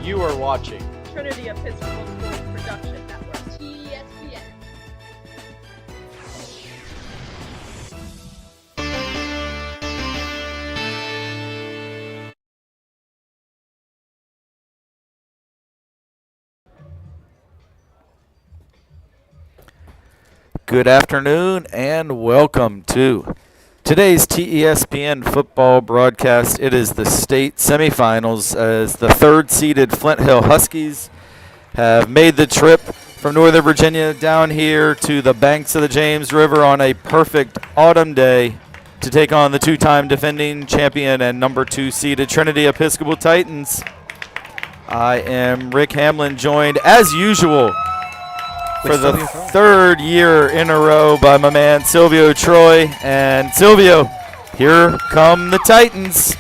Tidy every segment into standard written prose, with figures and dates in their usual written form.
You are watching Trinity Episcopal School Production Network, TESPN. Good afternoon and welcome to today's TESPN football broadcast. It is the state semifinals as the third-seeded Flint Hill Huskies have made the trip from Northern Virginia down here to the banks of the James River on a perfect autumn day to take on the two-time defending champion and number 2 seeded Trinity Episcopal Titans. I am Rick Hamlin, joined as usual for the third year in a row by my man Silvio Troy. And Silvio, here come the Titans.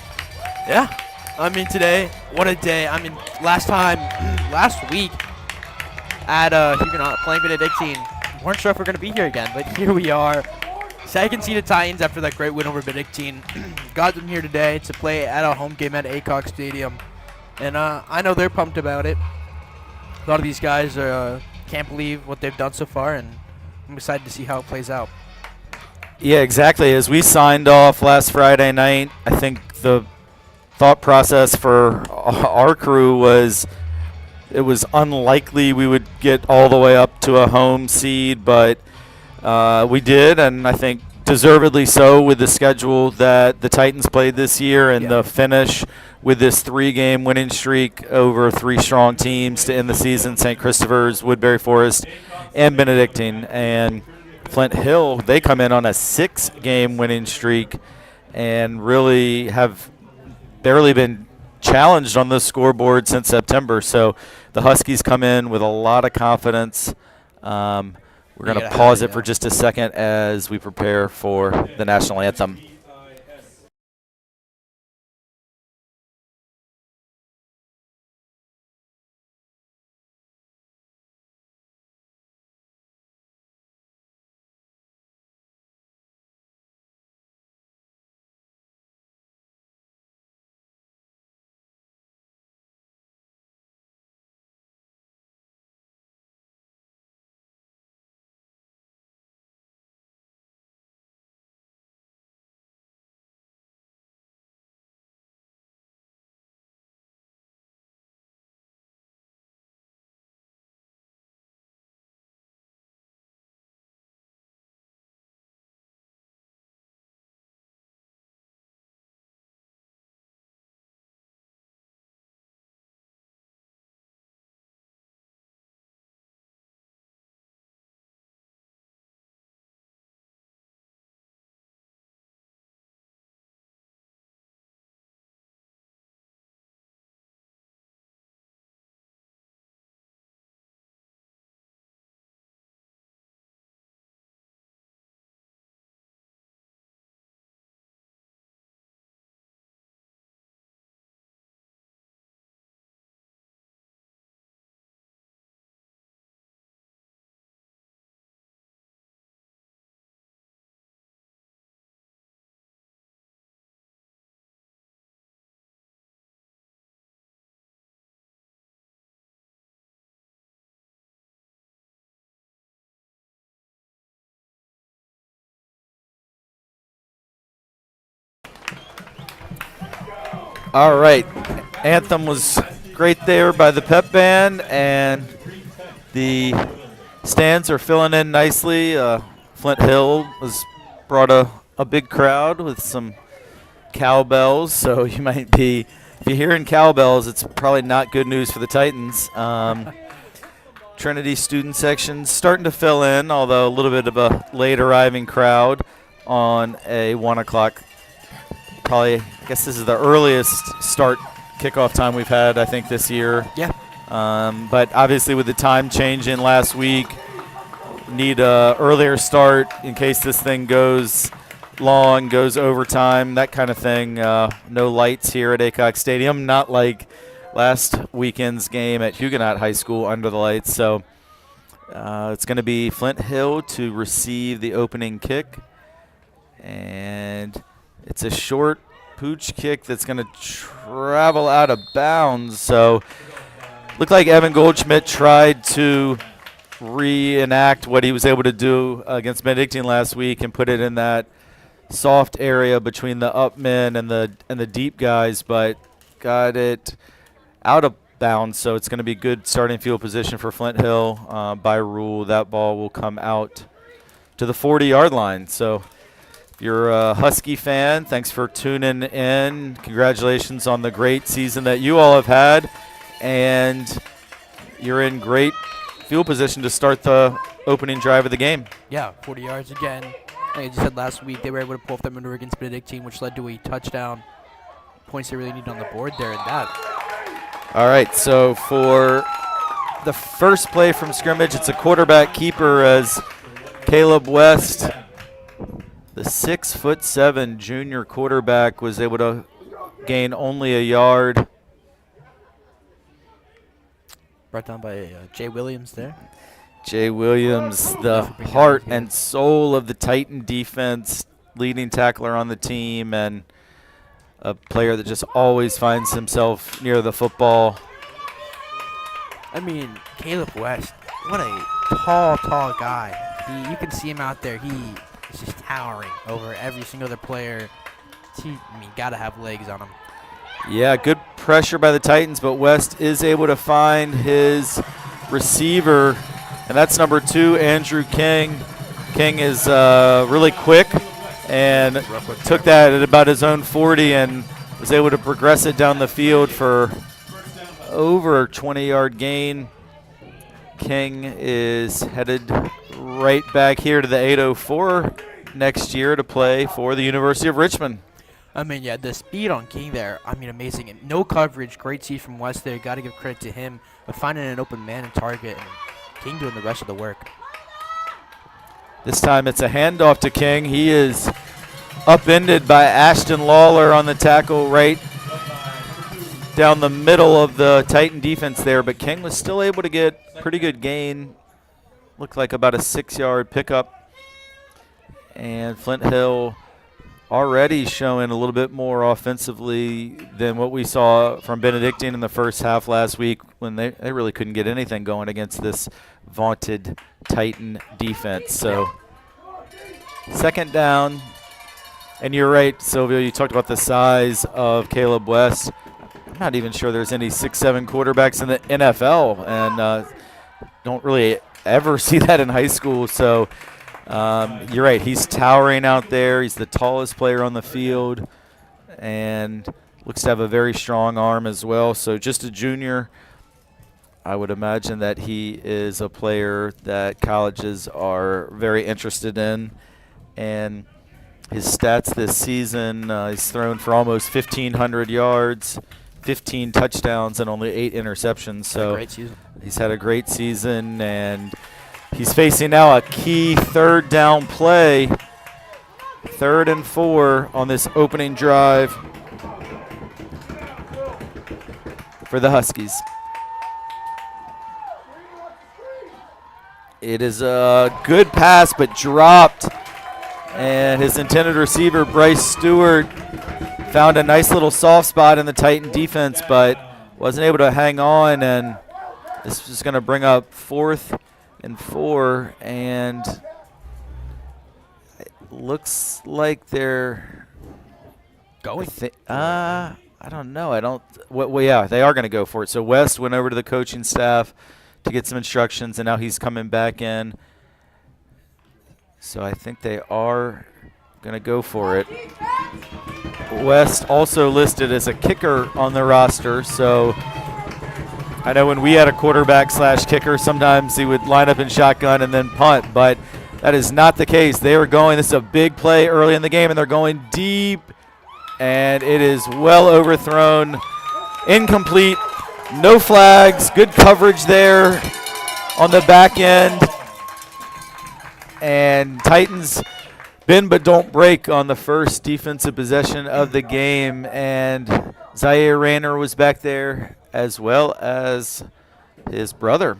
Yeah, I mean today, what a day. I mean last week at Huguenot playing Benedictine, weren't sure if we're going to be here again, but here we are. Second seeded Titans after that great win over Benedictine. Got them here today to play at a home game at Kickoff Stadium. And I know they're pumped about it. A lot of these guys can't believe what they've done so far, and I'm excited to see how it plays out. Yeah, exactly. As we signed off last Friday night, I think the thought process for our crew was it was unlikely we would get all the way up to a home seed, but we did, and I think deservedly so with the schedule that the Titans played this year and the finish with this 3-game winning streak over 3 strong teams to end the season: St. Christopher's, Woodbury Forest, and Benedictine. And Flint Hill, they come in on a 6-game winning streak and really have barely been challenged on the scoreboard since September. So the Huskies come in with a lot of confidence. We're going to pause it for just a second as we prepare for the national anthem. All right, anthem was great there by the pep band, and the stands are filling in nicely. Flint Hill has brought a big crowd with some cowbells, so you might be, if you're hearing cowbells, it's probably not good news for the Titans. Trinity student section starting to fill in, although a little bit of a late arriving crowd on a 1 o'clock. Probably, I guess this is the earliest start kickoff time we've had, I think, this year. Yeah. But obviously with the time change in last week, need a earlier start in case this thing goes long, goes overtime, that kind of thing. No lights here at Aycock Stadium, not like last weekend's game at Huguenot High School under the lights. So it's going to be Flint Hill to receive the opening kick. And it's a short pooch kick that's going to travel out of bounds. So looked like Evan Goldschmidt tried to reenact what he was able to do against Benedictine last week and put it in that soft area between the up men and the deep guys, but got it out of bounds. So it's going to be good starting field position for Flint Hill. By rule, that ball will come out to the 40-yard line. So if you're a Husky fan, thanks for tuning in. Congratulations on the great season that you all have had, and you're in great field position to start the opening drive of the game. Yeah, 40 yards again. Like I just said last week, they were able to pull off that maneuver against Benedictine, which led to a touchdown. Points they really need on the board there, and that. All right, so for the first play from scrimmage, it's a quarterback keeper as Caleb West, the 6'7" junior quarterback, was able to gain only a yard. Brought down by Jay Williams there. Jay Williams, the heart and soul of the Titan defense, leading tackler on the team, and a player that just always finds himself near the football. I mean, Caleb West, what a tall guy. You can see him out there. He is just towering over every single other player. Got to have legs on him. Yeah, good pressure by the Titans, but West is able to find his receiver, and that's number 2, Andrew King. King is really quick and took that at about his own 40 and was able to progress it down the field for over a 20-yard gain. King is headed right back here to the 804 next year to play for the University of Richmond. I mean, yeah, the speed on King there, amazing. And no coverage, great see from West there. Got to give credit to him of finding an open man and target, and King doing the rest of the work. This time it's a handoff to King. He is upended by Ashton Lawler on the tackle right down the middle of the Titan defense there, but King was still able to get pretty good gain. Looked like about a 6-yard pickup. And Flint Hill already showing a little bit more offensively than what we saw from Benedictine in the first half last week, when they really couldn't get anything going against this vaunted Titan defense. So second down, and you're right, Sylvia, you talked about the size of Caleb West. I'm not even sure there's any 6'7" quarterbacks in the NFL, and don't really ever see that in high school. So you're right, he's towering out there. He's the tallest player on the field and looks to have a very strong arm as well. So just a junior. I would imagine that he is a player that colleges are very interested in. And his stats this season, he's thrown for almost 1,500 yards, 15 touchdowns, and only 8 interceptions. So great season. He's had a great season, and he's facing now a key third down play, 3rd and 4 on this opening drive for the Huskies. It is a good pass, but dropped, and his intended receiver, Bryce Stewart, found a nice little soft spot in the Titan defense, but wasn't able to hang on, and this is going to bring up 4th and 4, and it looks like they're going. I don't know. Well, yeah, they are going to go for it. So West went over to the coaching staff to get some instructions, and now he's coming back in. So I think they are going to go for it. West also listed as a kicker on the roster, so I know when we had a quarterback/kicker, sometimes he would line up in shotgun and then punt, but that is not the case. They are going, this is a big play early in the game, and they're going deep, and it is well overthrown, incomplete, no flags, good coverage there on the back end, and Titans bend but don't break on the first defensive possession of the game, and Zaire Rayner was back there as well as his brother.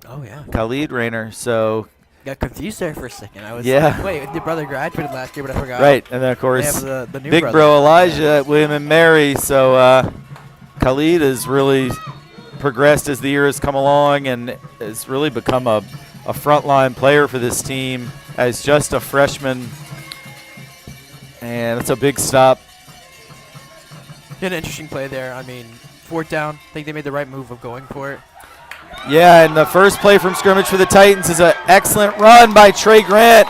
Oh, yeah. Khalid Rayner. So got confused there for a second. I was yeah. like, wait, the brother graduated last year, but I forgot. Right, and then, of course, the new big brother. bro Elijah at William and Mary. So Khalid is really progressed as the year has come along and has really become a frontline player for this team as just a freshman. And it's a big stop. An interesting play there. I mean, 4th down. I think they made the right move of going for it. Yeah, and the first play from scrimmage for the Titans is an excellent run by Trey Grant.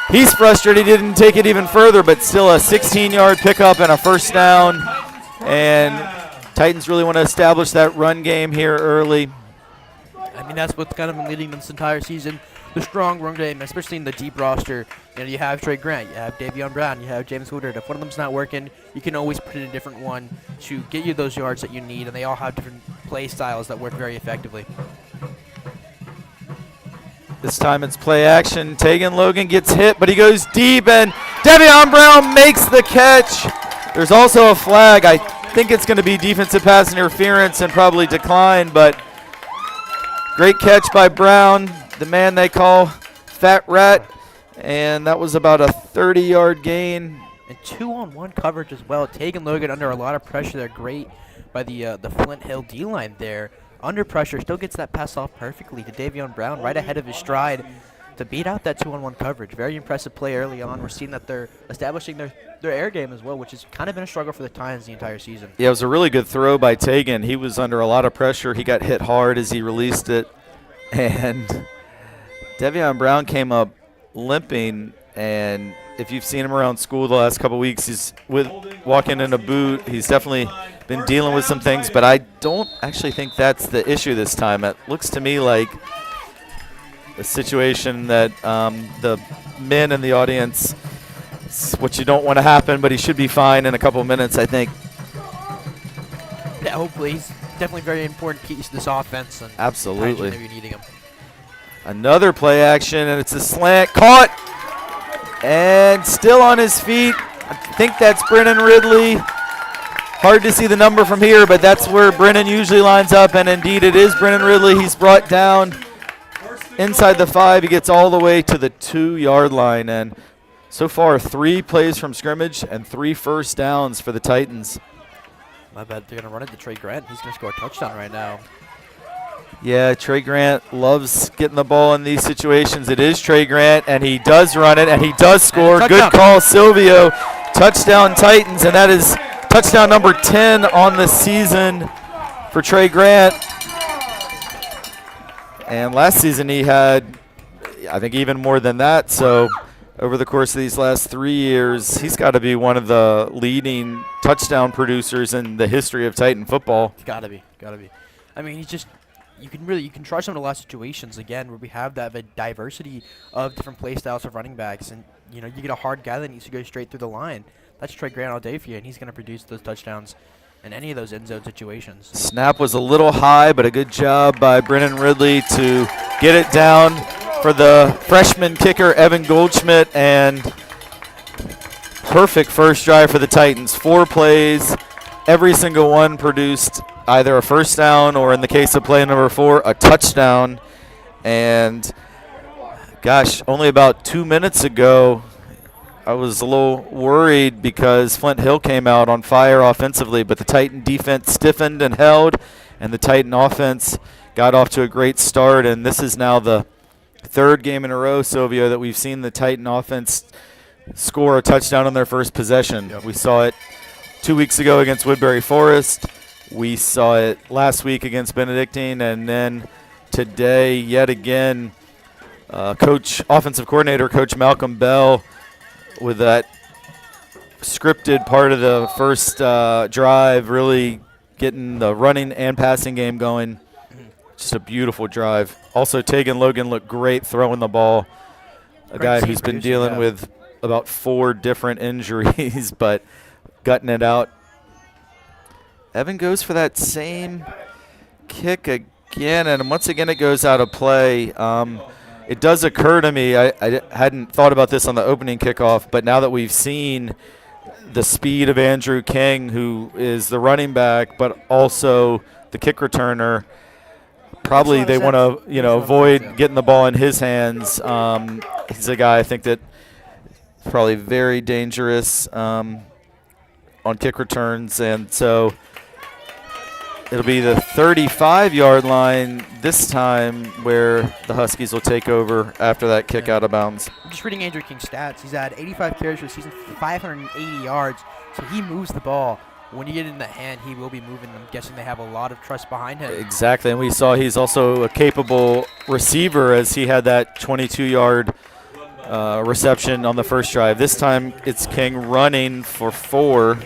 He's frustrated he didn't take it even further, but still a 16-yard pickup and a first down. And Titans really want to establish that run game here early. I mean, that's what's kind of been leading them this entire season. The strong run game, especially in the deep roster. You know, you have Trey Grant, you have Davion Brown, you have James Woodard. If one of them's not working, you can always put in a different one to get you those yards that you need, and they all have different play styles that work very effectively. This time it's play action. Tegan Logan gets hit, but he goes deep, and Davion Brown makes the catch. There's also a flag. I think it's going to be defensive pass interference and probably decline, but great catch by Brown, the man they call Fat Rat, and that was about a 30-yard gain. And 2-on-1 coverage as well. Tegan Logan under a lot of pressure there. Great by the Flint Hill D-line there. Under pressure, still gets that pass off perfectly to Davion Brown right ahead of his stride to beat out that 2-on-1 coverage. Very impressive play early on. We're seeing that they're establishing their air game as well, which has kind of been a struggle for the Titans the entire season. Yeah, it was a really good throw by Tegan. He was under a lot of pressure. He got hit hard as he released it. And Davion Brown came up limping, and if you've seen him around school the last couple weeks, he's walking in a boot. He's definitely been dealing with some things, but I don't actually think that's the issue this time. It looks to me like a situation that the men in the audience, it's what you don't want to happen, but he should be fine in a couple minutes, I think. Yeah, hopefully. He's definitely very important piece to this offense. And absolutely. Maybe needing him. Another play action, and it's a slant. Caught! And still on his feet. I think that's Brennan Ridley. Hard to see the number from here, but that's where Brennan usually lines up, and indeed it is Brennan Ridley. He's brought down inside the 5. He gets all the way to the 2-yard line, and so far 3 plays from scrimmage and 3 first downs for the Titans. My bad. They're going to run it to Trey Grant. He's going to score a touchdown right now. Yeah, Trey Grant loves getting the ball in these situations. It is Trey Grant, and he does run it, and he does score. Good call, Silvio. Touchdown, Titans, and that is touchdown number 10 on the season for Trey Grant. And last season he had, I think, even more than that. So over the course of these last 3 years, he's got to be one of the leading touchdown producers in the history of Titan football. Got to be. I mean, he's just, you can trust him in a lot of situations, again, where we have that diversity of different play styles of running backs. And, you know, you get a hard guy that needs to go straight through the line. That's Trey Grant all day for you, and he's going to produce those touchdowns in any of those end zone situations. Snap was a little high, but a good job by Brennan Ridley to get it down for the freshman kicker, Evan Goldschmidt, and perfect first drive for the Titans. 4 plays, every single one produced either a first down or, in the case of play number 4, a touchdown. And, gosh, only about 2 minutes ago, I was a little worried because Flint Hill came out on fire offensively, but the Titan defense stiffened and held, and the Titan offense got off to a great start. And this is now the 3rd game in a row, Silvio, that we've seen the Titan offense score a touchdown on their first possession. Yep. We saw it 2 weeks ago against Woodbury Forest. We saw it last week against Benedictine, and then today yet again, offensive coordinator Coach Malcolm Bell, with that scripted part of the first drive, really getting the running and passing game going. Just a beautiful drive. Also, Tegan Logan looked great throwing the ball. A guy who's been dealing with about 4 different injuries, but gutting it out. Evan goes for that same kick again, and once again it goes out of play. It does occur to me, I hadn't thought about this on the opening kickoff, but now that we've seen the speed of Andrew King, who is the running back but also the kick returner, probably they want to avoid getting the ball in his hands. He's a guy I think that is probably very dangerous on kick returns, and so it'll be the 35-yard line this time where the Huskies will take over after that kick out of bounds. I'm just reading Andrew King's stats. He's had 85 carries for the season, 580 yards. So he moves the ball. When you get it in the hand, he will be moving. I'm guessing they have a lot of trust behind him. Exactly, and we saw he's also a capable receiver as he had that 22-yard reception on the first drive. This time it's King running for 4.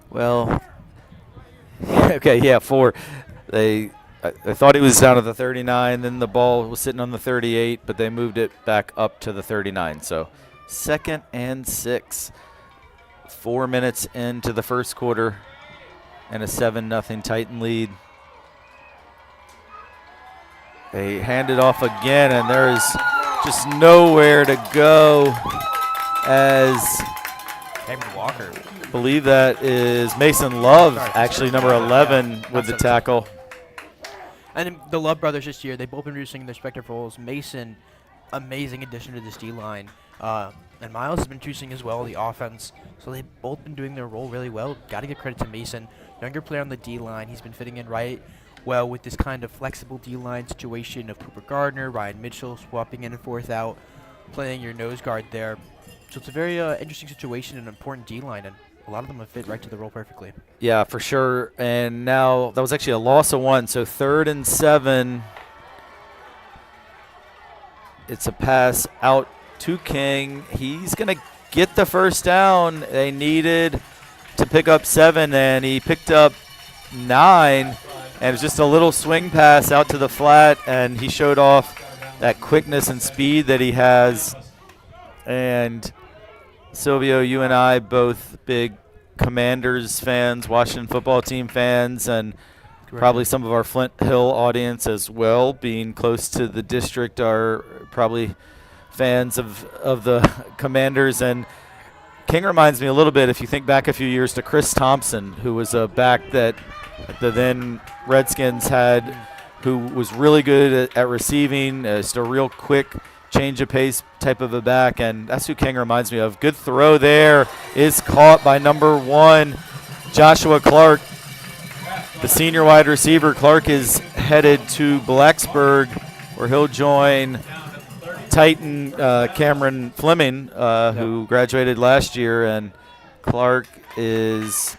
Well, okay, yeah, 4. I thought he was down at the 39, then the ball was sitting on the 38, but they moved it back up to the 39. So 2nd and 6, 4 minutes into the first quarter, and a 7-0 Titan lead. They hand it off again, and there is just nowhere to go as David Walker. I believe that is Mason Love, actually number 11 with the tackle. And the Love brothers this year, they've both been producing in their respective roles. Mason, amazing addition to this D-line. And Miles has been choosing as well the offense. So they've both been doing their role really well. Got to give credit to Mason. Younger player on the D-line. He's been fitting in right well with this kind of flexible D-line situation of Cooper Gardner, Ryan Mitchell swapping in and forth out, playing your nose guard there. So it's a very interesting situation and important D-line. And a lot of them have fit right to the role perfectly. Yeah, for sure. And now that was actually a loss of 1. So 3rd and 7. It's a pass out to King. He's going to get the first down. They needed to pick up 7, and he picked up 9. And it was just a little swing pass out to the flat, and he showed off that quickness and speed that he has. And Silvio, you and I both big Commanders fans, Washington football team fans, and probably some of our Flint Hill audience as well, being close to the district, are probably fans of the Commanders. And King reminds me a little bit, if you think back a few years, to Chris Thompson, who was a back that the then Redskins had, who was really good at receiving, just a real quick change of pace type of a back, and that's who King reminds me of. Good throw there is caught by number 1, Joshua Clark, the senior wide receiver. Clark is headed to Blacksburg, where he'll join Titan Cameron Fleming, who graduated last year, and Clark is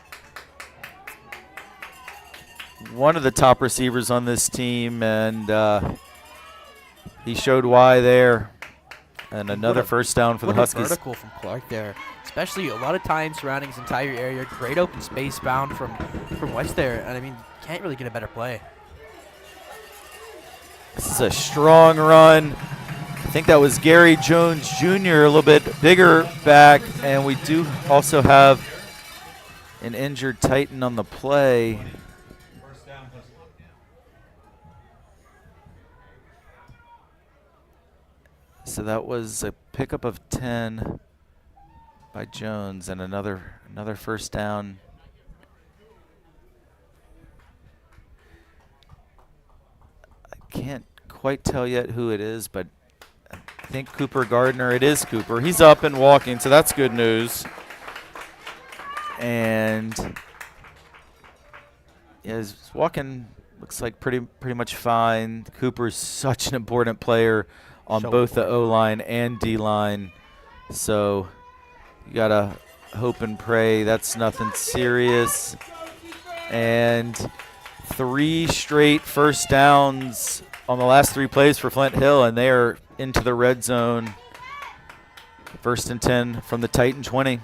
one of the top receivers on this team, and he showed why there. And another first down for the Huskies. Vertical from Clark there, especially a lot of time surrounding his entire area. Great open space bound from West there, and I mean, can't really get a better play. This is a strong run. I think that was Gary Jones Jr., a little bit bigger back, and we do also have an injured Titan on the play. So that was a pickup of 10 by Jones, and another first down. I can't quite tell yet who it is, but I think Cooper Gardner. It is Cooper. He's up and walking, so that's good news. And yeah, he's walking. Looks like pretty much fine. Cooper's such an important player on both the O-line and D-line. So you got to hope and pray that's nothing serious. And 3 straight first downs on the last 3 plays for Flint Hill, and they are into the red zone. 1st and 10 from the Titan 20.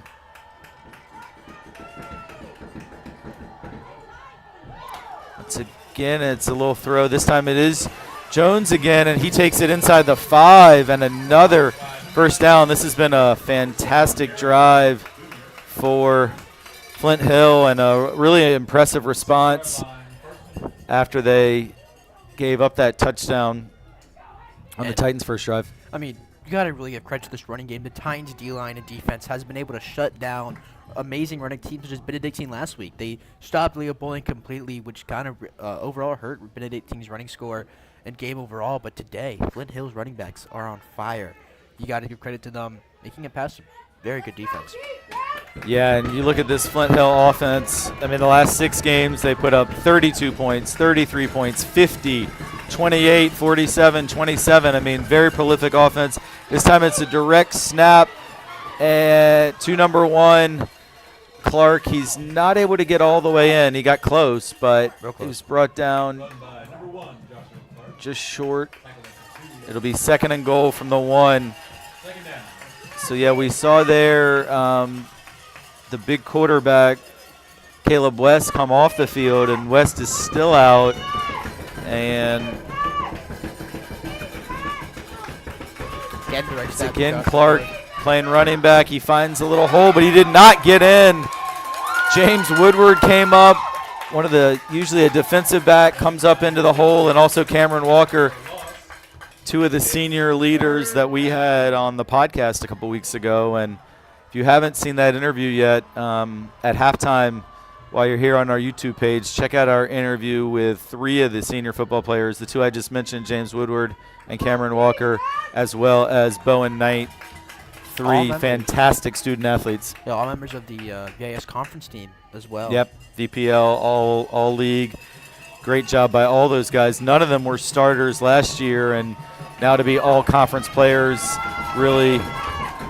Again, it's a little throw. This time it is Jones again, and he takes it inside the 5, and another first down. This has been a fantastic drive for Flint Hill, and a really impressive response after they gave up that touchdown on the Titans' first drive. I mean, you got to really give credit to this running game. The Titans' D-line and defense has been able to shut down amazing running teams such as Benedictine last week. They stopped Leo Bowling completely, which kind of overall hurt Benedictine's running score and game overall. But today, Flint Hill's running backs are on fire. you got to give credit to them making it past very good defense. Yeah, and you look at this Flint Hill offense. I mean, the last 6 games, they put up 32 points, 33 points, 50, 28, 47, 27. I mean, very prolific offense. This time it's a direct snap to number 1, Clark. He's not able to get all the way in. He got close, but he was brought down just short. It'll be 2nd and goal from the 1. So, yeah, we saw there the big quarterback, Caleb West, come off the field, and West is still out. And it's again Clark playing running back. He finds a little hole, but he did not get in. James Woodward came up. One of the, usually a defensive back, comes up into the hole, and also Cameron Walker, 2 of the senior leaders that we had on the podcast a couple weeks ago. And if you haven't seen that interview yet, at halftime, while you're here on our YouTube page, check out our interview with 3 of the senior football players, the 2 I just mentioned, James Woodward and Cameron Walker, as well as Bowen Knight, 3 fantastic student athletes. Yeah, all members of the VIS conference team as well. Yep, VPL, all league. Great job by all those guys. None of them were starters last year, and now to be all conference players, really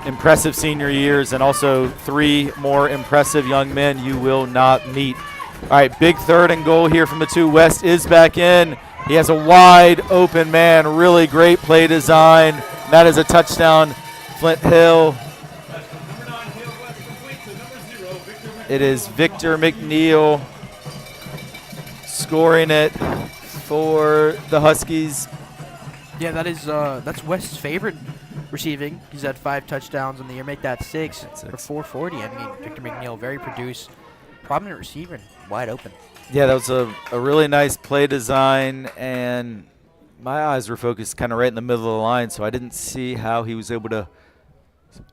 impressive senior years, and also 3 more impressive young men you will not meet. All right, big 3rd and goal here from the 2. West is back in. He has a wide open man, really great play design. That is a touchdown, Flint Hill. It is Victor McNeil scoring it for the Huskies. Yeah, that's West's favorite receiving. He's had 5 touchdowns in the year. Make that 6 for 440. I mean, Victor McNeil, very produced, prominent receiver, and wide open. Yeah, that was a really nice play design, and my eyes were focused kind of right in the middle of the line, so I didn't see how he was able to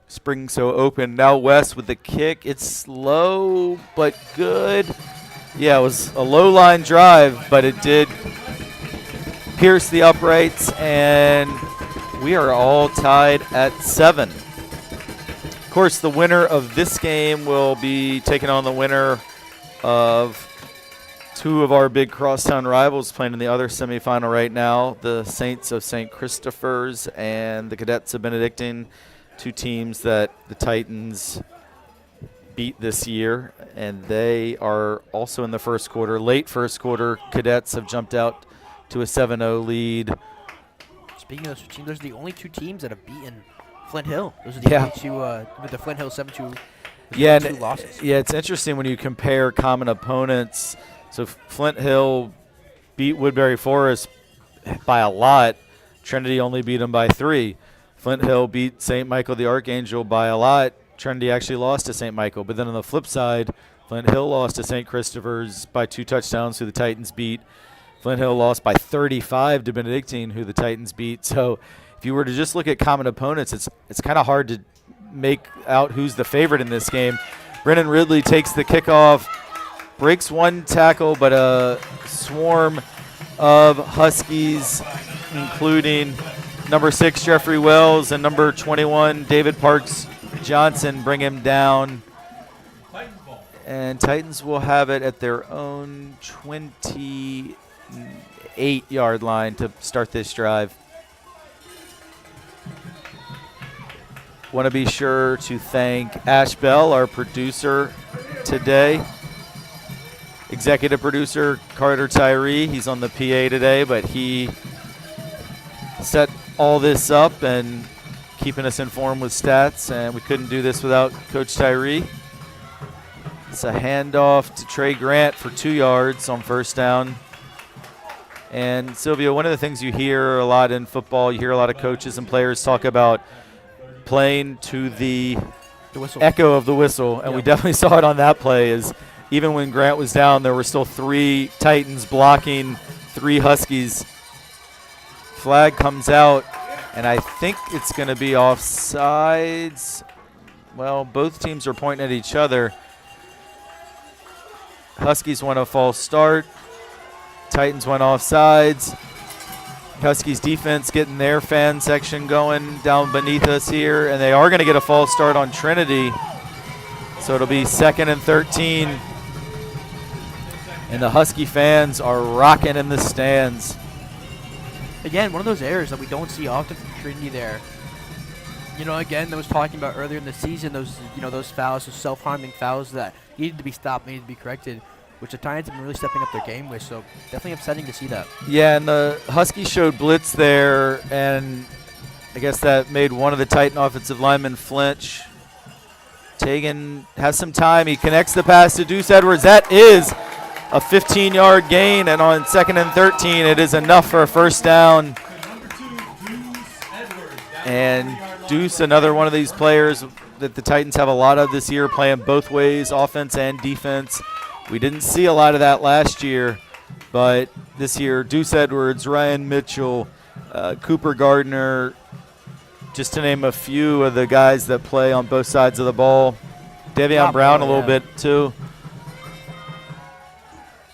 spring so open. Now West with the kick. It's slow but good. Yeah, it was a low line drive, but it did pierce the uprights, and we are all tied at 7. Of course, the winner of this game will be taking on the winner of 2 of our big crosstown rivals playing in the other semifinal right now, the Saints of St. Christopher's and the Cadets of Benedictine, 2 teams that the Titans beat this year, and they are also in the first quarter. Late first quarter, Cadets have jumped out to a 7-0 lead. Speaking of those 2 teams, those are the only 2 teams that have beaten Flint Hill. Those are the only 2 with the Flint Hill 7-2. Yeah, 2 losses. Yeah, it's interesting when you compare common opponents. So Flint Hill beat Woodbury Forest by a lot. Trinity only beat them by 3. Flint Hill beat St. Michael the Archangel by a lot. Trinity actually lost to St. Michael. But then on the flip side, Flint Hill lost to St. Christopher's by 2 touchdowns, who the Titans beat. Flint Hill lost by 35 to Benedictine, who the Titans beat. So if you were to just look at common opponents, it's kind of hard to make out who's the favorite in this game. Brennan Ridley takes the kickoff, breaks 1 tackle, but a swarm of Huskies, including number 6, Jeffrey Wells, and number 21, David Parks Johnson, bring him down. And Titans will have it at their own 28-yard line to start this drive. Want to be sure to thank Ash Bell, our producer today. Executive producer Carter Tyree, he's on the PA today, but he set all this up and keeping us informed with stats, and we couldn't do this without Coach Tyree. It's a handoff to Trey Grant for 2 yards on first down. And Sylvia, one of the things you hear a lot in football, you hear a lot of coaches and players talk about playing to the echo of the whistle, and we definitely saw it on that play. Is even when Grant was down, there were still 3 Titans blocking 3 Huskies. Flag comes out, and I think it's going to be offsides. Well, both teams are pointing at each other. Huskies want a false start. Titans went offsides. Huskies defense getting their fan section going down beneath us here, and they are going to get a false start on Trinity. So it'll be 2nd and 13. And the Husky fans are rocking in the stands. Again, one of those errors that we don't see often from Trinity there. You know, again, I was talking about earlier in the season, those fouls, those self-harming fouls that needed to be stopped, needed to be corrected, which the Titans have been really stepping up their game with. So definitely upsetting to see that. Yeah, and the Huskies showed blitz there, and I guess that made one of the Titan offensive linemen flinch. Tagan has some time. He connects the pass to Deuce Edwards. That is a 15-yard gain, and on 2nd and 13, it is enough for a first down. And Deuce, another one of these players that the Titans have a lot of this year, playing both ways, offense and defense. We didn't see a lot of that last year, but this year, Deuce Edwards, Ryan Mitchell, Cooper Gardner, just to name a few of the guys that play on both sides of the ball. Davion Brown a little bit too.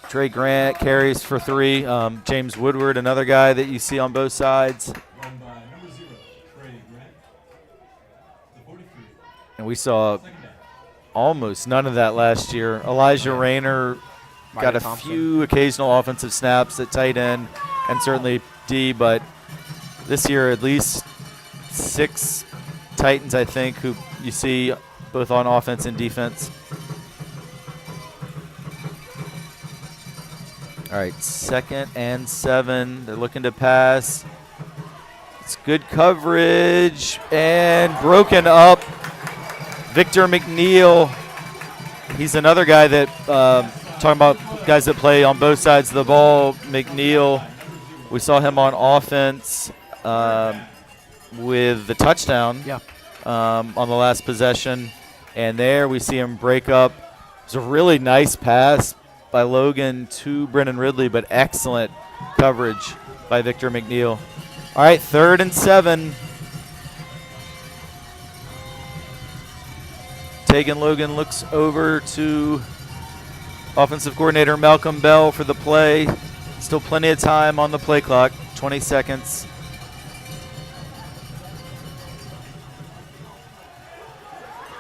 Trey Grant carries for 3. James Woodward, another guy that you see on both sides. And we saw almost none of that last year. Elijah Rayner got a few occasional offensive snaps at tight end and certainly D, but this year at least 6 Titans, I think, who you see both on offense and defense. All right, 2nd and 7. They're looking to pass. It's good coverage and broken up. Victor McNeil, he's another guy that, talking about guys that play on both sides of the ball. McNeil, we saw him on offense with the touchdown on the last possession. And there we see him break up. It was a really nice pass by Logan to Brennan Ridley, but excellent coverage by Victor McNeil. All right, 3rd and 7. Tegan Logan looks over to offensive coordinator Malcolm Bell for the play. Still plenty of time on the play clock, 20 seconds.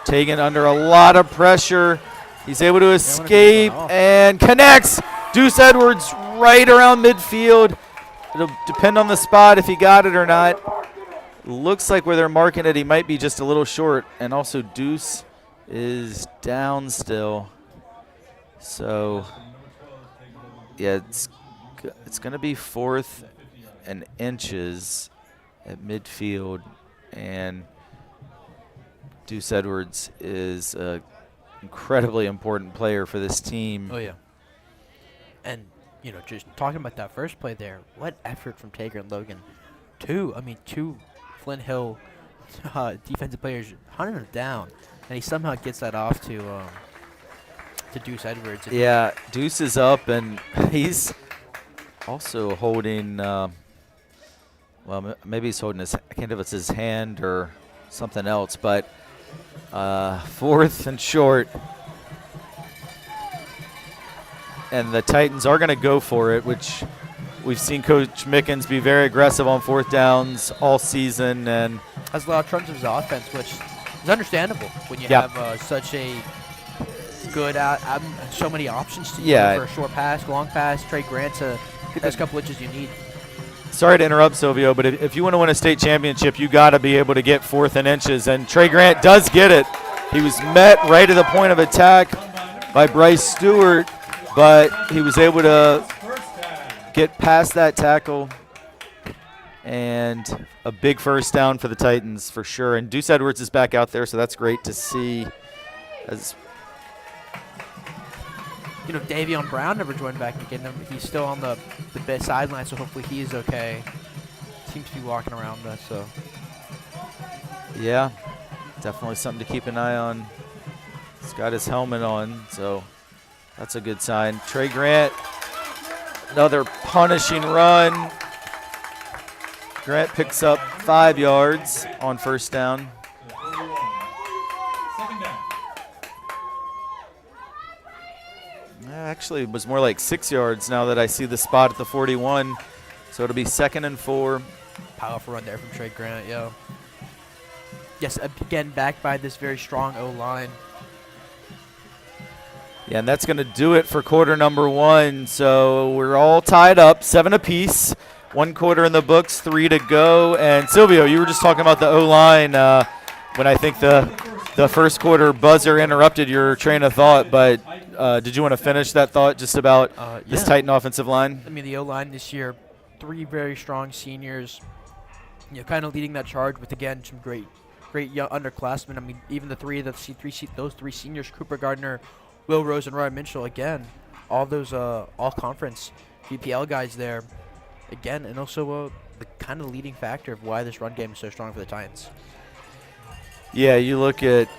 Tegan under a lot of pressure. He's able to escape and connects. Deuce Edwards right around midfield. It'll depend on the spot if he got it or not. Looks like where they're marking it, he might be just a little short. And also Deuce is down still. So, yeah, it's going to be 4th and inches at midfield. And Deuce Edwards is an incredibly important player for this team. Oh, yeah. And, you know, just talking about that first play there, what effort from Tager and Logan. Two Flint Hill defensive players hunting him down. And he somehow gets that off to Deuce Edwards. Yeah, Deuce is up, and he's also holding, well, maybe he's holding his, I can't know if it's his hand or something else, but 4th and short. And the Titans are going to go for it, which we've seen Coach Mickens be very aggressive on 4th downs all season. And has a lot of trunks of his offense, which is understandable when you have such a good so many options to use for a short pass, long pass, Trey Grant to get those couple inches you need. Sorry to interrupt, Silvio, but if you want to win a state championship, you got to be able to get 4th and inches, and Trey Grant does get it. He was met right at the point of attack by Bryce Stewart, but he was able to get past that tackle, and a big first down for the Titans for sure. And Deuce Edwards is back out there, so that's great to see. As you know, Davion Brown never joined back again. He's still on the sideline, so hopefully he is okay. Seems to be walking around us, so. Yeah, definitely something to keep an eye on. He's got his helmet on, so that's a good sign. Trey Grant, another punishing run. Grant picks up 5 yards on first down. Actually, it was more like 6 yards now that I see the spot at the 41. So it'll be 2nd and 4. Powerful run there from Trey Grant, yo. Yes, again, backed by this very strong O-line. Yeah, and that's going to do it for quarter number 1. So we're all tied up, 7 apiece. 1 quarter in the books, 3 to go. And Silvio, you were just talking about the O-line when I think the first quarter buzzer interrupted your train of thought. But did you want to finish that thought just about this Titan offensive line? I mean, the O-line this year, 3 very strong seniors, kind of leading that charge with, again, some great young underclassmen. I mean, even those three seniors, Cooper Gardner, Will Rose, and Ryan Mitchell, again, all those all-conference VPL guys there, again, and also the kind of leading factor of why this run game is so strong for the Titans. Yeah, you look at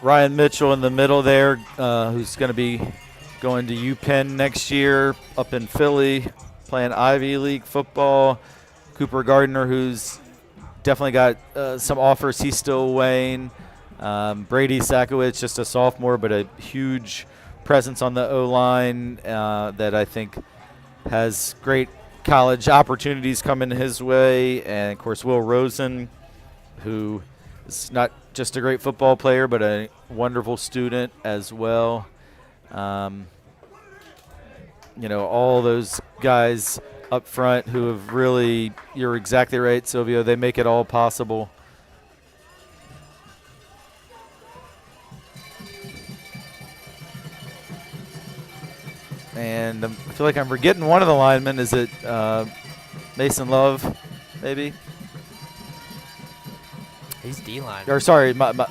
Ryan Mitchell in the middle there, who's going to be going to UPenn next year up in Philly, playing Ivy League football. Cooper Gardner, who's definitely got some offers he's still weighing. Brady Sakowicz, just a sophomore, but a huge presence on the O-line that I think has great college opportunities coming his way. And, of course, Will Rosen, who is not just a great football player, but a wonderful student as well. All those guys up front who have really, you're exactly right, Silvio, they make it all possible. And I feel like I'm forgetting one of the linemen. Is it Mason Love, maybe? He's D-line. Or sorry, Miles,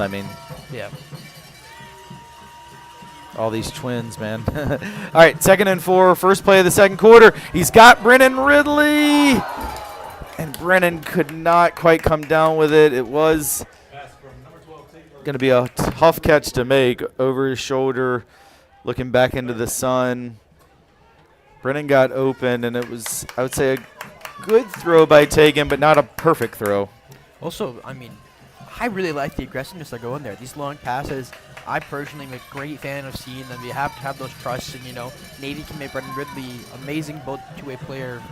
I mean. Yeah. All these twins, man. All right, 2nd and 4, first play of the second quarter. He's got Brennan Ridley. And Brennan could not quite come down with it. It was going to be a tough catch to make over his shoulder, looking back into the sun. Brennan got open, and it was, I would say, a good throw by Tegan, but not a perfect throw. Also, I mean, I really like the aggressiveness that go in there. These long passes, I personally am a great fan of seeing them. You have to have those trusts, and, Navy can make Brendan Ridley amazing, both two-way player.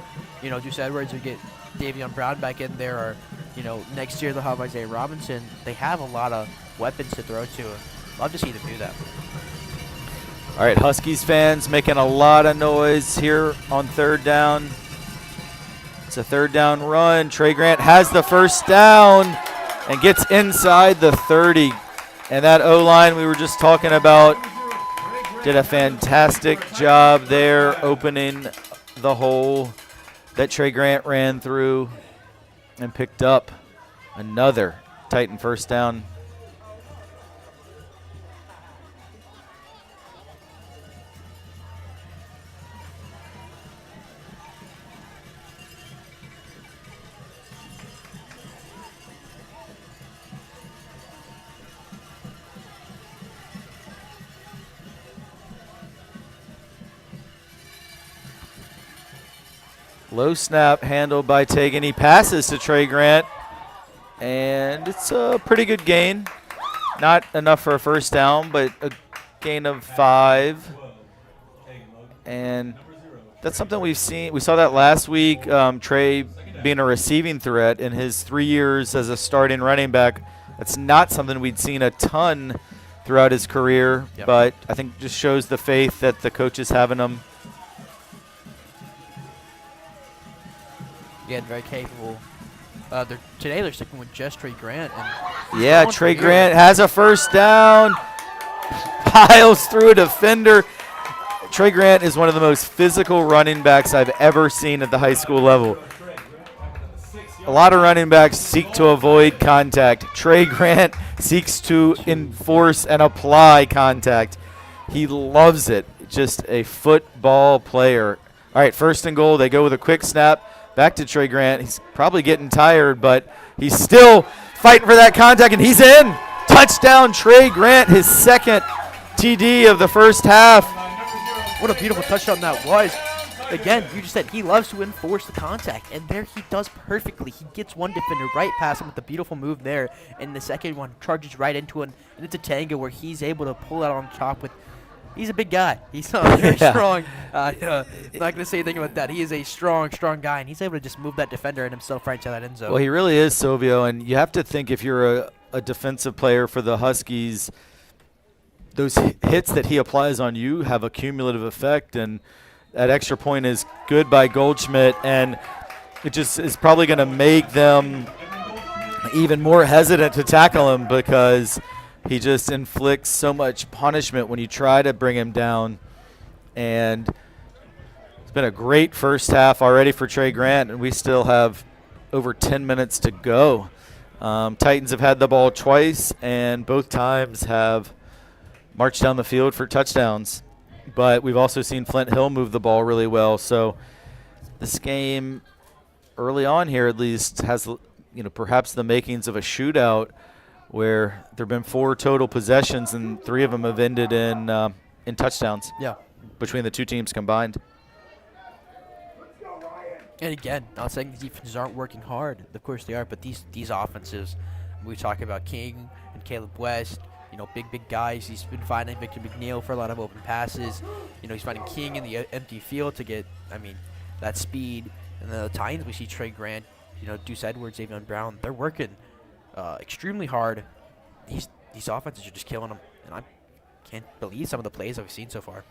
Deuce Edwards will get Davion Brown back in there, or, next year they'll have Isaiah Robinson. They have a lot of weapons to throw to. Love to see them do that. All right, Huskies fans making a lot of noise here on 3rd down. It's a 3rd down run. Trey Grant has the first down and gets inside the 30. And that O-line we were just talking about did a fantastic job there opening the hole that Trey Grant ran through and picked up another Titan first down. Low snap handled by Tegan. He passes to Trey Grant, and it's a pretty good gain. Not enough for a first down, but a gain of 5. And that's something we've seen. We saw that last week, Trey being a receiving threat in his 3 years as a starting running back. That's not something we'd seen a ton throughout his career, but I think just shows the faith that the coaches have in him. Yeah, very capable. Today they're sticking with just Trey Grant. And yeah, Trey Grant has a first down. Piles through a defender. Trey Grant is one of the most physical running backs I've ever seen at the high school level. A lot of running backs seek to avoid contact. Trey Grant seeks to enforce and apply contact. He loves it. Just a football player. All right, 1st and goal. They go with a quick snap. Back to Trey Grant. He's probably getting tired, but he's still fighting for that contact, and he's in. Touchdown, Trey Grant, his 2nd TD of the first half. What a beautiful touchdown that was. Again, you just said he loves to enforce the contact, and there he does perfectly. He gets one defender right past him with a beautiful move there, and the second one charges right into him, and it's a tango where he's able to pull out on top with, he's a big guy. He's very Yeah. strong. I'm not going to say anything about that. He is a strong guy, and he's able to just move that defender and himself right to that end zone. Well, he really is, Silvio, and you have to think if you're a defensive player for the Huskies, those hits that he applies on you have a cumulative effect, and that extra point is good by Goldschmidt, and it just is probably going to make them even more hesitant to tackle him because he just inflicts so much punishment when you try to bring him down. And it's been a great first half already for Trey Grant, and we still have over 10 minutes to go. Titans have had the ball twice, and both times have marched down the field for touchdowns. But we've also seen Flint Hill move the ball really well. So this game, early on here at least, has perhaps the makings of a shootout where there have been 4 total possessions, and 3 of them have ended in touchdowns. Yeah. Between the two teams combined. And again, not saying the defenses aren't working hard. Of course they are, but these offenses, we talk about King and Caleb West, big guys. He's been finding Victor McNeil for a lot of open passes. He's finding King in the empty field to get, that speed. And the Titans, we see Trey Grant, Deuce Edwards, Avion Brown. They're working extremely hard. These offenses are just killing them, and I can't believe some of the plays I've seen so far.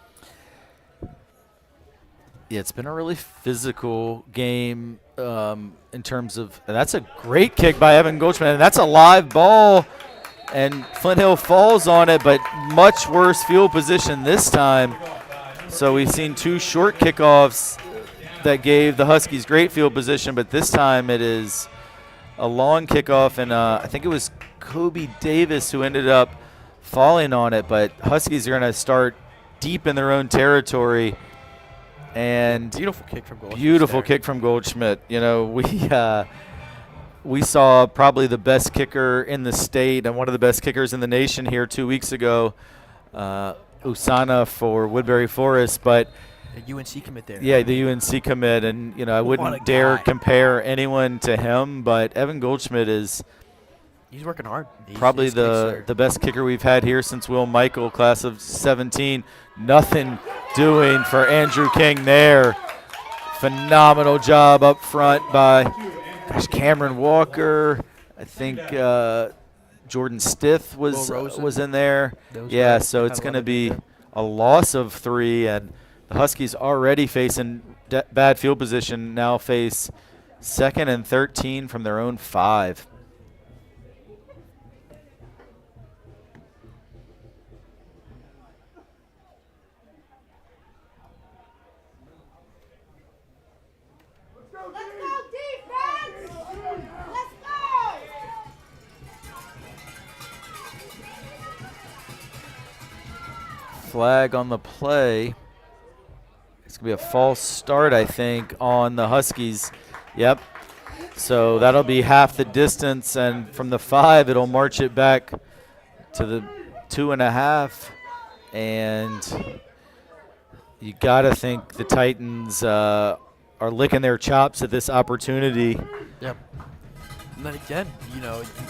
Yeah, it's been a really physical game in terms of – and that's a great kick by Evan Goldschmidt, and that's a live ball, and Flint Hill falls on it, but much worse field position this time. So we've seen 2 short kickoffs that gave the Huskies great field position, but this time it is a long kickoff, and I think it was Kobe Davis who ended up falling on it, but Huskies are going to start deep in their own territory. And beautiful kick from Goldschmidt. Beautiful kick from Goldschmidt. We saw probably the best kicker in the state and one of the best kickers in the nation here 2 weeks ago, Usana for Woodbury Forest. But a UNC commit there. Yeah, the UNC commit, and I wouldn't dare compare anyone to him. But Evan Goldschmidt is he's working hard. Probably the best kicker we've had here since Will Michael, class of 17. Nothing doing for Andrew King there. Phenomenal job up front by Cameron Walker. I think Jordan Stith was in there. Yeah, so it's going to be a loss of 3, and the Huskies already facing bad field position, now face 2nd and 13 from their own 5. Flag on the play. It's going to be a false start, I think, on the Huskies. Yep. So that'll be half the distance, and from the 5, it'll march it back to the 2.5. And you got to think the Titans are licking their chops at this opportunity. Yep. And then again, you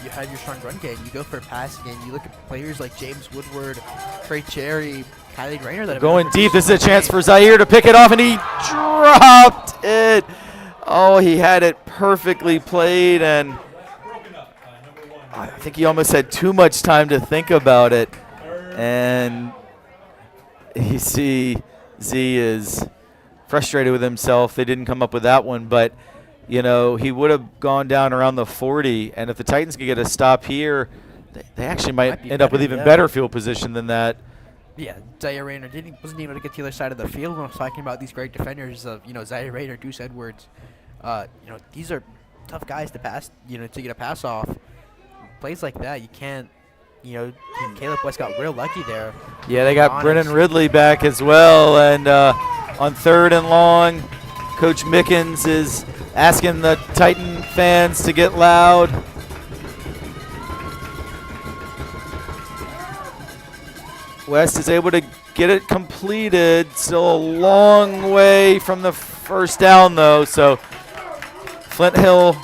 have your strong run game. You go for a passing game. You look at players like James Woodward, Trey Cherry, Kylie Rayner. That going deep. This is a chance for Zaire to pick it off, and he dropped it. Oh, he had it perfectly played, and I think he almost had too much time to think about it. And you see Z is frustrated with himself. They didn't come up with that one, but he would have gone down around the 40, and if the Titans could get a stop here, they actually might end up with even better field position than that. Yeah, Zaire Rayner wasn't able to get to the other side of the field when I was talking about these great defenders of, Zaire Rayner, Deuce Edwards. These are tough guys to pass, to get a pass off. Plays like that, you can't, Caleb West got real lucky there. Yeah, they got Brennan Ridley back as well, and on 3rd and long, Coach Mickens is asking the Titan fans to get loud. West is able to get it completed. Still a long way from the first down, though. So Flint Hill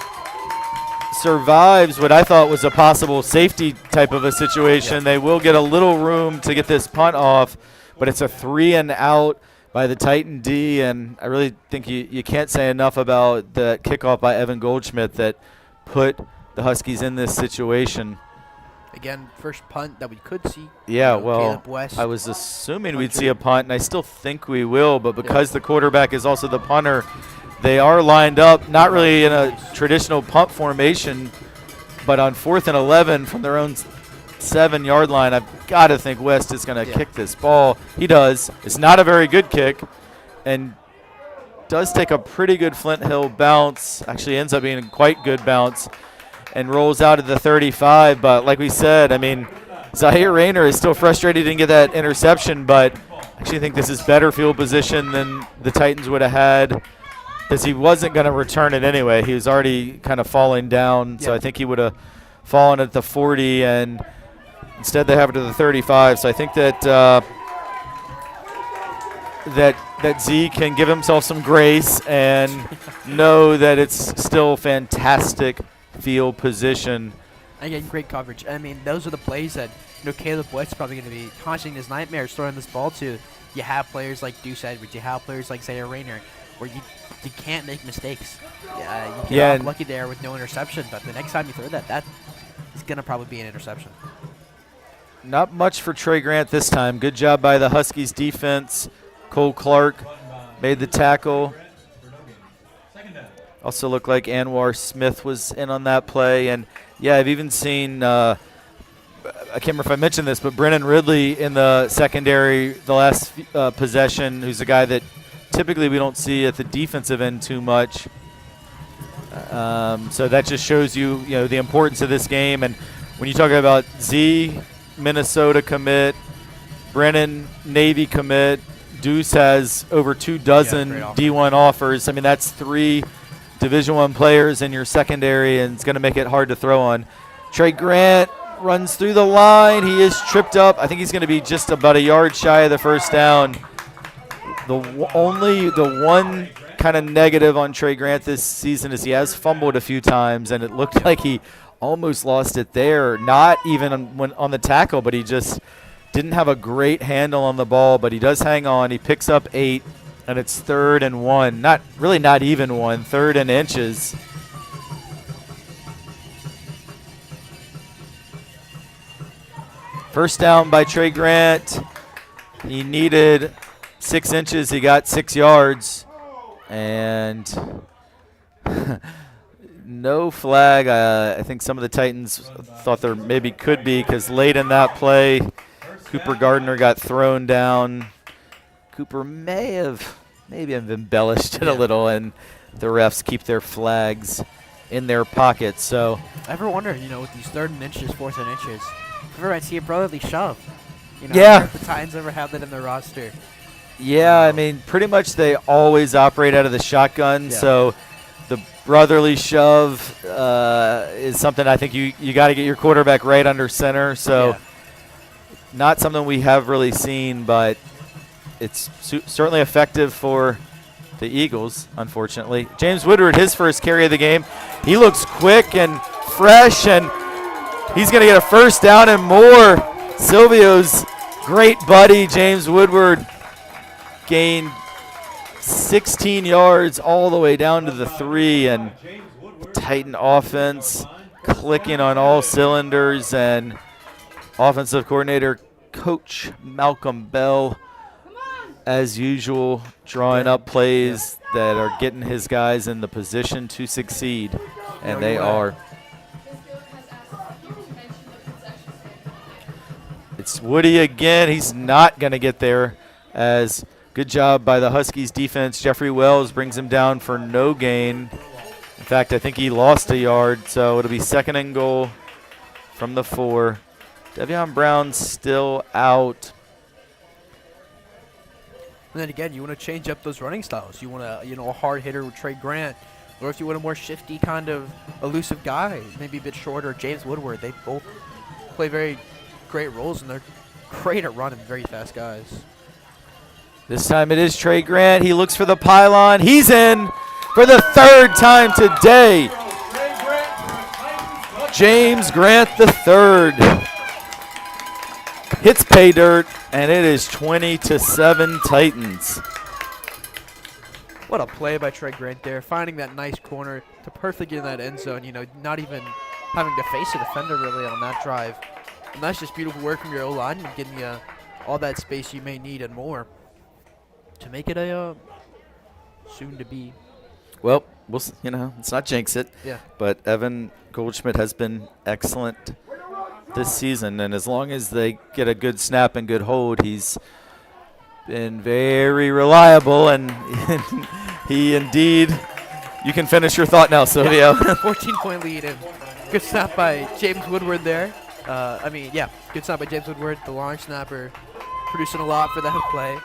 survives what I thought was a possible safety type of a situation. They will get a little room to get this punt off. but it's a 3 and out by the Titan D, and I really think you can't say enough about the kickoff by Evan Goldschmidt that put the Huskies in this situation. Again, first punt that we could see. Yeah, well, Caleb West I was assuming we'd see a punt, and I still think we will, but because the quarterback is also the punter, they are lined up, not really in a traditional punt formation, but on 4th and 11 from their own 7-yard line, I've got to think West is going to kick this ball. He does. It's not a very good kick, and does take a pretty good Flint Hill bounce. Actually ends up being a quite good bounce, and rolls out at the 35. But like we said, I mean, Zaire Rayner is still frustrated he didn't get that interception, but I actually think this is better field position than the Titans would have had, because he wasn't going to return it anyway. He was already kind of falling down, so I think he would have fallen at the 40, and instead they have it to the 35. So I think that that Z can give himself some grace and know that it's still fantastic field position. Again, great coverage. I mean, those are the plays that Caleb West's probably going to be constantly his nightmares throwing this ball to. You have players like Deuce Edwards. You have players like Zaire Rayner, where you can't make mistakes. You get off lucky there with no interception, but the next time you throw that is going to probably be an interception. Not much for Trey Grant this time. Good job by the Huskies defense. Cole Clark made the tackle. Also looked like Anwar Smith was in on that play. And, yeah, I've even seen I can't remember if I mentioned this, but Brennan Ridley in the secondary, the last possession, who's a guy that typically we don't see at the defensive end too much. So that just shows you, the importance of this game. And when you talk about Z, Minnesota commit, Brennan, Navy commit, Deuce has over 2 dozen D1 offers. I mean, that's 3 Division I players in your secondary, and it's going to make it hard to throw on. Trey Grant runs through the line. He is tripped up. I think he's going to be just about a yard shy of the first down. The one kind of negative on Trey Grant this season is he has fumbled a few times, and it looked like he almost lost it there. Not even on the tackle, but he just didn't have a great handle on the ball, but he does hang on. He picks up 8, and it's 3rd and 1. Not even 1, 3rd and inches. First down by Trey Grant. He needed 6 inches. He got 6 yards. And no flag. I think some of the Titans thought there maybe could be, because late in that play, Cooper Gardner got thrown down. Cooper may have embellished it a little, and the refs keep their flags in their pockets. So I ever wonder, with these 3rd and inches, 4th and inches, ever might see a brotherly shove. Yeah. If the Titans ever have that in their roster. Yeah, I mean, pretty much they always operate out of the shotgun. Yeah. So the brotherly shove is something I think you got to get your quarterback right under center. So not something we have really seen, but it's certainly effective for the Eagles, unfortunately. James Woodward, his first carry of the game. He looks quick and fresh, and he's going to get a first down and more. Silvio's great buddy, James Woodward, gained 16 yards all the way down to the 3, and Titan offense clicking on all cylinders, and offensive coordinator Coach Malcolm Bell, as usual, drawing up plays that are getting his guys in the position to succeed, and they are. It's Woody again. He's not going to get there, as good job by the Huskies defense. Jeffrey Wells brings him down for no gain. In fact, I think he lost a yard, so it'll be 2nd and goal from the 4. Devion Brown still out. And then again, you want to change up those running styles. You want a hard hitter with Trey Grant, or if you want a more shifty kind of elusive guy, maybe a bit shorter, James Woodward. They both play very great roles, and they're great at running, very fast guys. This time it is Trey Grant. He looks for the pylon. He's in for the 3rd time today. James Grant the 3rd hits pay dirt, And it is 20-7 Titans. What a play by Trey Grant there, finding that nice corner to perfectly get in that end zone, not even having to face a defender really on that drive. And that's just beautiful work from your O-line and getting you all that space you may need and more to make it a soon-to-be. Well, let's not jinx it. Yeah. But Evan Goldschmidt has been excellent this season, and as long as they get a good snap and good hold, he's been very reliable, and he indeed. You can finish your thought now, Silvio. 14-point lead, and good snap by James Woodward there. Good snap by James Woodward, the long snapper, producing a lot for that play.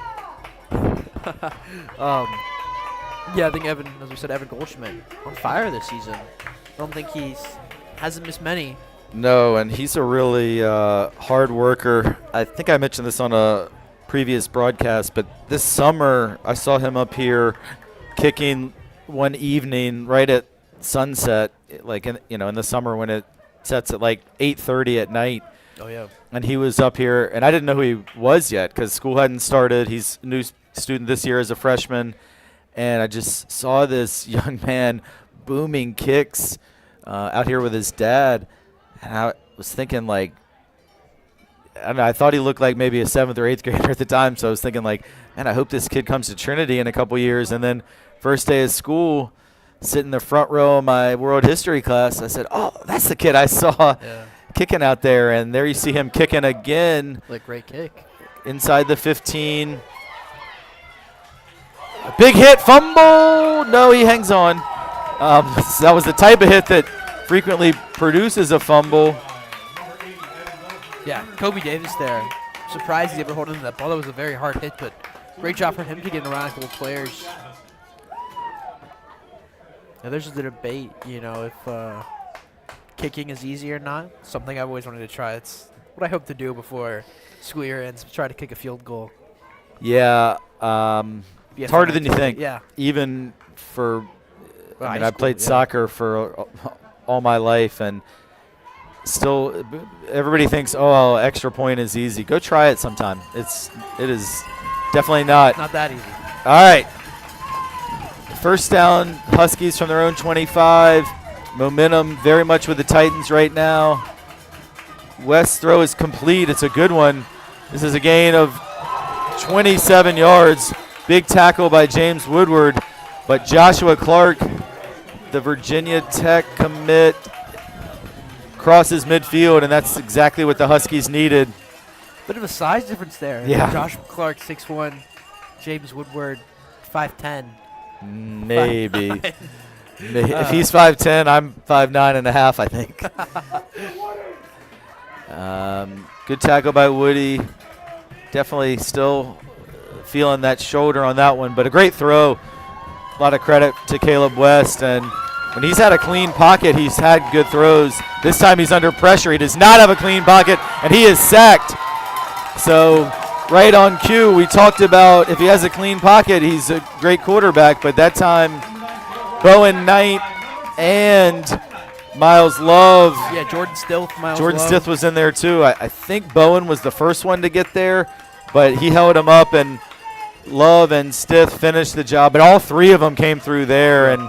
I think Evan, as we said, Evan Goldschmidt on fire this season. I don't think hasn't missed many. No, and he's a really hard worker. I think I mentioned this on a previous broadcast, but this summer I saw him up here kicking one evening right at sunset, like in the summer when it sets at like 8:30 at night. Oh yeah. And he was up here, and I didn't know who he was yet because school hadn't started. He's a new student this year as a freshman, and I just saw this young man booming kicks out here with his dad, and I was thinking like, I don't know, I thought he looked like maybe a 7th or 8th grader at the time, so I was thinking like, man, I hope this kid comes to Trinity in a couple years. And then first day of school, sitting in the front row of my world history class, I said, oh, that's the kid I saw kicking out there. And there you see him kicking again. Like great kick. Inside the 15. A big hit, fumble. No, he hangs on. That was the type of hit that frequently produces a fumble. Yeah, Kobe Davis there. Surprised he's ever holding on to that ball. That was a very hard hit, but great job for him to get around a couple players. Now there's the debate, if kicking is easy or not. Something I've always wanted to try. It's what I hope to do before school year ends, try to kick a field goal. Yeah, it's harder than you think. Yeah. Even for, I school, played soccer for all my life, and still everybody thinks, oh, extra point is easy. Go try it sometime. It is definitely not that easy. All right, first down, Huskies from their own 25. Momentum very much with the Titans right now. West's throw is complete. It's a good one. This is a gain of 27 yards. Big tackle by James Woodward, but Joshua Clark, the Virginia Tech commit, crosses midfield, and that's exactly what the Huskies needed. Bit of a size difference there. Yeah. Joshua Clark, 6'1", James Woodward, 5'10". Maybe. If he's 5'10", I'm 5'9.5", I think. Good tackle by Woody. Definitely still feeling that shoulder on that one, but a great throw. A lot of credit to Caleb West, and when he's had a clean pocket, he's had good throws. This time he's under pressure. He does not have a clean pocket, and he is sacked. So right on cue, we talked about if he has a clean pocket, he's a great quarterback, but that time Bowen Knight and Miles Love. Yeah, Jordan Stith, Miles Jordan Love. Stith was in there too. I think Bowen was the first one to get there, but he held him up, and Love and Stith finished the job. But all three of them came through there and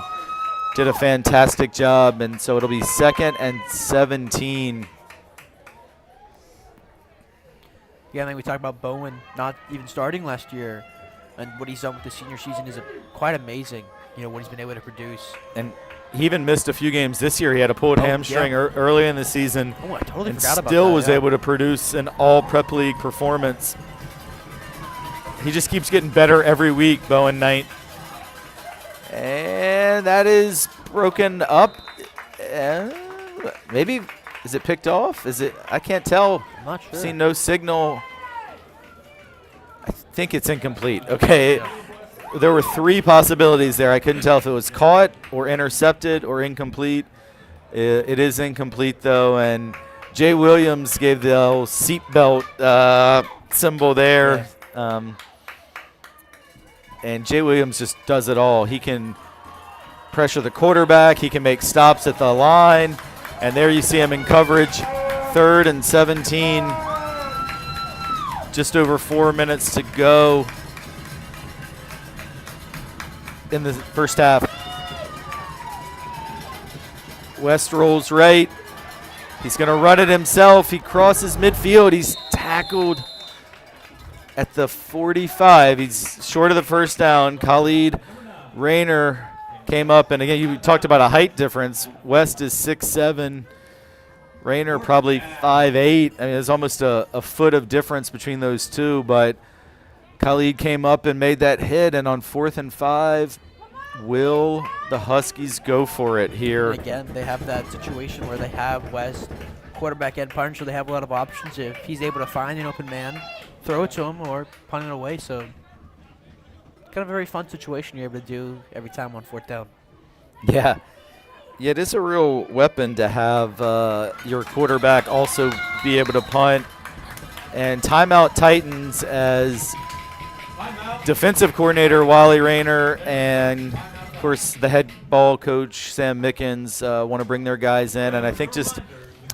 did a fantastic job. And so it'll be 2nd and 17. Yeah, I think we talked about Bowen not even starting last year, and what he's done with the senior season is quite amazing. What he's been able to produce. And he even missed a few games this year. He had a pulled hamstring early in the season. Oh, I totally and forgot about that. Still was able to produce an all prep league performance. He just keeps getting better every week, Bowen Knight. And that is broken up. Maybe, is it picked off? I can't tell. I'm not sure. Seen no signal. I think it's incomplete. Okay. Yeah. There were 3 possibilities there. I couldn't tell if it was caught or intercepted or incomplete. It is incomplete, though, and Jay Williams gave the old seatbelt symbol there. Yeah. And Jay Williams just does it all. He can pressure the quarterback. He can make stops at the line. And there you see him in coverage, 3rd and 17. just over 4 minutes to go in the first half. West rolls right. He's going to run it himself. He crosses midfield. He's tackled at the 45. He's short of the first down. Khalid Rayner came up, and again, you talked about a height difference. West is 6'7". Rayner probably 5'8". I mean, there's almost a foot of difference between those two, but Khalid came up and made that hit, and on 4th and 5, will the Huskies go for it here? And again, they have that situation where they have West quarterback end punch, so they have a lot of options. If he's able to find an open man, throw it to him or punt it away. So kind of a very fun situation you're able to do every time on 4th down. Yeah. Yeah, it is a real weapon to have your quarterback also be able to punt. And timeout Titans as defensive coordinator Wally Rayner and, of course, the head ball coach Sam Mickens want to bring their guys in. And I think just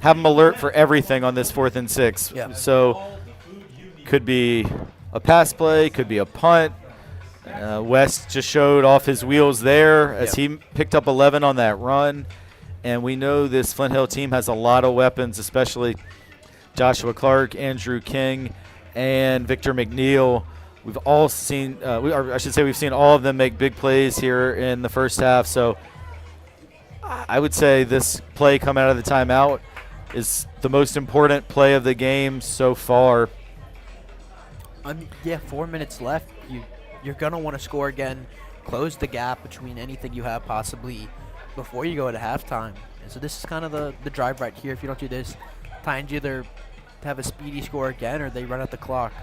have them alert for everything on this 4th and 6. Yeah. So could be a pass play, could be a punt. West just showed off his wheels there as he picked up 11 on that run. And we know this Flint Hill team has a lot of weapons, especially Joshua Clark, Andrew King, and Victor McNeil. We've all seen, we've seen all of them make big plays here in the first half. So I would say this play coming out of the timeout is the most important play of the game so far. 4 minutes left. You're going to want to score again, close the gap between anything you have possibly before you go to halftime. And so this is kind of the drive right here. If you don't do this, Titans either have a speedy score again or they run out the clock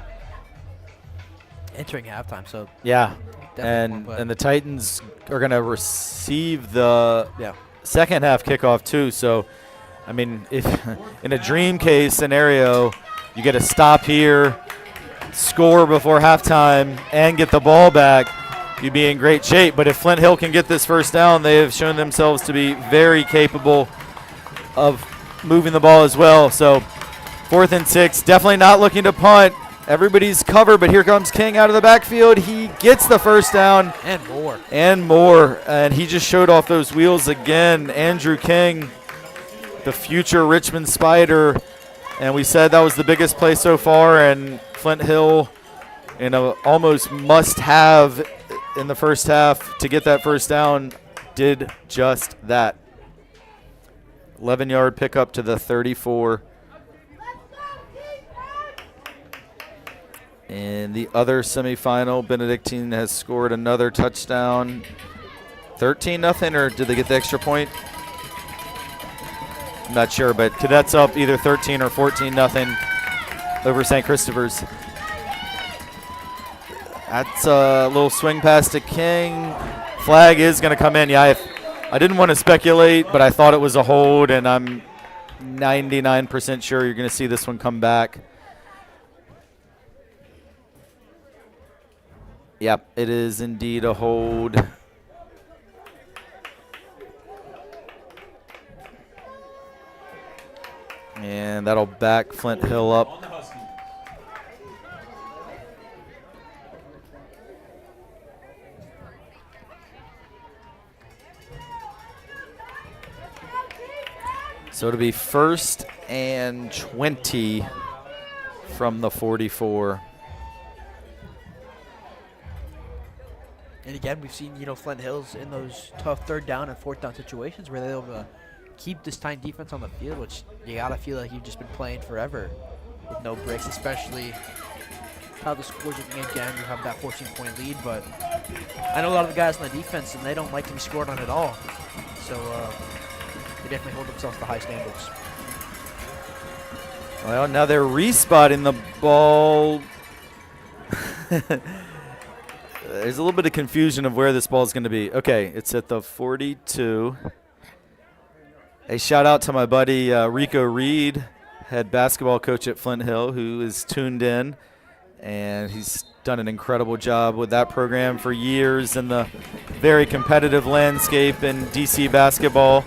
entering halftime. So yeah, and the Titans are going to receive the second half kickoff too. So, I mean, if in a dream case scenario, you get a stop here, score before halftime, and get the ball back, you'd be in great shape. But if Flint Hill can get this first down, they have shown themselves to be very capable of moving the ball as well. So 4th and 6, definitely not looking to punt. Everybody's covered, but here comes King out of the backfield. He gets the first down. And more. And more. And he just showed off those wheels again. Andrew King, the future Richmond Spider. And we said that was the biggest play so far, and Flint Hill, almost must-have in the first half to get that first down, did just that. 11-yard pickup to the 34. And the other semifinal, Benedictine has scored another touchdown. 13-0, or did they get the extra point? I'm not sure, but Cadets up either 13 or 14-0 over St. Christopher's. That's a little swing pass to King. Flag is going to come in. Yeah, I didn't want to speculate, but I thought it was a hold, and I'm 99% sure you're going to see this one come back. Yep, it is indeed a hold. And that'll back Flint Hill up. So it'll be 1st and 20 from the 44. And again, we've seen, Flint Hills in those tough 3rd down and 4th down situations where they're able to keep this Titan defense on the field, which you got to feel like you've just been playing forever with no breaks, especially how the score's looking again. You have that 14-point lead, but I know a lot of the guys on the defense, and they don't like to be scored on at all. So they definitely hold themselves to high standards. Well, now they're respotting the ball. There's a little bit of confusion of where this ball is going to be. Okay, it's at the 42. A shout out to my buddy Rico Reed, head basketball coach at Flint Hill, who is tuned in, and he's done an incredible job with that program for years in the very competitive landscape in DC basketball.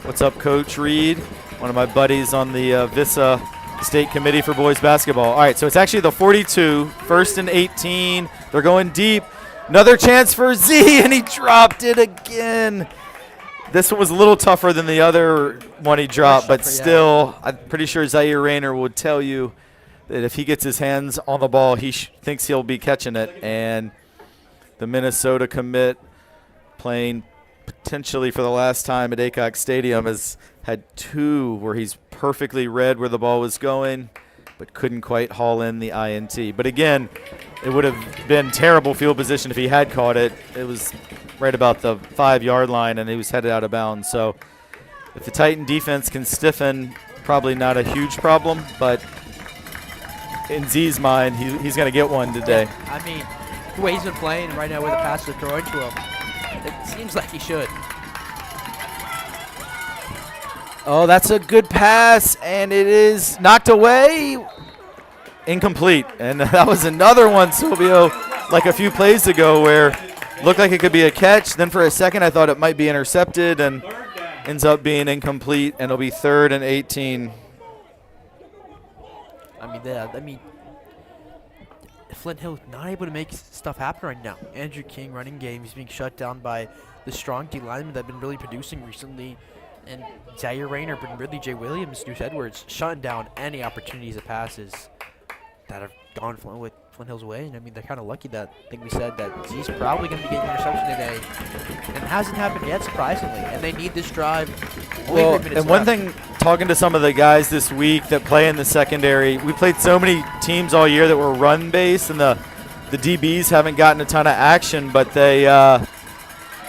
What's up, Coach Reed? One of my buddies on the VISAA State Committee for Boys Basketball. All right, so it's actually the 42, 1st and 18. They're going deep. Another chance for Z, and he dropped it again. This one was a little tougher than the other one he dropped, but still, I'm pretty sure Zaire Rayner would tell you that if he gets his hands on the ball, he thinks he'll be catching it. And the Minnesota commit, playing potentially for the last time at Aycock Stadium, has had 2 where he's perfectly read where the ball was going, but couldn't quite haul in the INT. But again, it would have been terrible field position if he had caught it. It was right about the 5-yard line, and he was headed out of bounds. So if the Titan defense can stiffen, probably not a huge problem, but in Z's mind, he's going to get one today. I mean, the way he's been playing right now, where the passes are throwing to him, it seems like he should. Oh, that's a good pass, and it is knocked away. Incomplete. And that was another one, Silvio, like a few plays ago, where looked like it could be a catch. Then for a second, I thought it might be intercepted, and ends up being incomplete, and it'll be 3rd and 18. I mean, Flint Hill not able to make stuff happen right now. Andrew King running game. He's being shut down by the strong D linemen that have been really producing recently. And Zaire Rayner, Britton Ridley, Jay Williams, Deuce Edwards shutting down any opportunities of passes that have gone with Flint Hill's way. And I mean, they're kind of lucky that I think we said that he's probably going to be getting an interception today. And it hasn't happened yet, surprisingly. And they need this drive. Well, and one thing, talking to some of the guys this week that play in the secondary, we played so many teams all year that were run-based, and the DBs haven't gotten a ton of action, but they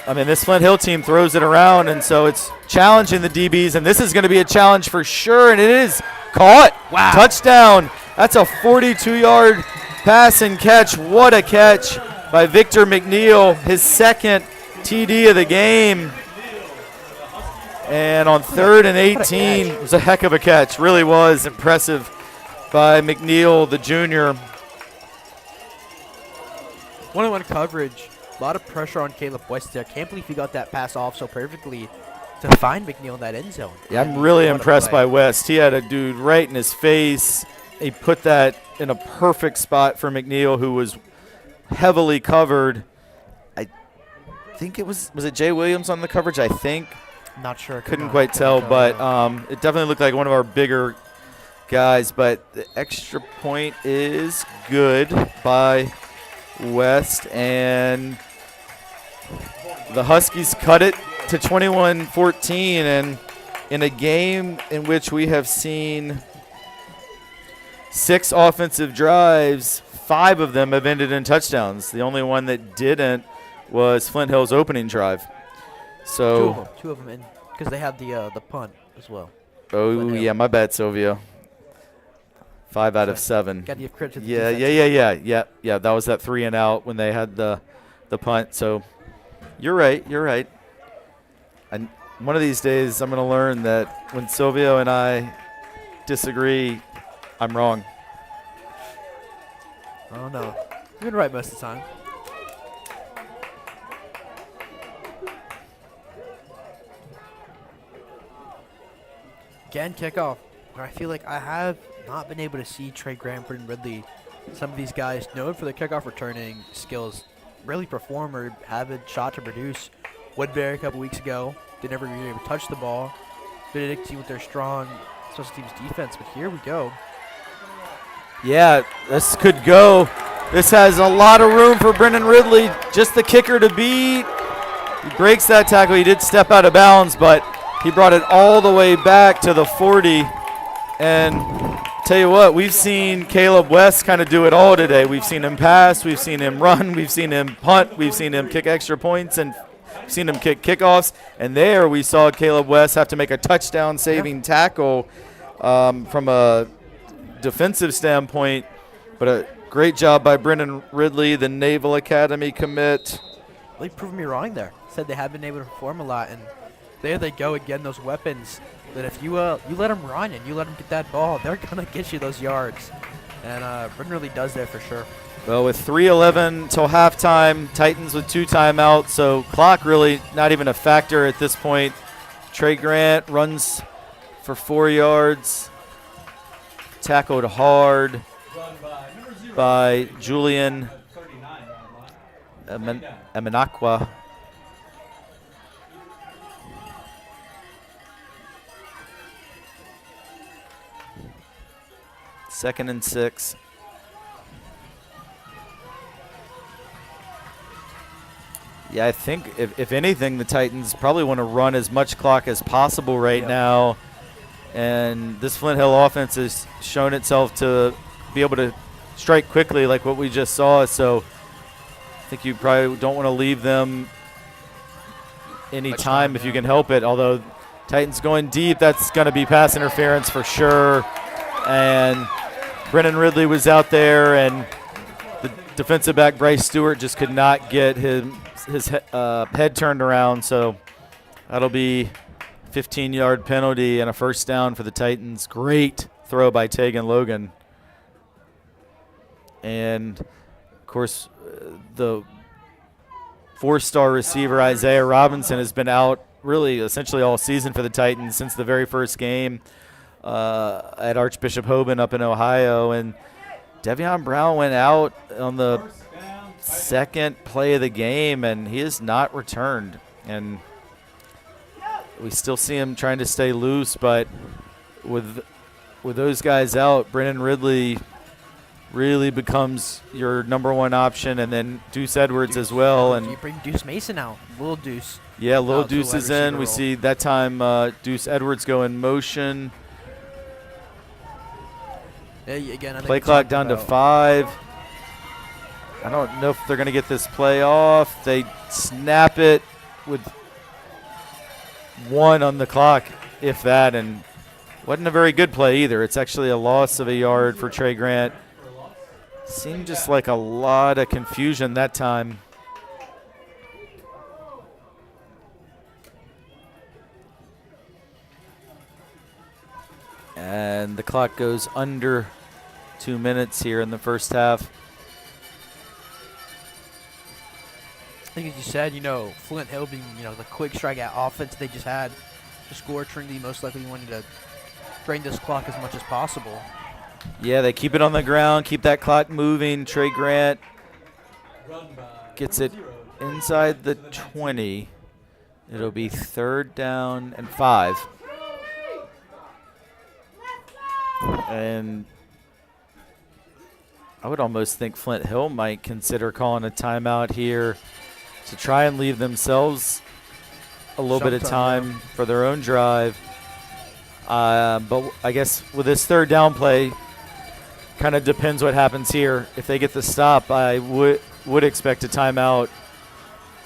I mean, this Flint Hill team throws it around, and so it's challenging the DBs, and this is going to be a challenge for sure, and it is caught. Wow. Touchdown. That's a 42-yard pass and catch. What a catch by Victor McNeil, his 2nd TD of the game. And on 3rd and 18, it was a heck of a catch. Really was impressive by McNeil, the junior. One-on-one coverage. A lot of pressure on Caleb West there. Can't believe he got that pass off so perfectly to find McNeil in that end zone. Yeah, I'm really impressed by West. He had a dude right in his face. He put that in a perfect spot for McNeil, who was heavily covered. I think it was it Jay Williams on the coverage, I think. Not sure. Couldn't quite tell, but it definitely looked like one of our bigger guys. But the extra point is good by West, and the Huskies cut it to 21-14, and in a game in which we have seen 6 offensive drives, 5 of them have ended in touchdowns. The only one that didn't was Flint Hill's opening drive. So two of them, because they had the punt as well. Oh yeah, my bad, Silvio. 5 out of 7. Got to give credit to the Yeah. That was that 3 and out when they had the punt. So you're right. And one of these days, I'm going to learn that when Silvio and I disagree, I'm wrong. Oh no, you've been right most of the time. Again, kickoff. I feel like I have not been able to see Trey Graham, Britton Ridley, some of these guys known for their kickoff returning skills, really perform or have a shot to produce. Woodbury a couple weeks ago, they never really able to touch the ball. Benedictine with their strong special teams defense, but here we go. Yeah, this could go. This has a lot of room for Brendan Ridley, just the kicker to beat. He breaks that tackle. He did step out of bounds, but he brought it all the way back to the 40. And tell you what, we've seen Caleb West kind of do it all today. We've seen him pass, we've seen him run, we've seen him punt, we've seen him kick extra points, and seen him kick kickoffs. And there we saw Caleb West have to make a touchdown-saving tackle from a defensive standpoint. But a great job by Brendan Ridley, the Naval Academy commit. They proved me wrong there. Said they have been able to perform a lot, and there they go again, those weapons. That if you let them run and you let them get that ball, they're going to get you those yards. And Brendan really does that for sure. Well, with 3:11 till halftime, Titans with 2 timeouts, so clock really not even a factor at this point. Trey Grant runs for 4 yards tackled hard by Julian Amenakwa. Second and 6. Yeah, I think if anything, the Titans probably want to run as much clock as possible right now. And this Flint Hill offense has shown itself to be able to strike quickly like what we just saw. So I think you probably don't want to leave them any time if you can help it. Although Titans going deep, that's going to be pass interference for sure. And Brennan Ridley was out there, and the defensive back Bryce Stewart just could not get his head turned around. So that'll be 15-yard penalty and a first down for the Titans. Great throw by Tegan Logan. And, of course, the 4-star receiver Isaiah Robinson has been out really essentially all season for the Titans since the very first game at Archbishop Hoban up in Ohio. And Devion Brown went out on the second play of the game, and he has not returned. And we still see him trying to stay loose, but with those guys out, Brennan Ridley really becomes your number one option, and then Deuce Edwards as well. And you bring Deuce Mason out, Little Deuce. Yeah, Little Deuce is in. We see that time Deuce Edwards go in motion. Yeah, again, play clock down to 5. I don't know if they're going to get this play off. They snap it with 1 on the clock, if that, and wasn't a very good play either. It's actually a loss of a yard for Trey Grant. Seemed just like a lot of confusion that time. And the clock goes under 2 minutes here in the first half. I think, as you said, Flint Hill being, the quick strikeout offense they just had to score, Trinity most likely wanted to drain this clock as much as possible. Yeah, they keep it on the ground, keep that clock moving. Trey Grant gets it inside the 20. It'll be 3rd down and 5. And I would almost think Flint Hill might consider calling a timeout here to try and leave themselves a little bit of time for their own drive. But I guess with this 3rd down play, kind of depends what happens here. If they get the stop, I would expect a timeout.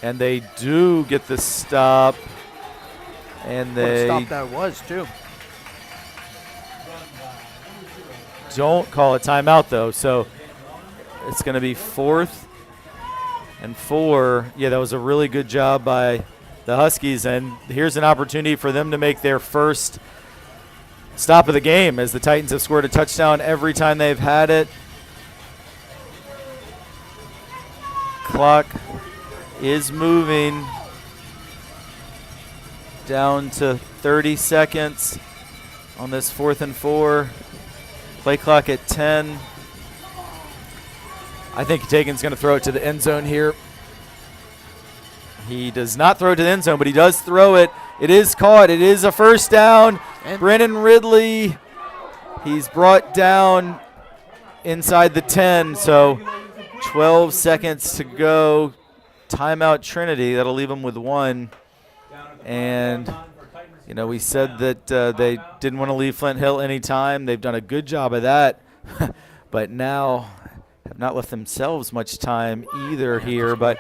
And they do get the stop. And they what a stop that was, too. Don't call a timeout, though. So it's going to be 4th and 4. Yeah, that was a really good job by the Huskies. And here's an opportunity for them to make their first stop of the game, as the Titans have scored a touchdown every time they've had it. Clock is moving down to 30 seconds on this 4th and 4. Play clock at 10. I think Tegan's going to throw it to the end zone here. He does not throw it to the end zone, but he does throw it. It is caught. It is a first down. And Brennan Ridley, he's brought down inside the 10, so 12 seconds to go. Timeout Trinity. That'll leave them with 1. And, we said that they didn't want to leave Flint Hill any time. They've done a good job of that, but now have not left themselves much time either here. But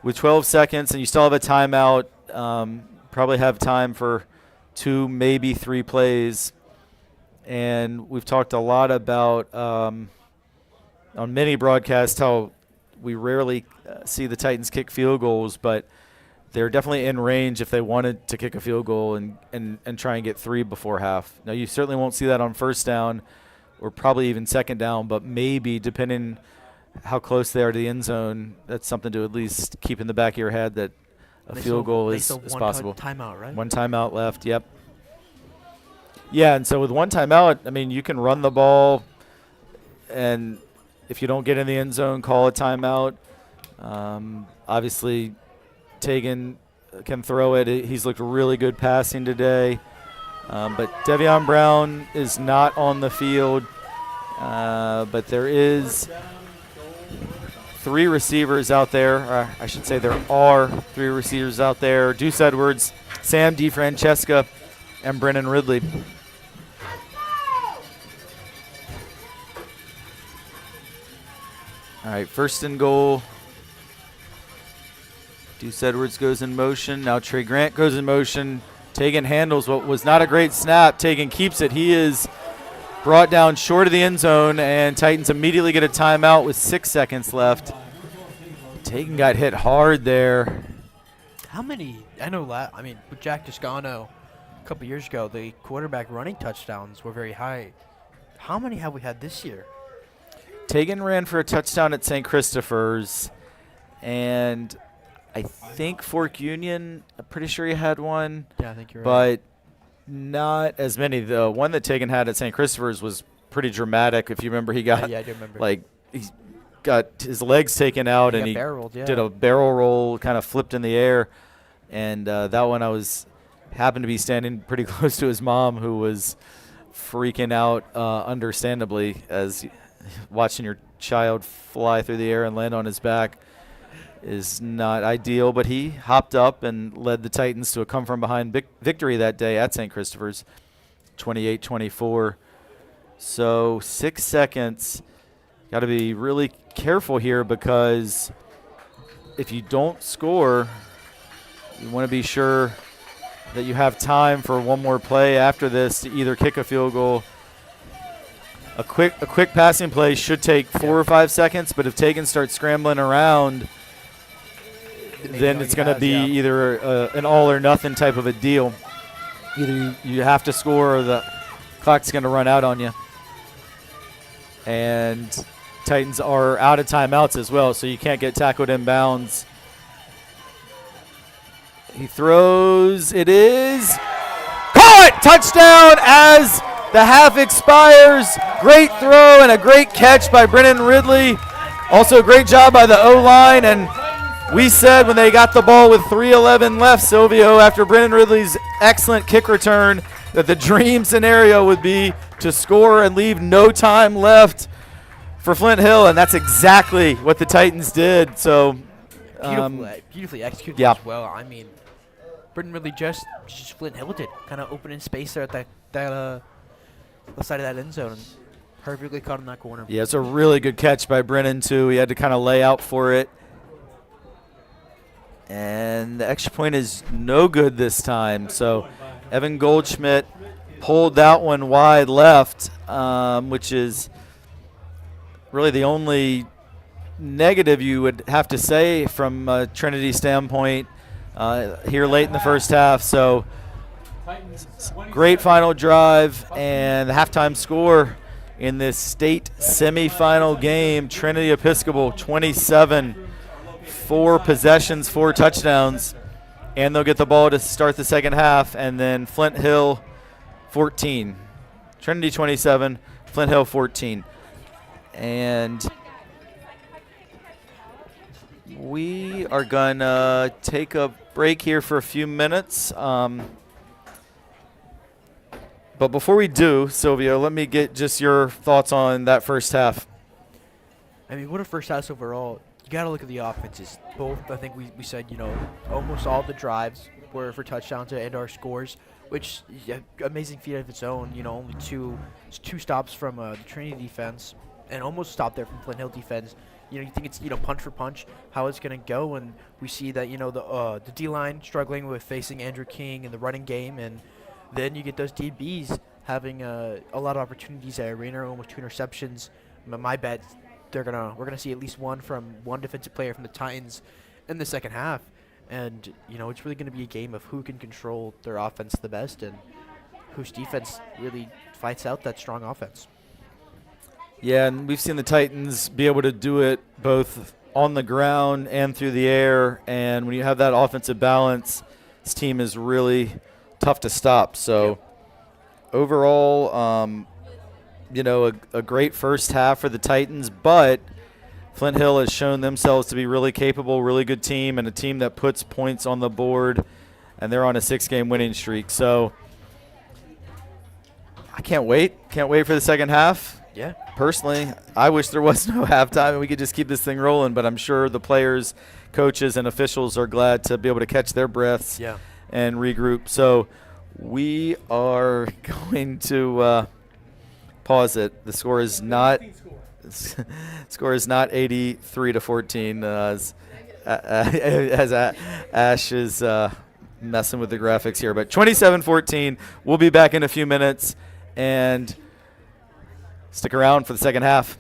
with 12 seconds and you still have a timeout, probably have time for 2, maybe 3 plays. And we've talked a lot about on many broadcasts how we rarely see the Titans kick field goals, but they're definitely in range if they wanted to kick a field goal and try and get 3 before half. Now, you certainly won't see that on first down or probably even second down, but maybe, depending how close they are to the end zone, that's something to at least keep in the back of your head, that a field goal is possible. Timeout, right? 1 timeout left, yep. Yeah, and so with one timeout, I mean, you can run the ball, and if you don't get in the end zone, call a timeout. Obviously, Tegan can throw it. He's looked really good passing today. But Devion Brown is not on the field. But there is 3 receivers out there. I should say there are 3 receivers out there. Deuce Edwards, Sam DeFrancesca, and Brennan Ridley. All right, first and goal. Deuce Edwards goes in motion. Now Trey Grant goes in motion. Tegan handles what was not a great snap. Tegan keeps it. He is brought down short of the end zone, and Titans immediately get a timeout with 6 seconds left. Tegan got hit hard there. How many? I know. I mean, with Jack Toscano a couple years ago, the quarterback running touchdowns were very high. How many have we had this year? Tegan ran for a touchdown at St. Christopher's, and I think Fork Union, I'm pretty sure he had one. Yeah, I think you're right. But not as many. The one that Tegan had at St. Christopher's was pretty dramatic. If you remember, he got yeah, I do remember. Like he got his legs taken out, and he did a barrel roll, kind of flipped in the air. And that one happened to be standing pretty close to his mom, who was freaking out, understandably, as watching your child fly through the air and land on his back is not ideal. But he hopped up and led the Titans to a come-from-behind victory that day at St. Christopher's, 28-24. So 6 seconds. Got to be really careful here, because if you don't score, you want to be sure that you have time for one more play after this to either kick a field goal. A quick passing play should take 4 or 5 seconds, but if Tegan starts scrambling around, then it's going to be either an all or nothing type of a deal. Either you have to score or the clock's going to run out on you. And Titans are out of timeouts as well, so you can't get tackled in bounds. He throws. It is caught! Touchdown as the half expires. Great throw and a great catch by Brennan Ridley. Also a great job by the O-line. And we said when they got the ball with 3:11 left, Silvio, after Brennan Ridley's excellent kick return, that the dream scenario would be to score and leave no time left for Flint Hill. And that's exactly what the Titans did. So beautifully executed yeah. as well. I mean, Brennan Ridley just Flint Hill did, kind of opening space there at that left side of that end zone, and perfectly caught in that corner. Yeah, it's a really good catch by Brennan, too. He had to kind of lay out for it. And the extra point is no good this time. So Evan Goldschmidt pulled that one wide left, which is really the only negative you would have to say from a Trinity standpoint here late in the first half. So great final drive and the halftime score in this state semifinal game. Trinity Episcopal 27, 4 possessions, 4 touchdowns, and they'll get the ball to start the second half. And then Flint Hill 14, Trinity 27, Flint Hill 14. And we are gonna take a break here for a few minutes. But before we do, Silvio, let me get just your thoughts on that first half. I mean, what a first half overall. You got to look at the offenses. Both, I think we said, almost all the drives were for touchdowns and our scores, which is an amazing feat of its own. Only two stops from the Trinity defense and almost stopped there from Flint Hill defense. You think it's, punch for punch, how it's going to go. And we see that, the D-line struggling with facing Andrew King in the running game. And then you get those DBs having a lot of opportunities at arena, almost 2 interceptions. My bet, we're gonna see at least one defensive player from the Titans in the second half, and it's really gonna be a game of who can control their offense the best and whose defense really fights out that strong offense. Yeah, and we've seen the Titans be able to do it both on the ground and through the air, and when you have that offensive balance, this team is really tough to stop. So overall, a great first half for the Titans, but Flint Hill has shown themselves to be really capable, really good team, and a team that puts points on the board, and they're on a 6-game winning streak. So I can't wait. Can't wait for the second half. Yeah. Personally, I wish there was no halftime and we could just keep this thing rolling, but I'm sure the players, coaches, and officials are glad to be able to catch their breaths and regroup. So we are going to pause it. The score is not – score is not 83-14 as Ash is messing with the graphics here. But 27-14. We'll be back in a few minutes, and stick around for the second half.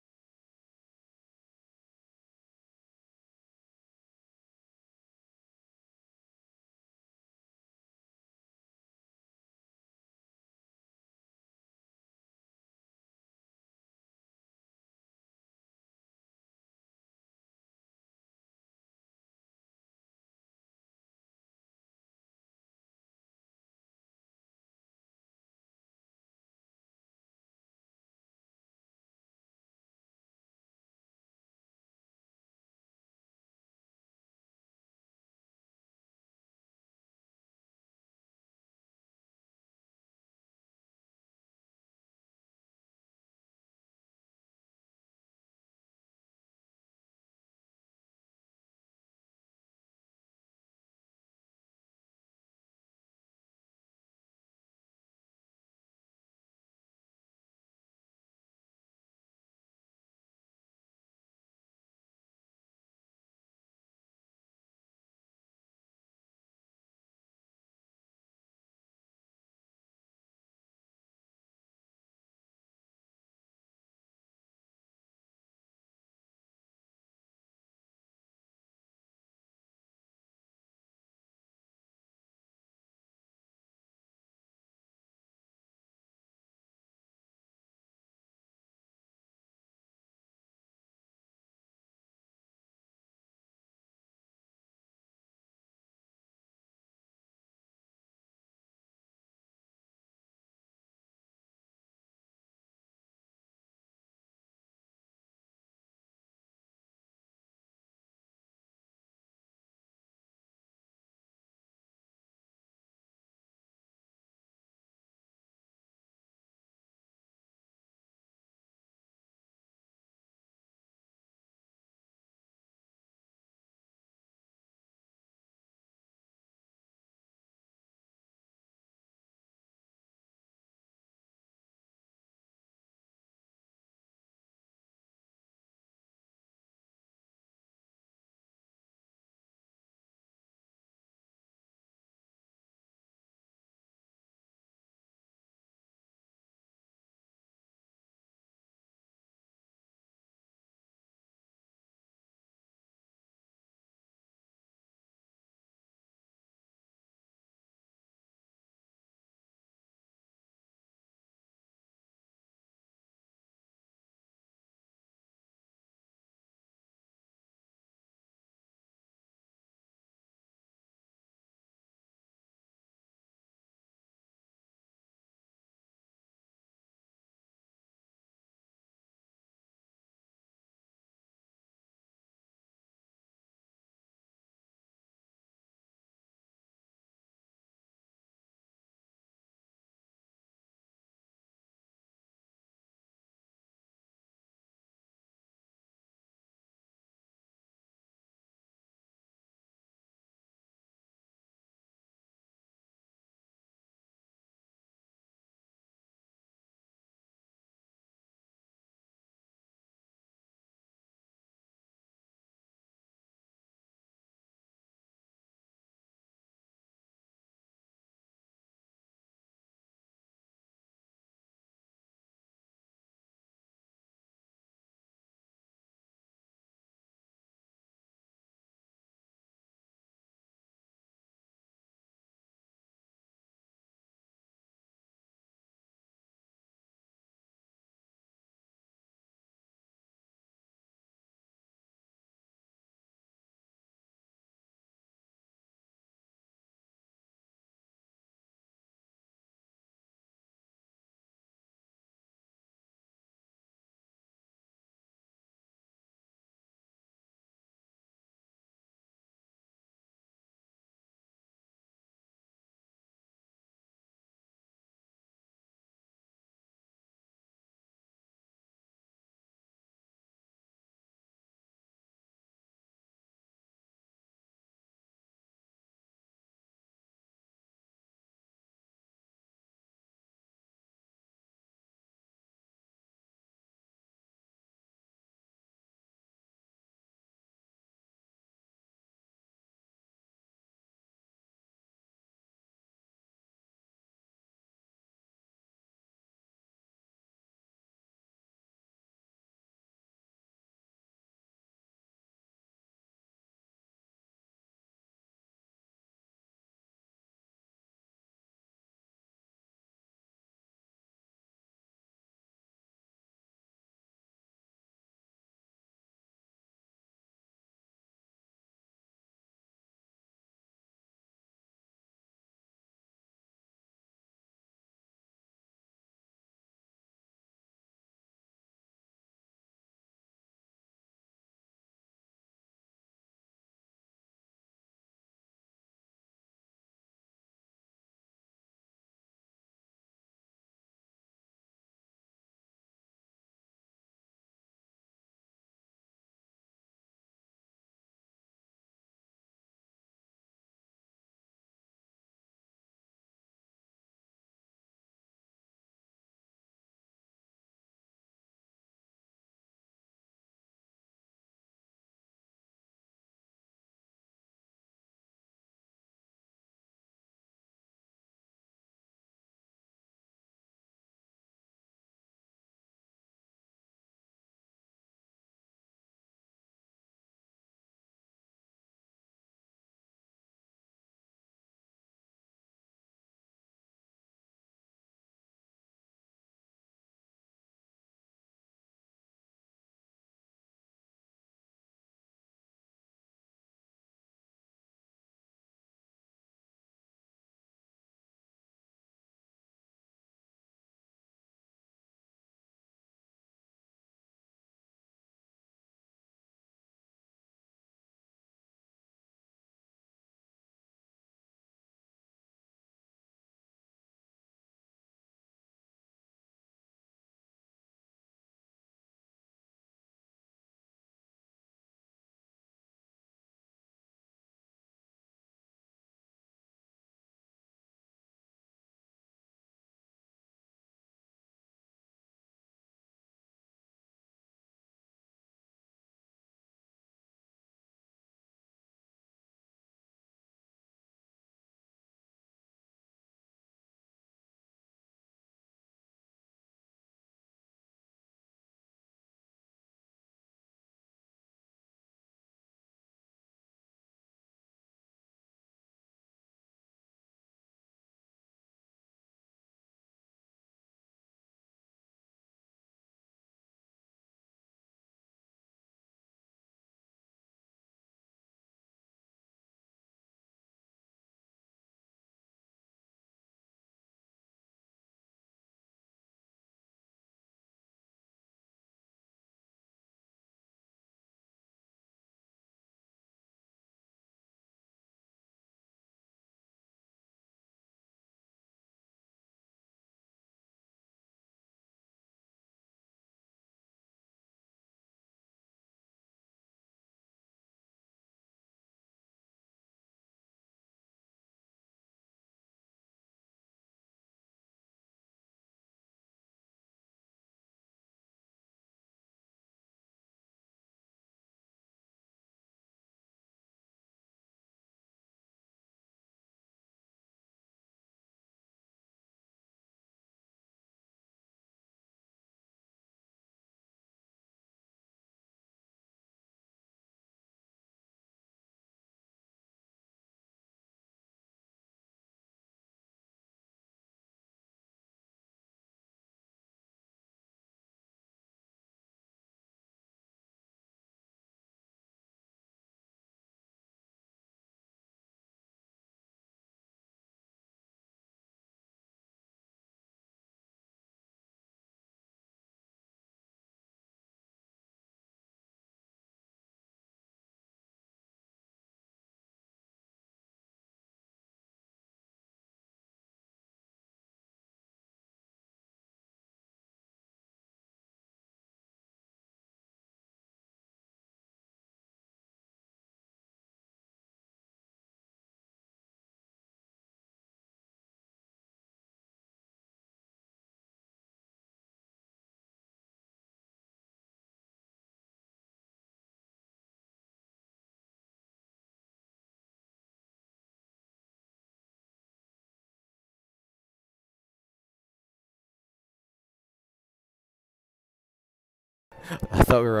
I thought we were.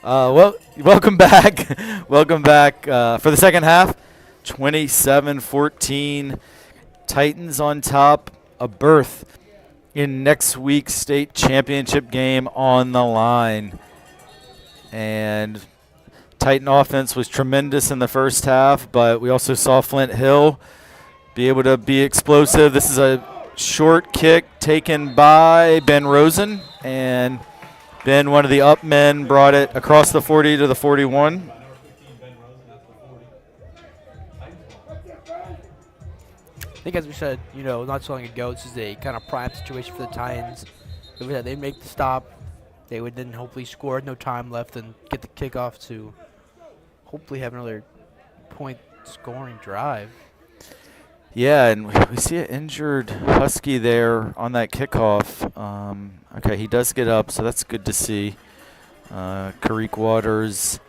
Well, welcome back. Welcome back for the second half. 27-14. Titans on top. A berth in next week's state championship game on the line. And Titan offense was tremendous in the first half, but we also saw Flint Hill be able to be explosive. This is a short kick taken by Ben Rosen, and Ben, one of the up men, brought it across the 40 to the 41. I think, as we said, not so long ago, this is a kind of prime situation for the Titans. If they make the stop, they would then hopefully score, no time left, and get the kickoff to hopefully have another point-scoring drive. Yeah, and we see an injured Husky there on that kickoff. Okay, he does get up, so that's good to see. Kareek Waters.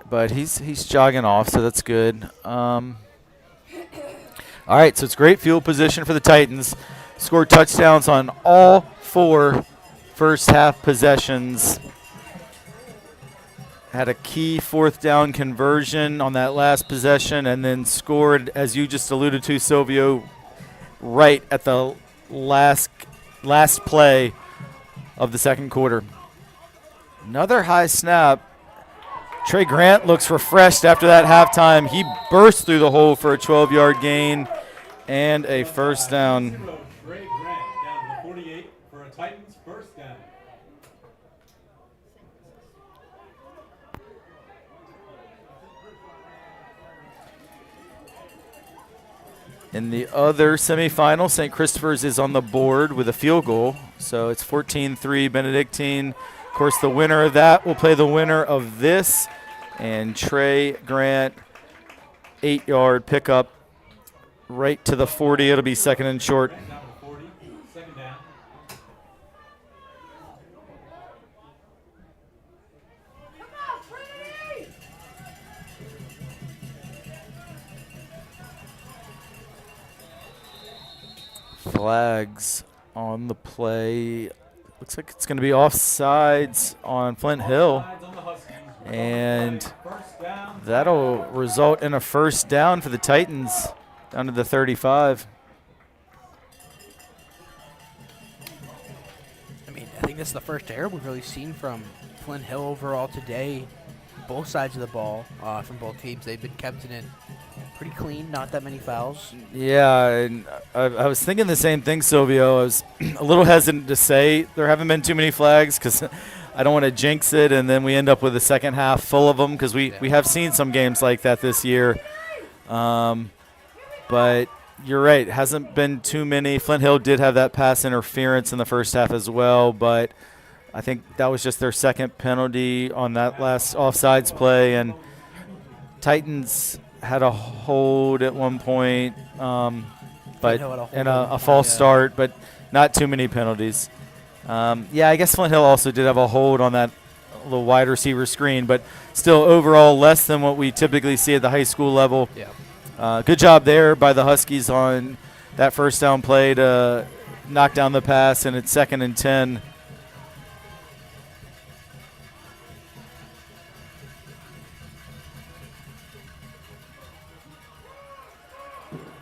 But he's jogging off, so that's good. All right, so it's great field position for the Titans. Scored touchdowns on all 4 first half possessions. Had a key 4th down conversion on that last possession, and then scored, as you just alluded to, Silvio, right at the last play of the second quarter. Another high snap. Trey Grant looks refreshed after that halftime. He burst through the hole for a 12-yard gain and a first down. Trey Grant down to the 48 for a Titans first down. In the other semifinal, St. Christopher's is on the board with a field goal. So it's 14-3 Benedictine. Of course, the winner of that will play the winner of this. And Trey Grant, 8-yard pickup right to the 40. It'll be second and short. Second down. Flags on the play. Looks like it's going to be offsides on Flint Hill. And that'll result in a first down for the Titans down to the 35. I mean, I think this is the first error we've really seen from Flint Hill overall today. Both sides of the ball from both teams. They've been kept in it pretty clean, not that many fouls. Yeah, and I was thinking the same thing, Silvio. I was a little hesitant to say there haven't been too many flags because I don't want to jinx it, and then we end up with a second half full of them because we have seen some games like that this year. But you're right, hasn't been too many. Flint Hill did have that pass interference in the first half as well, but I think that was just their second penalty on that last offsides play. And Titans had a hold at one point, but and a false start, but not too many penalties. Yeah, I guess Flint Hill also did have a hold on that little wide receiver screen, but still overall less than what we typically see at the high school level. Yeah. Good job there by the Huskies on that first down play to knock down the pass, and it's second and 10.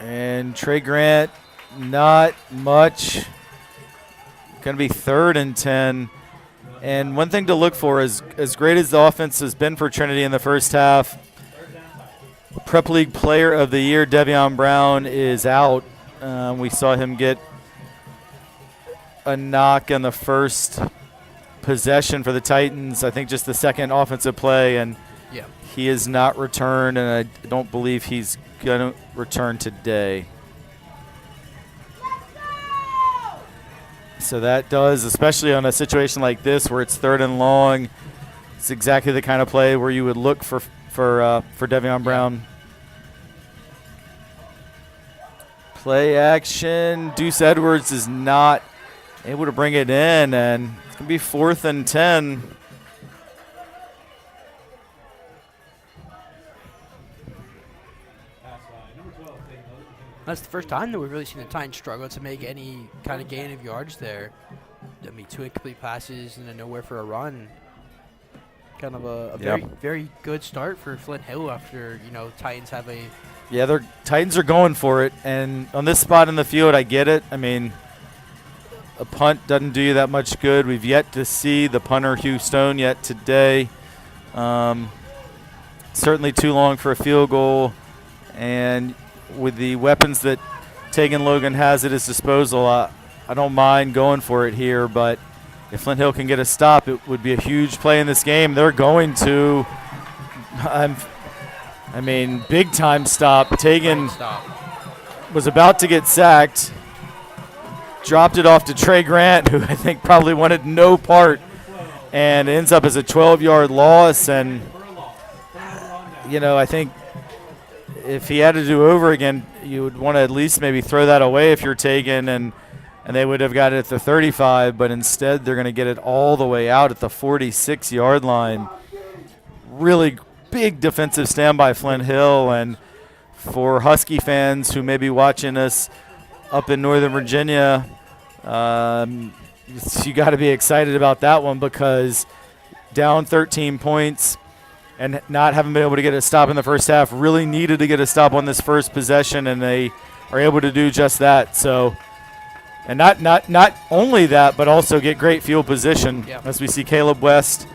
And Trey Grant, not much. Going to be third and 10. And one thing to look for is, as great as the offense has been for Trinity in the first half, Prep League Player of the Year, Devion Brown, is out. We saw him get a knock on the first possession for the Titans. I think just the second offensive play, and he is not returned, and I don't believe he's going to return today. So that does, especially on a situation like this where it's third and long, it's exactly the kind of play where you would look for Devion Brown. Play action. Deuce Edwards is not able to bring it in, and it's going to be 4th and 10. That's the first time that we've really seen the Titans struggle to make any kind of gain of yards there. mean, 2 incomplete passes and then nowhere for a run. Kind of a Yep. very good start for Flint Hill after, you know, Titans have a. Yeah, their Titans are going for it, and on this spot in the field, I get it. I mean, a punt doesn't do you that much good. We've yet to see the punter Hugh Stone yet today. Certainly too long for a field goal, and with the weapons that Tegan Logan has at his disposal, I don't mind going for it here, but if Flint Hill can get a stop, it would be a huge play in this game. They're going to, I mean, big time stop. Tegan was about to get sacked, dropped it off to Trey Grant, who I think probably wanted no part, and it ends up as a 12-yard loss. And, you know, I think if he had to do over again, you would want to at least maybe throw that away if you're Tegan, and they would have got it at the 35, but instead they're going to get it all the way out at the 46-yard line. Really big defensive stand by Flint Hill, and for Husky fans who may be watching us up in Northern Virginia, you got to be excited about that one, because down 13 points and not having been able to get a stop in the first half, really needed to get a stop on this first possession, and they are able to do just that. So, and not only that, but also get great field position as we see Caleb West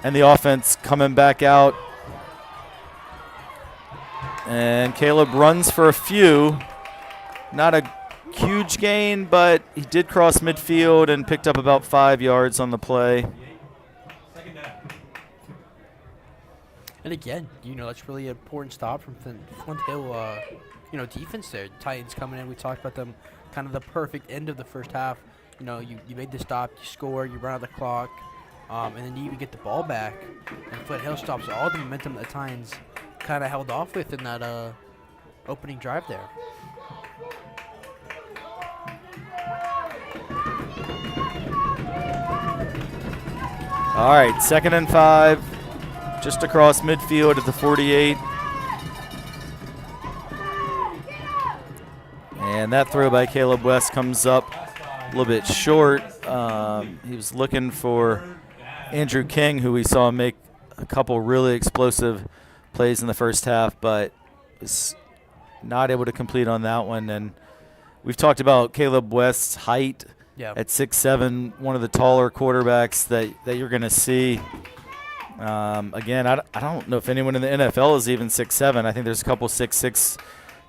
and the offense coming back out. And Caleb runs for a few. Not a huge gain, but he did cross midfield and picked up about 5 yards on the play. And again, you know, that's really an important stop from Flint Hill, you know, defense there. Titans coming in, we talked about them, kind of the perfect end of the first half. You know, you made the stop, you score, you run out the clock, and then you even get the ball back. And Flint Hill stops all the momentum that the Titans kind of held off with in that opening drive there. All right, 2nd and 5, just across midfield at the 48. And that throw by Caleb West comes up a little bit short. He was looking for Andrew King, who we saw make a couple really explosive plays in the first half, but was not able to complete on that one. And we've talked about Caleb West's height. At 6'7", one of the taller quarterbacks that you're going to see. Again, I don't know if anyone in the NFL is even 6'7". I think there's a couple 6'6"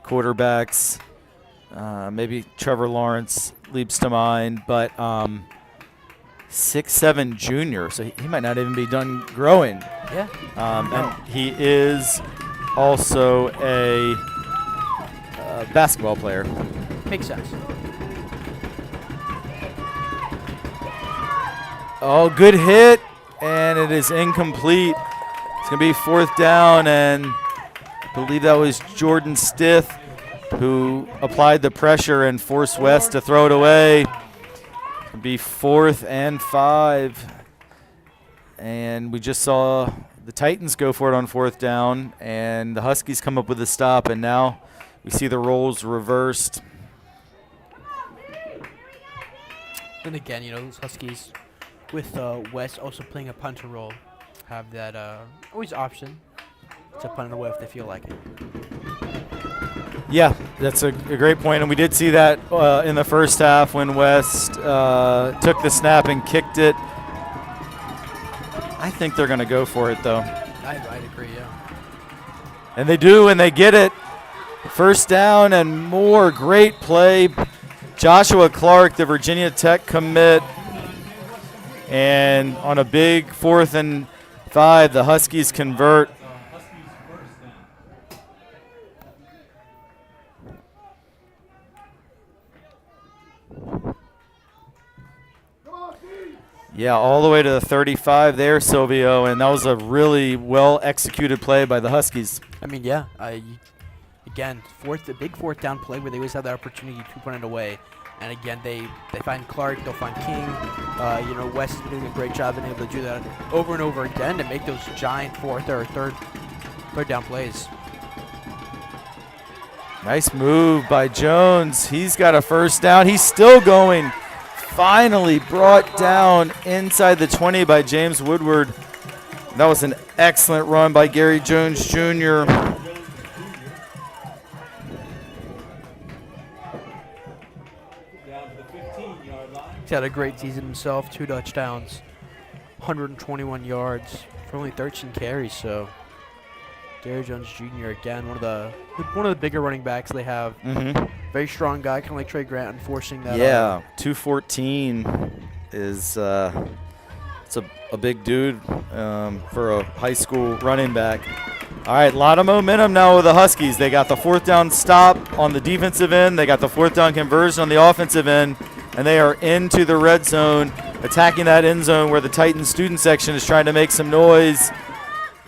quarterbacks. Maybe Trevor Lawrence leaps to mind, but 6'7" junior, so he might not even be done growing. Yeah. And he is also a basketball player. Makes sense. Oh, good hit, and it is incomplete. It's going to be 4th down, and I believe that was Jordan Stith who applied the pressure and forced West to throw it away. It'll be 4th and 5. And we just saw the Titans go for it on 4th down, and the Huskies come up with a stop, and now we see the roles reversed. And again, you know, those Huskies with West also playing a punter role have that always option to punt it away if they feel like it. Yeah, that's a great point, and we did see that in the first half when West took the snap and kicked it. I think they're going to go for it, though. I'd agree, yeah. And they do, and they get it. 1st down and more. Great play. Joshua Clark, the Virginia Tech commit. And on a big 4th and 5, the Huskies convert. Yeah, all the way to the 35 there, Silvio, and that was a really well-executed play by the Huskies. I mean, yeah. Again, a big 4th down play where they always have that opportunity to punt it away. And again, they find Clark, they'll find King. You know, West has been doing a great job being able to do that over and over again to make those giant 4th or third down plays. Nice move by Jones. He's got a 1st down. He's still going. finally brought down inside the 20 by James Woodward. That was an excellent run by Gary Jones Jr. Down to the 15-yard line. He's had a great season himself, 2 touchdowns, 121 yards for only 13 carries. So Gary Jones Jr. again, one of the bigger running backs they have. Very strong guy, kind of like Trey Grant, enforcing that. Yeah, 214 is it's a big dude for a high school running back. All right, a lot of momentum now with the Huskies. They got the 4th down stop on the defensive end. They got the 4th down conversion on the offensive end, and they are into the red zone, attacking that end zone where the Titans student section is trying to make some noise.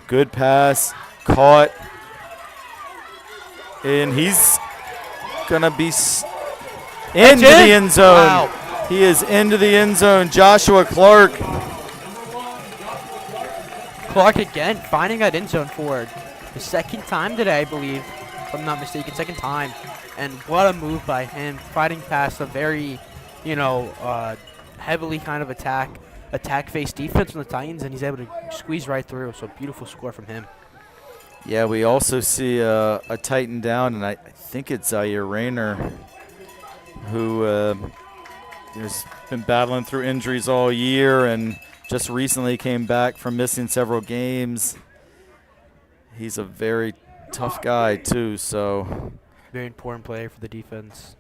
Good pass, caught, and he's gonna be into the end zone. Wow. He is into the end zone. Joshua Clark. Clark again finding that end zone for the second time today, I believe, if I'm not mistaken, second time. And what a move by him, fighting past a very, heavily kind of attack-based defense from the Titans, and he's able to squeeze right through. So beautiful score from him. Yeah, we also see a Titan down, and I think it's Zaire Rayner, who has been battling through injuries all year and just recently came back from missing several games. He's a very tough guy, too, so. Very important player for the defense.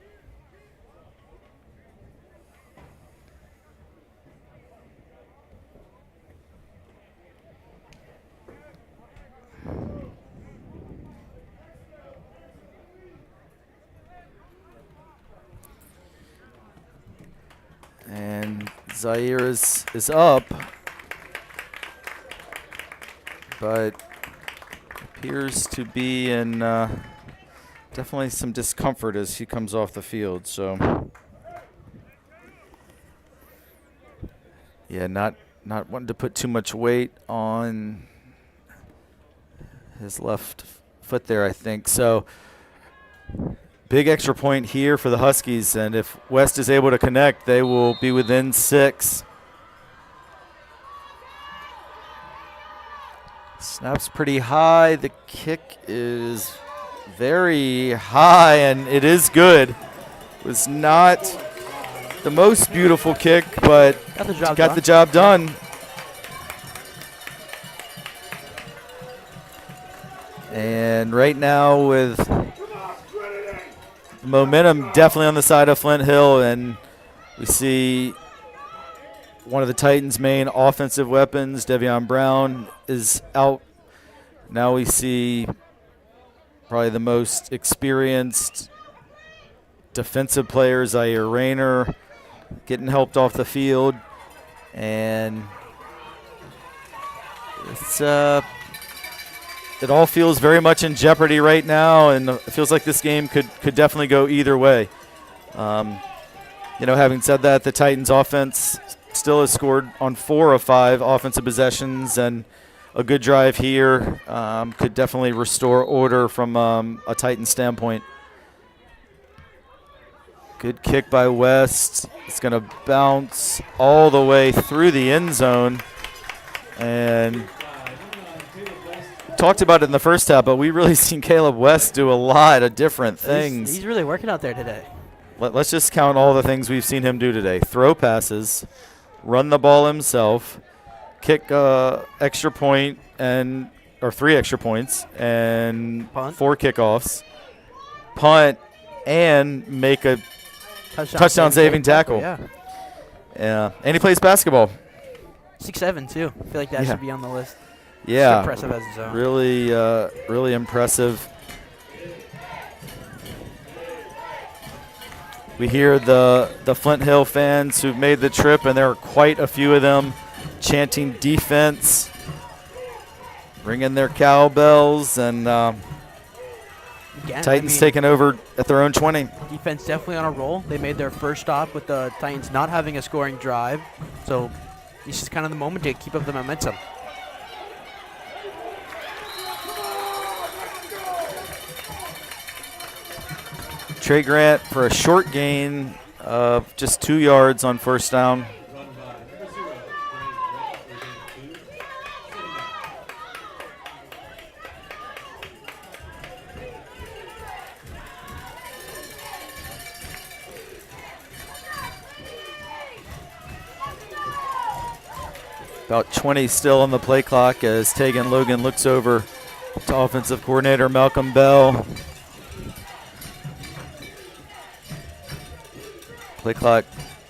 And Zaire is up, but appears to be in definitely some discomfort as he comes off the field. So, yeah, not wanting to put too much weight on his left foot there, I think. So, big extra point here for the Huskies, and if West is able to connect, they will be within 6. Snap's pretty high. The kick is very high, and it is good. It was not the most beautiful kick, but got the job done. And right now with momentum definitely on the side of Flint Hill, and we see one of the Titans' main offensive weapons, Devion Brown, is out. Now we see probably the most experienced defensive player, Zaire Rayner, getting helped off the field, and it's it all feels very much in jeopardy right now, and it feels like this game could definitely go either way. Having said that, the Titans offense still has scored on 4 of 5 offensive possessions, and a good drive here could definitely restore order from a Titan standpoint. Good kick by West. It's going to bounce all the way through the end zone, and talked about it in the first half, but we really seen Caleb West do a lot of different things. He's really working out there today. Let's just count all the things we've seen him do today. Throw passes, run the ball himself, kick extra point or 3 extra points and punt. 4 kickoffs, punt, and make a touchdown saving tackle. Yeah. And he plays basketball. 6'7" too. I feel like that should be on the list. Yeah, impressive as his own. Really impressive. We hear the Flint Hill fans who've made the trip, and there are quite a few of them, chanting defense, ringing their cowbells, and Titans taking over at their own 20. Defense definitely on a roll. They made their first stop with the Titans not having a scoring drive, so this is kind of the moment to keep up the momentum. Trey Grant for a short gain of just 2 yards on first down. Run by number 0, Brave Red, for gain 2. Second down. About 20 still on the play clock as Tegan Logan looks over to offensive coordinator Malcolm Bell. Play clock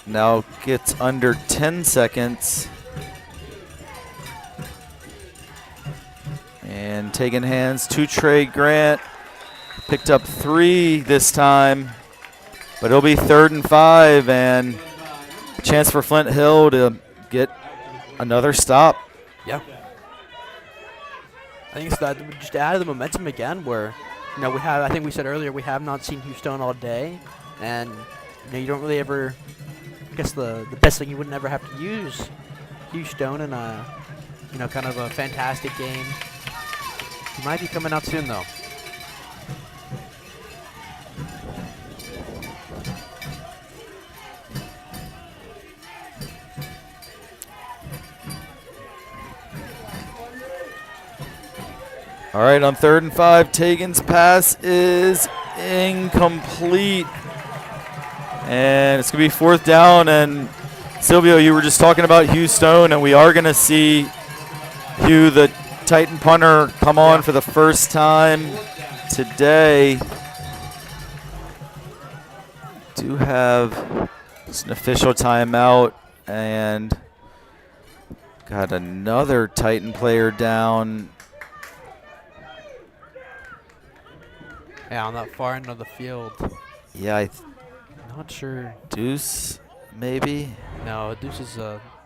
now gets under 10 seconds. And Tegan hands to Trey Grant. Picked up 3 this time, but it'll be 3rd and 5 and a chance for Flint Hill to get another stop. Yeah. I think it's that just added the momentum again where, I think we said earlier, we have not seen Houston all day. And, you don't really ever, I guess the best thing, you wouldn't ever have to use Houston in a, kind of a fantastic game. He might be coming out soon though. All right, on 3rd and 5, Tegan's pass is incomplete. And it's going to be 4th down. And Silvio, you were just talking about Hugh Stone, and we are going to see Hugh, the Titan punter, come on for the first time today. Do have just an official timeout, and got another Titan player down. Yeah, on that far end of the field. Yeah, Not sure. Deuce, maybe? No, Deuce is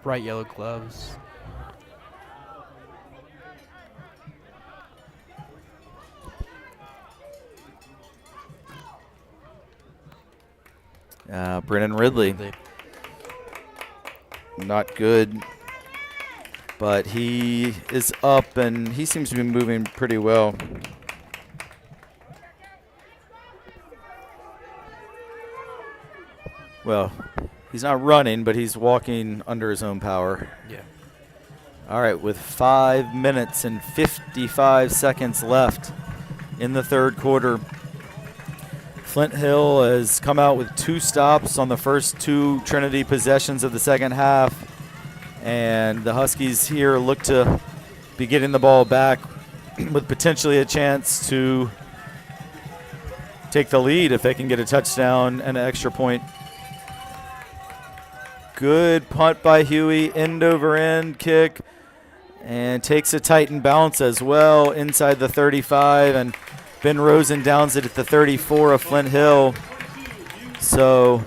bright yellow gloves. Brennan Ridley. Not good, but he is up, and he seems to be moving pretty well. Well, he's not running, but he's walking under his own power. Yeah. All right, with 5 minutes and 55 seconds left in the 3rd quarter, Flint Hill has come out with 2 stops on the first 2 Trinity possessions of the second half. And the Huskies here look to be getting the ball back with potentially a chance to take the lead if they can get a touchdown and an extra point. Good punt by Huey, end over end kick, and takes a Titan bounce as well inside the 35, and Ben Rosen downs it at the 34 of Flint Hill. So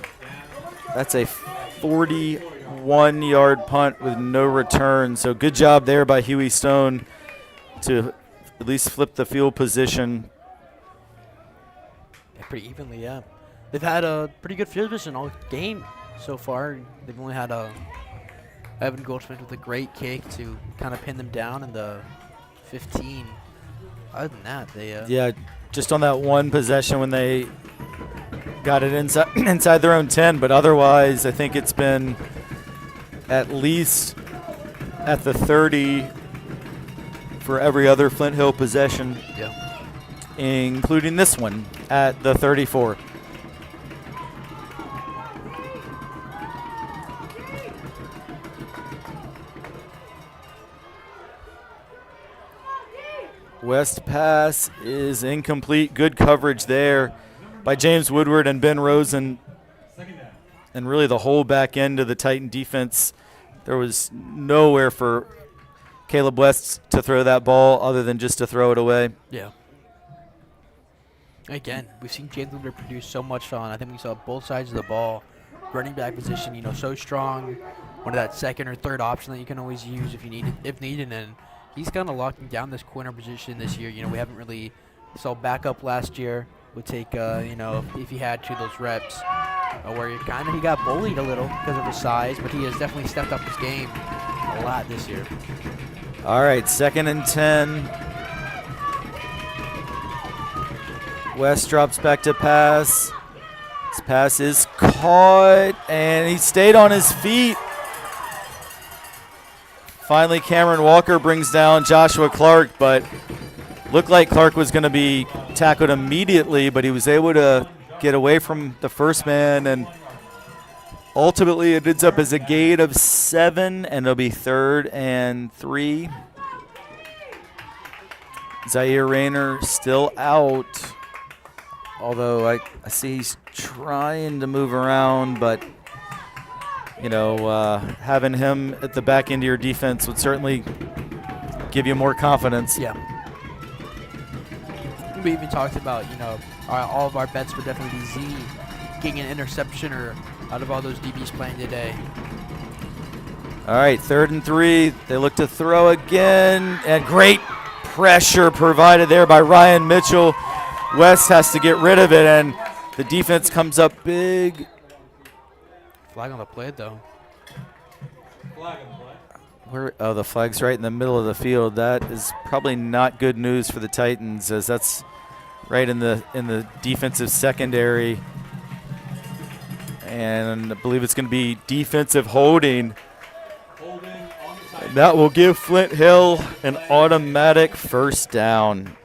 that's a 41-yard punt with no return. So good job there by Huey Stone to at least flip the field position. Yeah, pretty evenly, yeah. They've had a pretty good field position all game so far. They've only had Evan Goldschmidt with a great kick to kind of pin them down in the 15. Other than that, they yeah, just on that one possession when they got it inside their own 10, but otherwise I think it's been at least at the 30 for every other Flint Hill possession, yeah, including this one at the 34. West pass is incomplete. Good coverage there by James Woodward and Ben Rosen. And really the whole back end of the Titan defense. There was nowhere for Caleb West to throw that ball other than just to throw it away. Yeah. Again, we've seen James Woodward produce so much on. I think we saw both sides of the ball. Running back position, so strong. One of that second or third option that you can always use if needed. And he's kind of locking down this corner position this year. We haven't really saw backup last year would take, if he had to, those reps. Where he got bullied a little because of his size, but he has definitely stepped up his game a lot this year. All right, 2nd and 10. West drops back to pass. This pass is caught, and he stayed on his feet. Finally, Cameron Walker brings down Joshua Clark, but looked like Clark was going to be tackled immediately, but he was able to get away from the first man, and ultimately it ends up as a gain of 7, and it'll be 3rd and 3. Zaire Rayner still out, although I see he's trying to move around, but you know, having him at the back end of your defense would certainly give you more confidence. Yeah. We even talked about, you know, all of our bets would definitely be Z getting an interception or out of all those DBs playing today. All right, 3rd and 3. They look to throw again, and great pressure provided there by Ryan Mitchell. West has to get rid of it, and the defense comes up big. Flag on the play, though. Flag on the play. Oh, the flag's right in the middle of the field. That is probably not good news for the Titans, as that's right in the defensive secondary. And I believe it's going to be defensive holding. Holding on the side. That will give Flint Hill an automatic first down.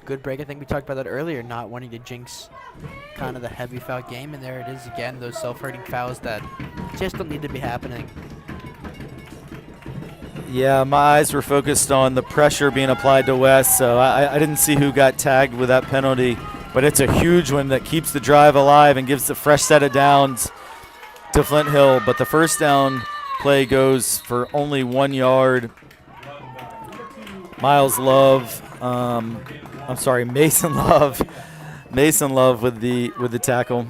Good break. I think we talked about that earlier, not wanting to jinx kind of the heavy foul game. And there it is again, those self-hurting fouls that just don't need to be happening. Yeah, my eyes were focused on the pressure being applied to West, so I didn't see who got tagged with that penalty. But it's a huge one that keeps the drive alive and gives a fresh set of downs to Flint Hill. But the first down play goes for only 1 yard. Mason Love with the tackle.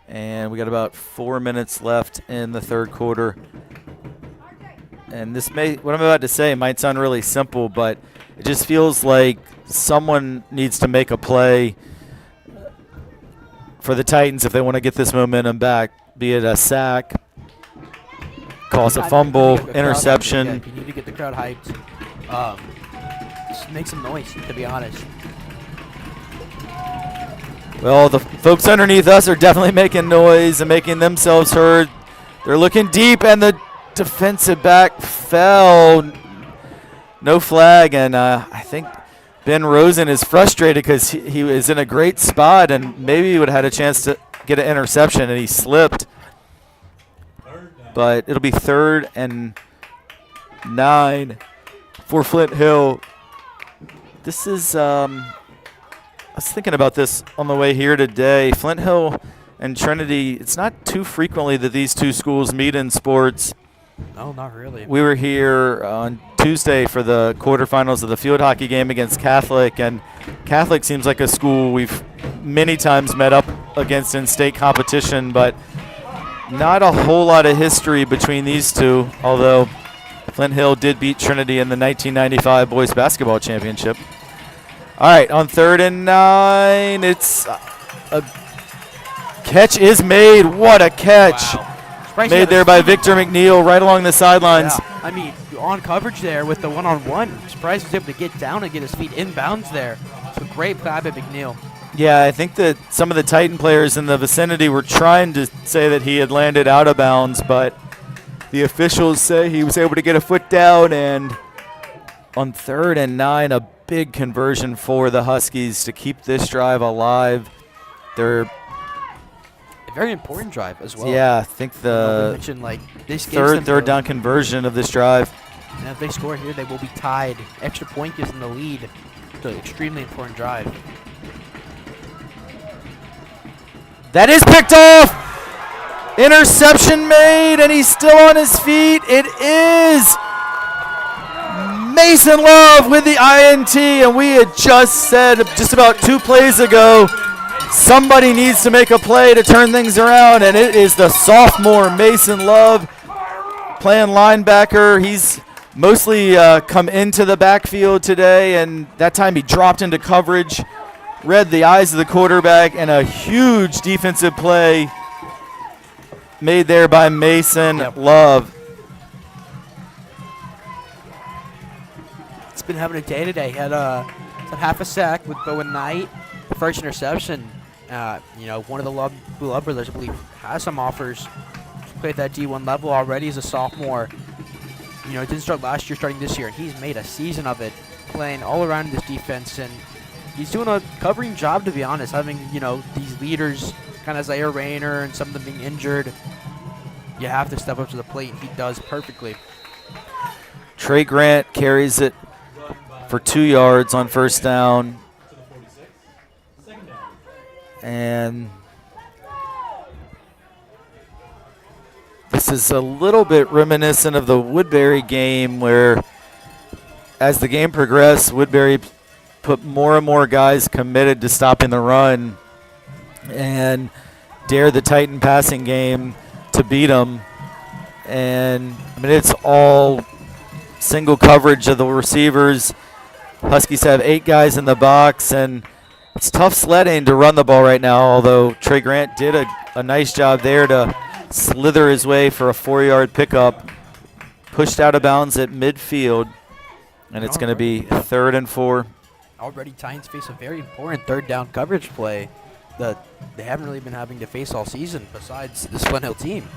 And we got about 4 minutes left in the third quarter. And what I'm about to say might sound really simple, but it just feels like someone needs to make a play for the Titans if they want to get this momentum back, be it a sack, cause a fumble, interception. You need to get the crowd hyped. Just make some noise, to be honest. Well, the folks underneath us are definitely making noise and making themselves heard. They're looking deep, and the defensive back fell. No flag, and I think Ben Rosen is frustrated because he was in a great spot, and maybe he would have had a chance to get an interception, and he slipped. But it'll be 3rd and 9 for Flint Hill. This is I was thinking about this on the way here today. Flint Hill and Trinity, it's not too frequently that these two schools meet in sports. No, not really. We were here on Tuesday for the quarterfinals of the field hockey game against Catholic, and Catholic seems like a school we've many times met up against in state competition, but not a whole lot of history between these two, although Flint Hill did beat Trinity in the 1995 boys basketball championship. All right, on 3rd and 9, it's a catch is made. What a catch. Wow. Made there by Victor McNeil right along the sidelines. Yeah. I mean, on coverage there with the one-on-one. Surprised he was able to get down and get his feet inbounds there. So great play by McNeil. Yeah, I think that some of the Titan players in the vicinity were trying to say that he had landed out of bounds, but the officials say he was able to get a foot down, and on 3rd and 9, a big conversion for the Huskies to keep this drive alive. They're a very important drive as well. Yeah, I think the mentioned, like, this third down conversion of this drive. And if they score here, they will be tied. Extra point gives them the lead. So extremely important drive. That is picked off. Interception made, and he's still on his feet. It is Mason Love with the INT, and we had just said just about 2 plays ago, somebody needs to make a play to turn things around, and it is the sophomore Mason Love playing linebacker. He's mostly come into the backfield today, and that time he dropped into coverage, read the eyes of the quarterback, and a huge defensive play made there by Mason Love. Been having a day today. Had at half a sack with Bowen Knight. First interception. One of the Blue Love brothers, I believe, has some offers to play at that D1 level already as a sophomore. Didn't start last year, starting this year, and he's made a season of it, playing all around this defense, and he's doing a covering job, to be honest, having, these leaders, kind of Zaire Rayner and some of them being injured. You have to step up to the plate, and he does perfectly. Trey Grant carries it for 2 yards on first down. And this is a little bit reminiscent of the Woodbury game where, as the game progressed, Woodbury put more and more guys committed to stopping the run and dared the Titan passing game to beat them. And, it's all single coverage of the receivers. Huskies have 8 guys in the box, and it's tough sledding to run the ball right now, although Trey Grant did a nice job there to slither his way for a 4-yard pickup. Pushed out of bounds at midfield, and it's going to be 3rd and 4. Already Titans face a very important third down coverage play that they haven't really been having to face all season besides this Flint Hill team.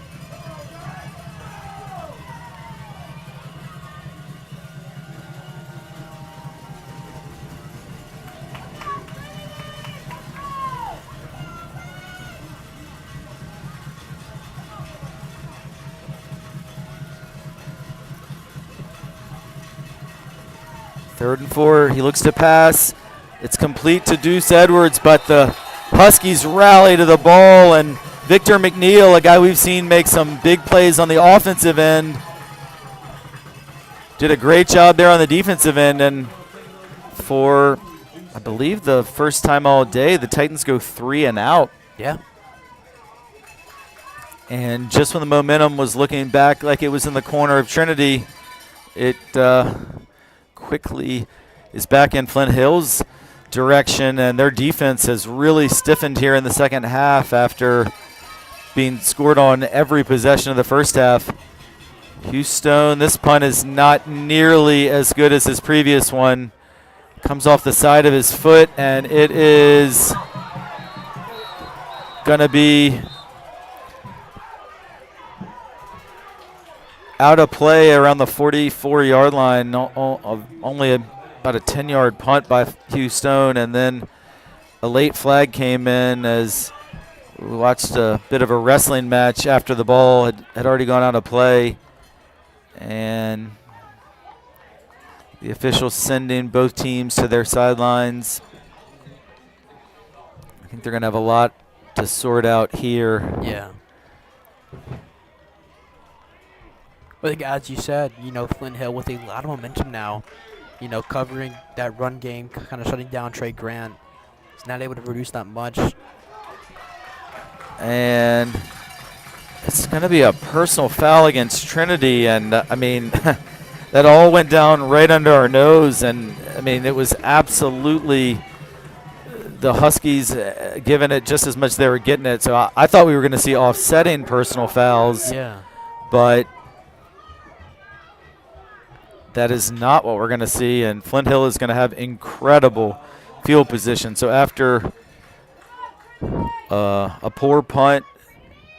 Third and 4, he looks to pass. It's complete to Deuce Edwards, but the Huskies rally to the ball, and Victor McNeil, a guy we've seen make some big plays on the offensive end, did a great job there on the defensive end, and for, I believe, the first time all day, the Titans go 3 and out. Yeah. And just when the momentum was looking back like it was in the corner of Trinity, it quickly is back in Flint Hill's direction, and their defense has really stiffened here in the second half after being scored on every possession of the first half. Houston, this punt is not nearly as good as his previous one. Comes off the side of his foot, and it is going to be out of play around the 44-yard line. Only about a 10-yard punt by Houston, and then a late flag came in as we watched a bit of a wrestling match after the ball had already gone out of play. And the officials sending both teams to their sidelines. I think they're going to have a lot to sort out here. Yeah. But as you said, Flint Hill with a lot of momentum now, covering that run game, kind of shutting down Trey Grant. He's not able to produce that much. And it's going to be a personal foul against Trinity, and that all went down right under our nose, and it was absolutely the Huskies giving it just as much as they were getting it. So I thought we were going to see offsetting personal fouls. Yeah. But that is not what we're going to see, and Flint Hill is going to have incredible field position. So after a poor punt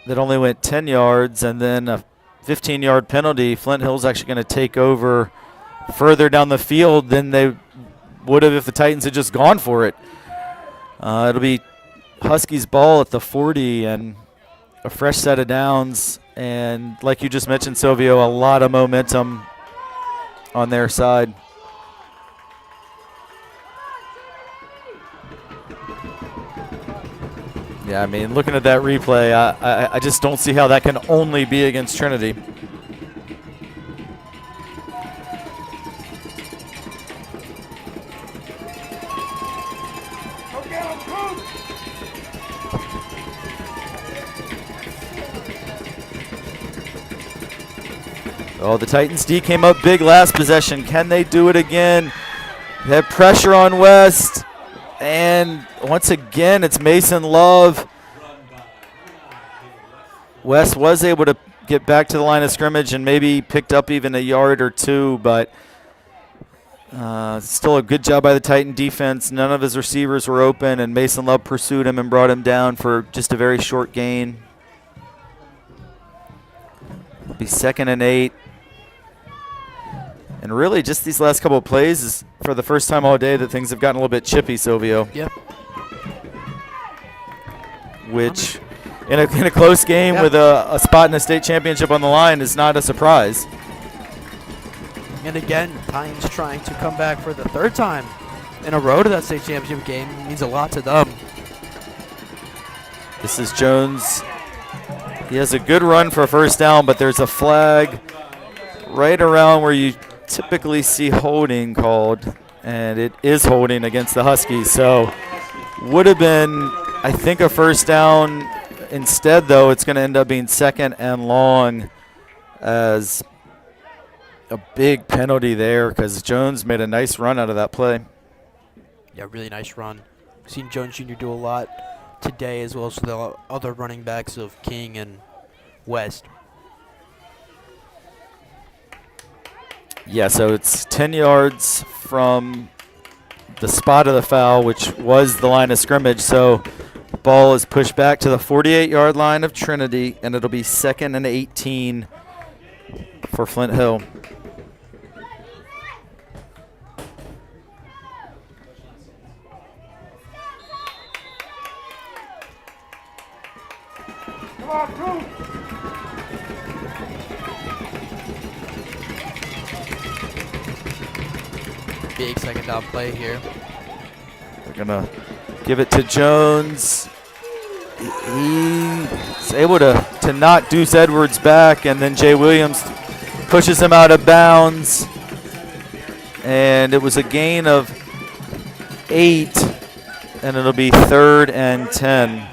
that only went 10 yards and then a 15-yard penalty, Flint Hill's actually going to take over further down the field than they would have if the Titans had just gone for it. It'll be Huskies ball at the 40 and a fresh set of downs. And like you just mentioned, Silvio, a lot of momentum on their side. Yeah, looking at that replay, I just don't see how that can only be against Trinity. Oh, the Titans D came up big last possession. Can they do it again? They have pressure on West. And once again, it's Mason Love. West was able to get back to the line of scrimmage and maybe picked up even a yard or two, but Still a good job by the Titan defense. None of his receivers were open, and Mason Love pursued him and brought him down for just a very short gain. It'll be 2nd and 8. And really, just these last couple of plays is for the first time all day that things have gotten a little bit chippy, Silvio. Yep. Which, in a close game with a spot in the state championship on the line, is not a surprise. And again, Titans trying to come back for the 3rd time in a row to that state championship game. It means a lot to them. This is Jones. He has a good run for a first down, but there's a flag right around where you typically see holding called, and it is holding against the Huskies. So would have been, I think, a first down. Instead, though, it's going to end up being 2nd and long, as a big penalty there because Jones made a nice run out of that play. Yeah, really nice run. Seen Jones Jr. do a lot today, as well as the other running backs of King and West. Yeah, so it's 10 yards from the spot of the foul, which was the line of scrimmage. So the ball is pushed back to the 48-yard line of Trinity, and it'll be 2nd and 18 for Flint Hill. Big 2nd down play here. They're going to give it to Jones. He's able to knock Deuce Edwards back, and then Jay Williams pushes him out of bounds. And it was a gain of 8, and it'll be 3rd and 10.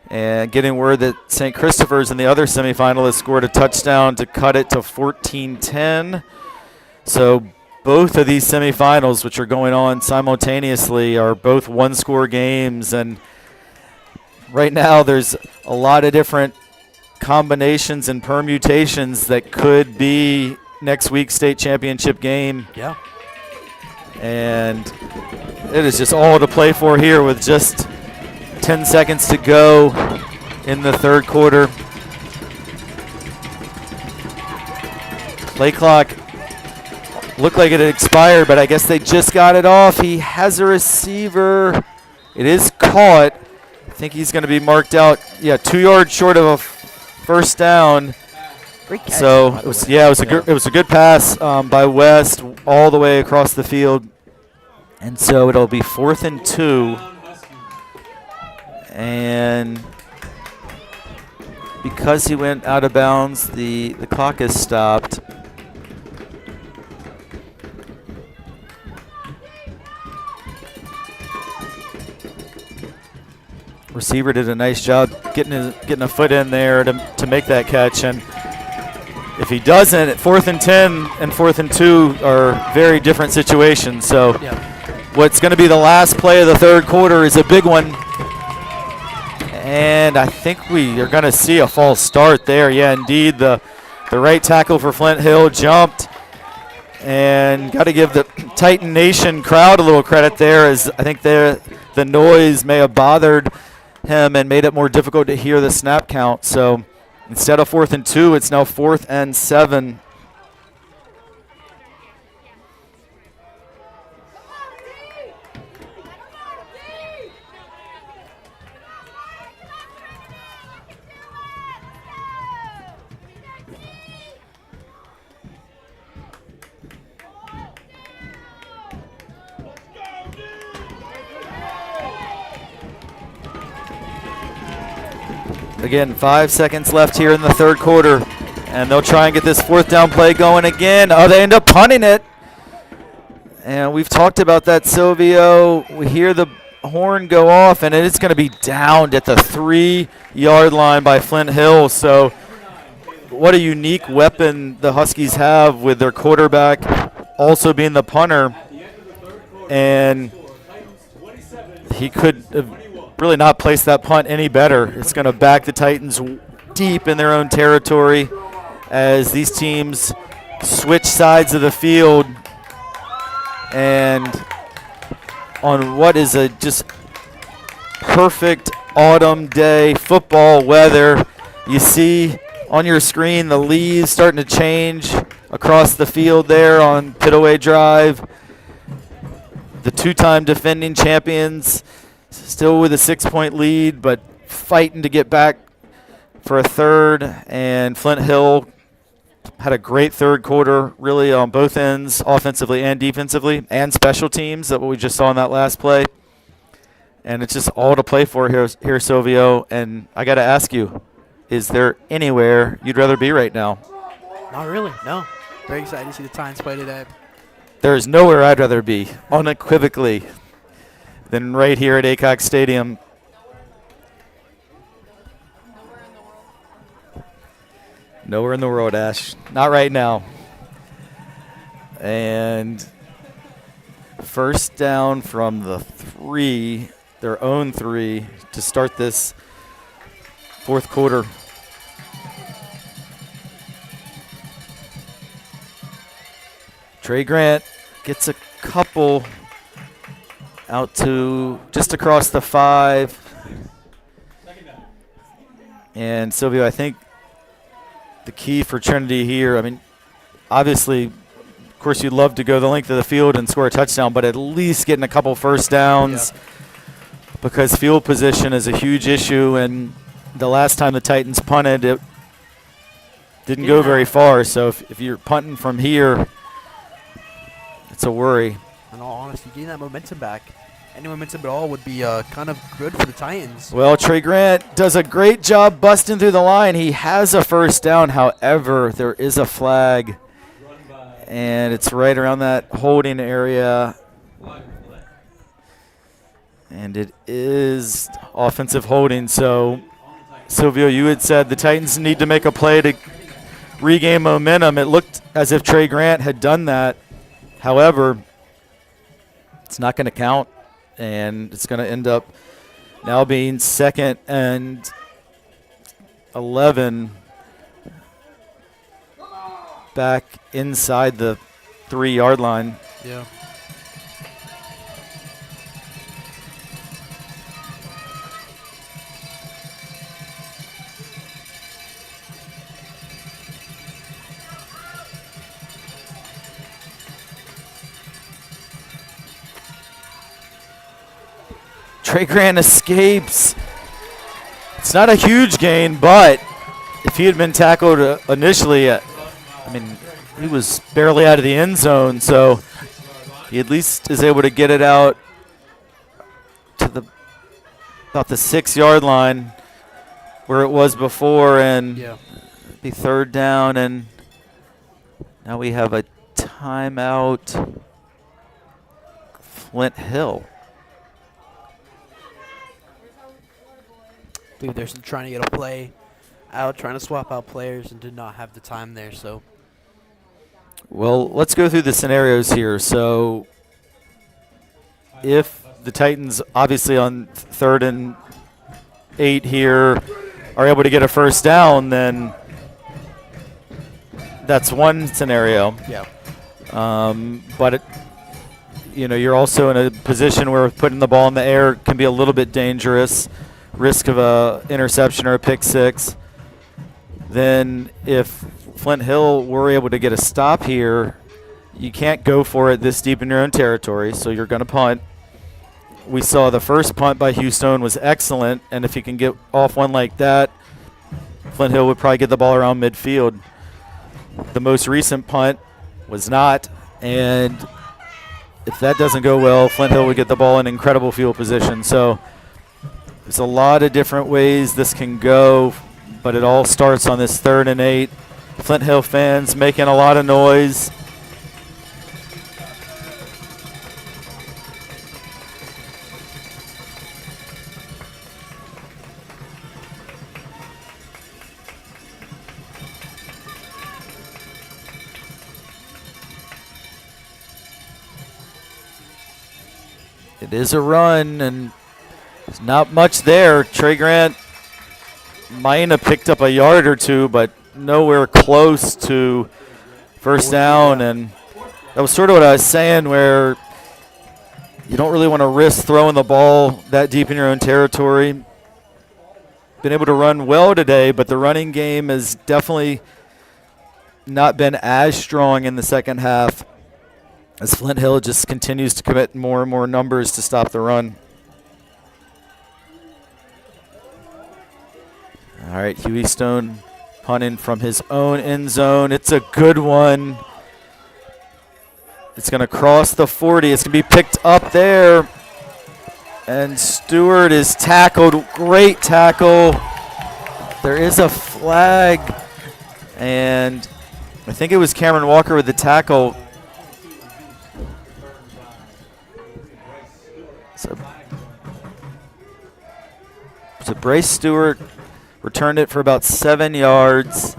And getting word that St. Christopher's and the other semifinalists scored a touchdown to cut it to 14-10. So both of these semifinals, which are going on simultaneously, are both one-score games. And right now there's a lot of different combinations and permutations that could be next week's state championship game. Yeah. And it is just all to play for here with just 10 seconds to go in the 3rd quarter. Play clock looked like it had expired, but I guess they just got it off. He has a receiver. It is caught. I think he's going to be marked out. Yeah, 2 yards short of a first down. Great catch, So by it the was, way. yeah, it was a good pass by West all the way across the field. And so it'll be 4th and 2. And because he went out of bounds, the clock is stopped. Receiver did a nice job getting a foot in there to make that catch. And if he doesn't, 4th and 10 and 4th and 2 are very different situations. So what's going to be the last play of the 3rd quarter is a big one. And I think we are going to see a false start there. Yeah, indeed, the right tackle for Flint Hill jumped. And got to give the Titan Nation crowd a little credit there, as I think the noise may have bothered him and made it more difficult to hear the snap count. So instead of 4th and 2, it's now 4th and 7. Again, 5 seconds left here in the 3rd quarter, and they'll try and get this 4th down play going again. Oh, they end up punting it. And we've talked about that, Silvio. We hear the horn go off, and it's going to be downed at the 3-yard line by Flint Hill. So what a unique weapon the Huskies have with their quarterback also being the punter. And he could have really not placed that punt any better. It's going to back the Titans deep in their own territory. as these teams switch sides of the field, and on what is a just perfect autumn day, football weather, you see on your screen the leaves starting to change across the field there on Pitaway Drive. The two-time defending champions still with a 6-point lead, but fighting to get back for a third. And Flint Hill had a great third quarter, really on both ends, offensively and defensively, and special teams, that what we just saw in that last play. And it's just all to play for here, Silvio. And I got to ask you, is there anywhere you'd rather be right now? Not really, no. Very excited to see the Titans play today. There is nowhere I'd rather be, unequivocally, than right here at Aycock Stadium. Nowhere in the world, Ash. Not right now. And first down from the 3, their own 3, to start this fourth quarter. Trey Grant gets a couple out to just across the 5. And Silvio, I think the key for Trinity here, I mean, obviously, of course, you'd love to go the length of the field and score a touchdown, but at least getting a couple first downs, because field position is a huge issue. And the last time the Titans punted, it didn't go very far. So if you're punting from here, it's a worry. In all honesty, getting that momentum back, any momentum at all, would be kind of good for the Titans. Well, Trey Grant does a great job busting through the line. He has a first down. However, there is a flag, and it's right around that holding area. And it is offensive holding. So, Silvio, you had said the Titans need to make a play to regain momentum. It looked as if Trey Grant had done that. However, it's not going to count, and it's going to end up now being 2nd and 11 back inside the 3-yard line. Yeah. Trey Grant escapes. It's not a huge gain, but if he had been tackled initially, I mean, he was barely out of the end zone, so he at least is able to get it out to about the 6-yard line where it was before, and be 3rd down, and now we have a timeout. Flint Hill. I believe they're trying to get a play out, trying to swap out players, and did not have the time there. So, well, let's go through the scenarios here. So, if the Titans, obviously on 3rd and 8 here, are able to get a first down, then that's one scenario. Yeah. But you're also in a position where putting the ball in the air can be a little bit dangerous. Risk of a interception or a pick 6. Then if Flint Hill were able to get a stop here, you can't go for it this deep in your own territory, so you're going to punt. We saw the first punt by Houston was excellent, and if you can get off one like that, Flint Hill would probably get the ball around midfield. The most recent punt was not, and if that doesn't go well, Flint Hill would get the ball in incredible field position. So there's a lot of different ways this can go, but it all starts on this 3rd and 8. Flint Hill fans making a lot of noise. It is a run, and there's not much there. Trey Grant might have picked up a yard or two, but nowhere close to first down, and that was sort of what I was saying, where you don't really want to risk throwing the ball that deep in your own territory. Been able to run well today, but the running game has definitely not been as strong in the second half as Flint Hill just continues to commit more and more numbers to stop the run. All right, Huey Stone punting from his own end zone. It's a good one. It's going to cross the 40. It's going to be picked up there. And Stewart is tackled. Great tackle. There is a flag. And I think it was Cameron Walker with the tackle. So Bryce Stewart returned it for about 7 yards.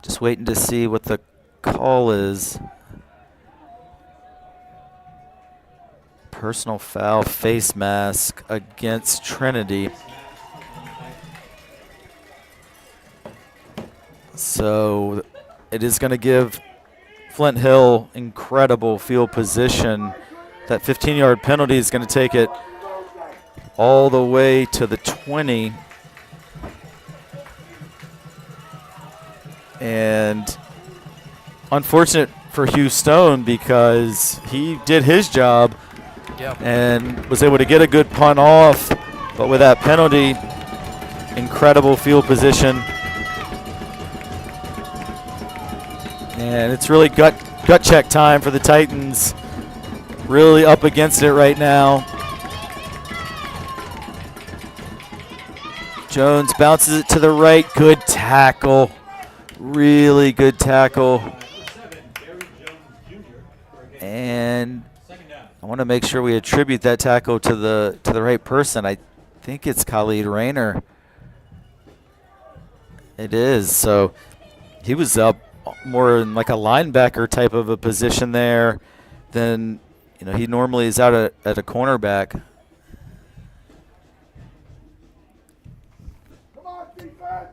Just waiting to see what the call is. Personal foul, face mask against Trinity. So it is going to give Flint Hill incredible field position. That 15-yard penalty is going to take it all the way to the 20. And unfortunate for Hugh Stone because he did his job and was able to get a good punt off. But with that penalty, incredible field position. And it's really gut check time for the Titans. Really up against it right now. Jones bounces it to the right. Good tackle. Really good tackle. And I want to make sure we attribute that tackle to the right person. I think it's Khalid Rayner. It is. So he was up more in like a linebacker type of a position there than he normally is out at a cornerback. Come on, defense!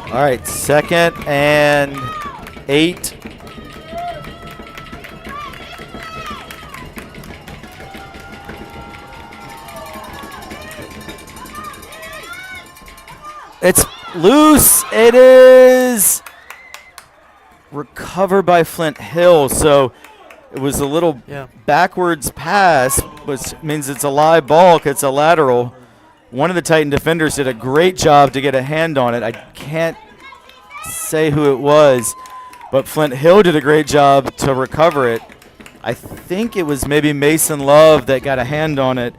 All right, 2nd and 8. It's loose. It is recovered by Flint Hill. So it was a little backwards pass, which means it's a live ball because it's a lateral. One of the Titan defenders did a great job to get a hand on it. I can't say who it was, but Flint Hill did a great job to recover it. I think it was maybe Mason Love that got a hand on it.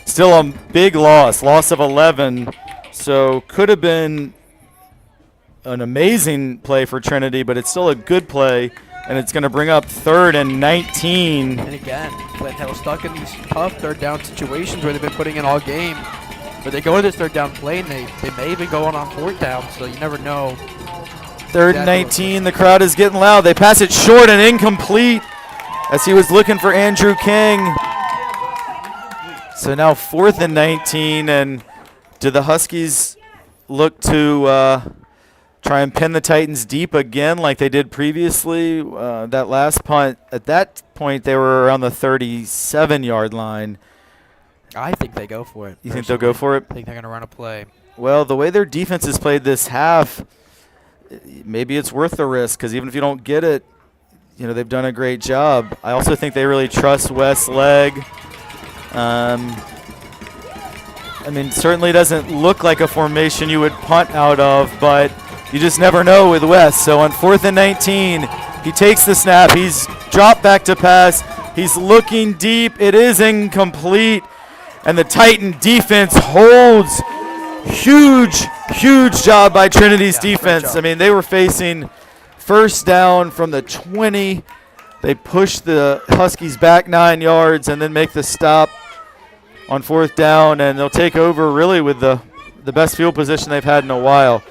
Still a big loss of 11. So could have been an amazing play for Trinity, but it's still a good play, and it's going to bring up 3rd and 19. And again, Flint Hill stuck in these tough third down situations where they've been putting in all game. But they go to this third down play, and they may even go on 4th down, so you never know. 3rd and 19, the crowd is getting loud. They pass it short and incomplete as he was looking for Andrew King. So now 4th and 19, and do the Huskies look to try and pin the Titans deep again like they did previously? That last punt, at that point, they were around the 37-yard line. I think they go for it. You think they'll go for it? I think they're going to run a play. Well, the way their defense has played this half, maybe it's worth the risk because even if you don't get it, they've done a great job. I also think they really trust Wes Legg. Certainly doesn't look like a formation you would punt out of, but you just never know with Wes. So on 4th and 19, he takes the snap. He's dropped back to pass. He's looking deep. It is incomplete. And the Titan defense holds. Huge job by Trinity's defense. They were facing first down from the 20. They push the Huskies back 9 yards and then make the stop on 4th down, and they'll take over really with the the best field position they've had in a while.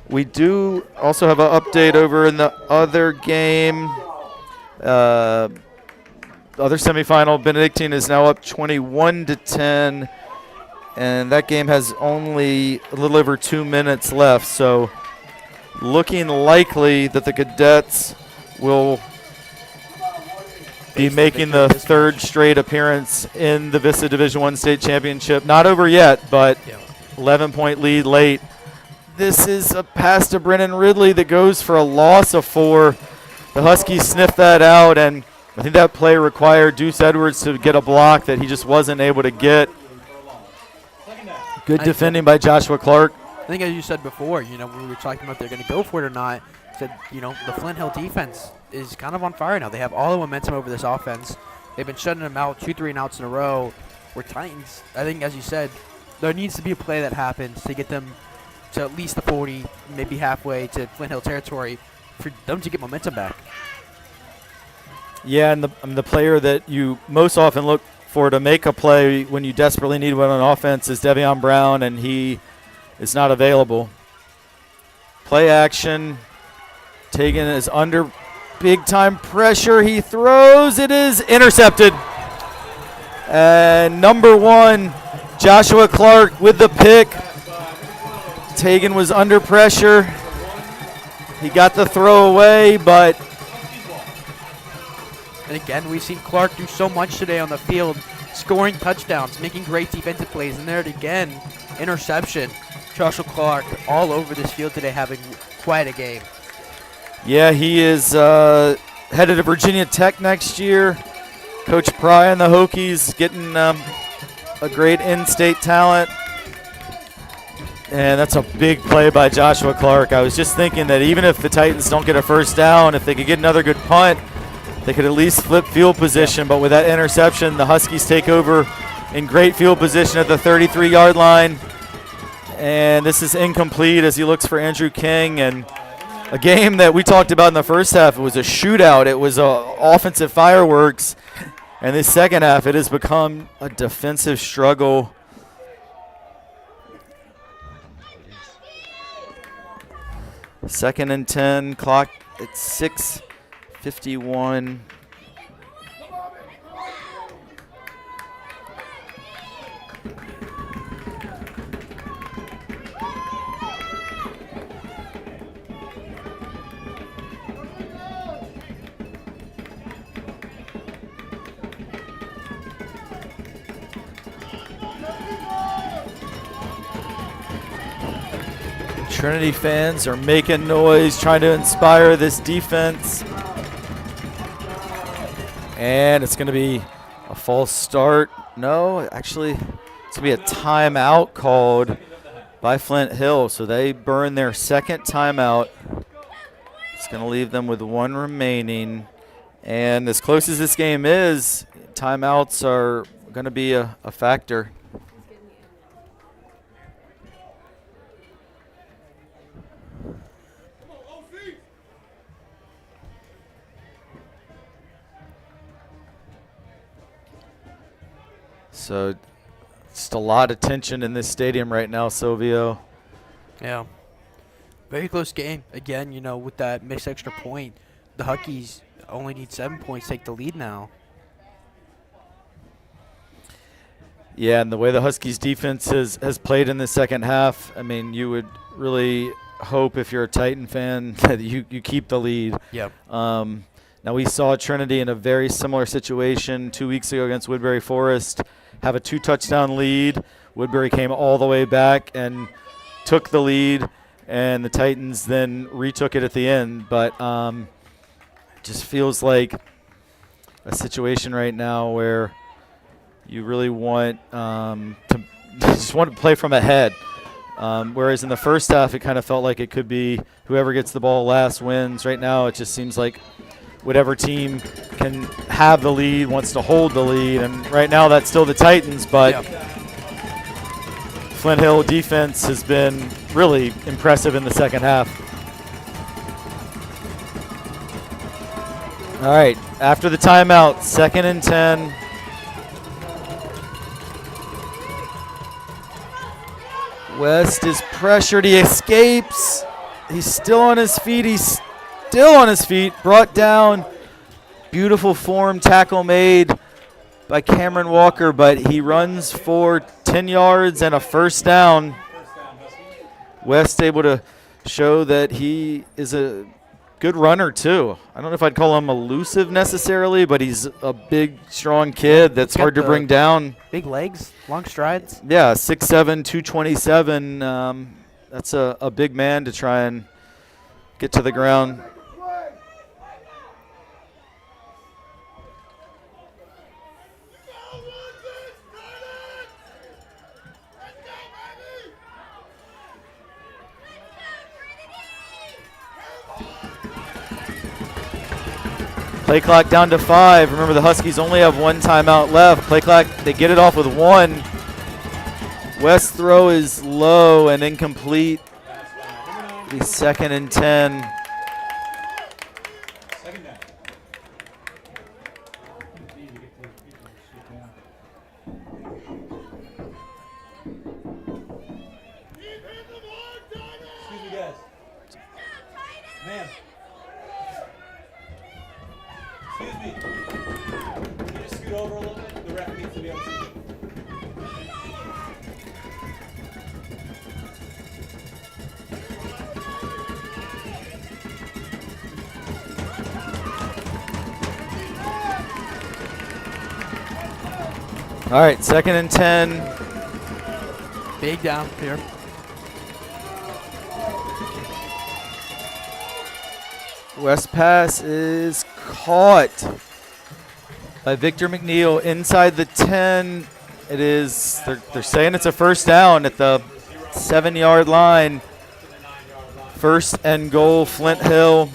We do also have an update over in the other game. Other semifinal, Benedictine is now up 21-10, and that game has only a little over 2 minutes left. So looking likely that the Cadets will be making the third straight appearance in the VISAA Division I State Championship. Not over yet, but 11-point lead late. This is a pass to Brennan Ridley that goes for a loss of 4. The Huskies sniffed that out, and I think that play required Deuce Edwards to get a block that he just wasn't able to get. Good defending by Joshua Clark. I think as you said before, when we were talking about they're going to go for it or not, said, the Flint Hill defense is kind of on fire now. They have all the momentum over this offense. They've been shutting them out 2 3-and-outs in a row. Where Titans, I think as you said, there needs to be a play that happens to get them to at least the 40, maybe halfway to Flint Hill territory for them to get momentum back. Yeah, and the player that you most often look for to make a play when you desperately need one on offense is Devion Brown, and he is not available. Play action. Tegan is under big-time pressure. He throws. It is intercepted. And number 1, Joshua Clark with the pick. Tegan was under pressure. He got the throw away, but... And again, we've seen Clark do so much today on the field, scoring touchdowns, making great defensive plays, and there it again, interception. Joshua Clark all over this field today, having quite a game. Yeah, he is headed to Virginia Tech next year. Coach Pry and the Hokies getting a great in-state talent. And that's a big play by Joshua Clark. I was just thinking that even if the Titans don't get a first down, if they could get another good punt, they could at least flip field position. But with that interception, the Huskies take over in great field position at the 33-yard line. And this is incomplete as he looks for Andrew King. And a game that we talked about in the first half, it was a shootout. It was offensive fireworks. And this second half, it has become a defensive struggle. Second and 10, clock at 6:51. Trinity fans are making noise, trying to inspire this defense. And it's going to be a false start. No, actually, it's going to be a timeout called by Flint Hill. So they burn their second timeout. It's going to leave them with 1 remaining. And as close as this game is, timeouts are going to be a factor. So just a lot of tension in this stadium right now, Silvio. Yeah. Very close game. Again, with that missed extra point, the Huskies only need 7 points to take the lead now. Yeah, and the way the Huskies defense has played in the second half, I mean, you would really hope if you're a Titan fan that you keep the lead. Yep. Now we saw Trinity in a very similar situation 2 weeks ago against Woodbury Forest have a 2-touchdown lead. Woodbury came all the way back and took the lead, and the Titans then retook it at the end. But it just feels like a situation right now where you really want to play from ahead. Whereas in the first half, it kind of felt like it could be whoever gets the ball last wins. Right now, it just seems like whatever team can have the lead wants to hold the lead. And right now, that's still the Titans. But Flint Hill defense has been really impressive in the second half. All right, after the timeout, 2nd and 10. West is pressured. He escapes. He's still on his feet. He's still on his feet. Brought down. Beautiful form tackle made by Cameron Walker, but he runs for 10 yards and a first down. West able to show that he is a good runner too. I don't know if I'd call him elusive necessarily, but he's a big, strong kid that's hard to bring down. Big legs, long strides. Yeah, 6'7", 227. That's a big man to try and get to the ground. Play clock down to 5. Remember, the Huskies only have one timeout left. Play clock, they get it off with 1. West's throw is low and incomplete. It'll be 2nd and 10. Excuse me, guys. Ma'am. Excuse me. Can you just scoot over a little bit? The ref needs to be able to see. All right, 2nd and 10. Big down here. West pass is caught by Victor McNeil inside the 10. It is, they're saying it's a first down at the 7-yard line. 1st and goal, Flint Hill.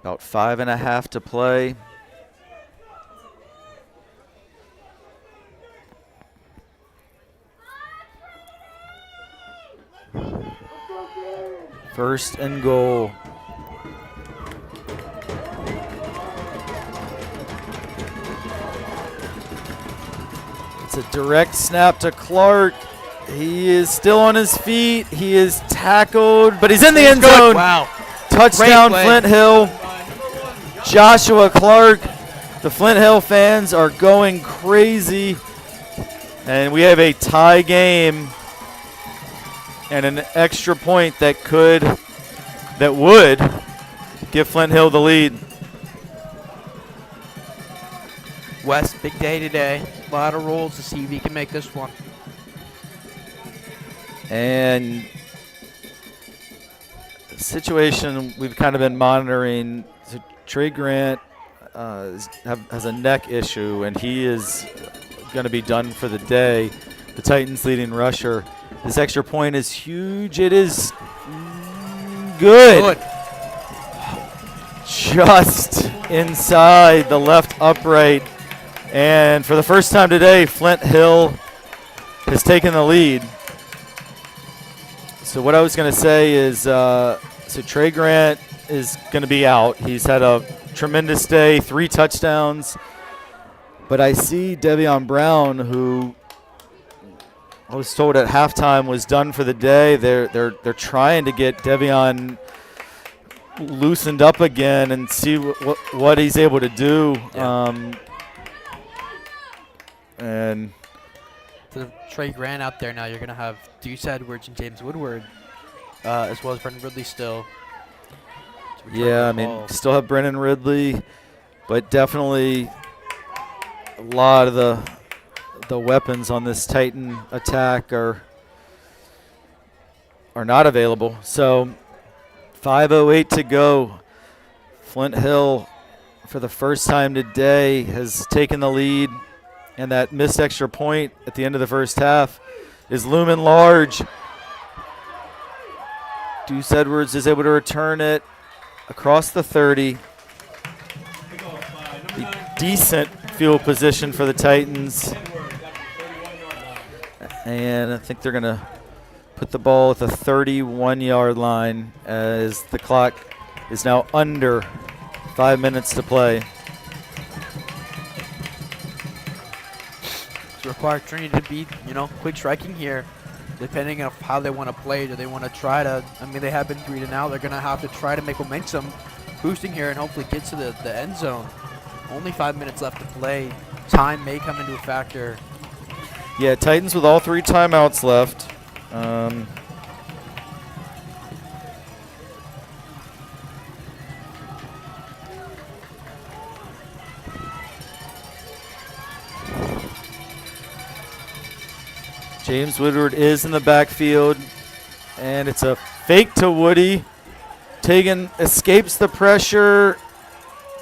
About 5.5 to play. First and goal. It's a direct snap to Clark. He is still on his feet. He is tackled, but he's in the end zone. Wow. Touchdown, Great play. Flint Hill. Joshua Clark. The Flint Hill fans are going crazy. And we have a tie game and an extra point that would give Flint Hill the lead. West, big day today. A lot of rolls to see if he can make this one. And the situation we've kind of been monitoring, so Trey Grant has a neck issue, and he is going to be done for the day. The Titans' leading rusher. This extra point is huge. It is good. Just inside the left upright. And for the first time today, Flint Hill has taken the lead. So what I was going to say is, so Trey Grant is going to be out. He's had a tremendous day, 3 touchdowns. But I see Devion Brown, who I was told at halftime was done for the day. They're trying to get Devion loosened up again and see what he's able to do. Yeah. And So Trey Grant out there now. You're going to have Deuce Edwards and James Woodward, as well as Brendan Ridley still. yeah, I mean, still have Brennan Ridley, but definitely a lot of the weapons on this Titan attack are not available. So 5:08 to go. Flint Hill, for the first time today, has taken the lead, and that missed extra point at the end of the first half is looming large. Deuce Edwards is able to return it across the 30. A decent field position for the Titans. And I think they're going to put the ball at the 31-yard line as the clock is now under 5 minutes to play. To require Trinity to be, quick striking here, depending on how they want to play. Do they want to try to, they have been 3 to now. They're going to have to try to make momentum boosting here and hopefully get to the end zone. Only 5 minutes left to play. Time may come into a factor. Yeah, Titans with all 3 timeouts left. James Woodward is in the backfield, and it's a fake to Woody. Tegan escapes the pressure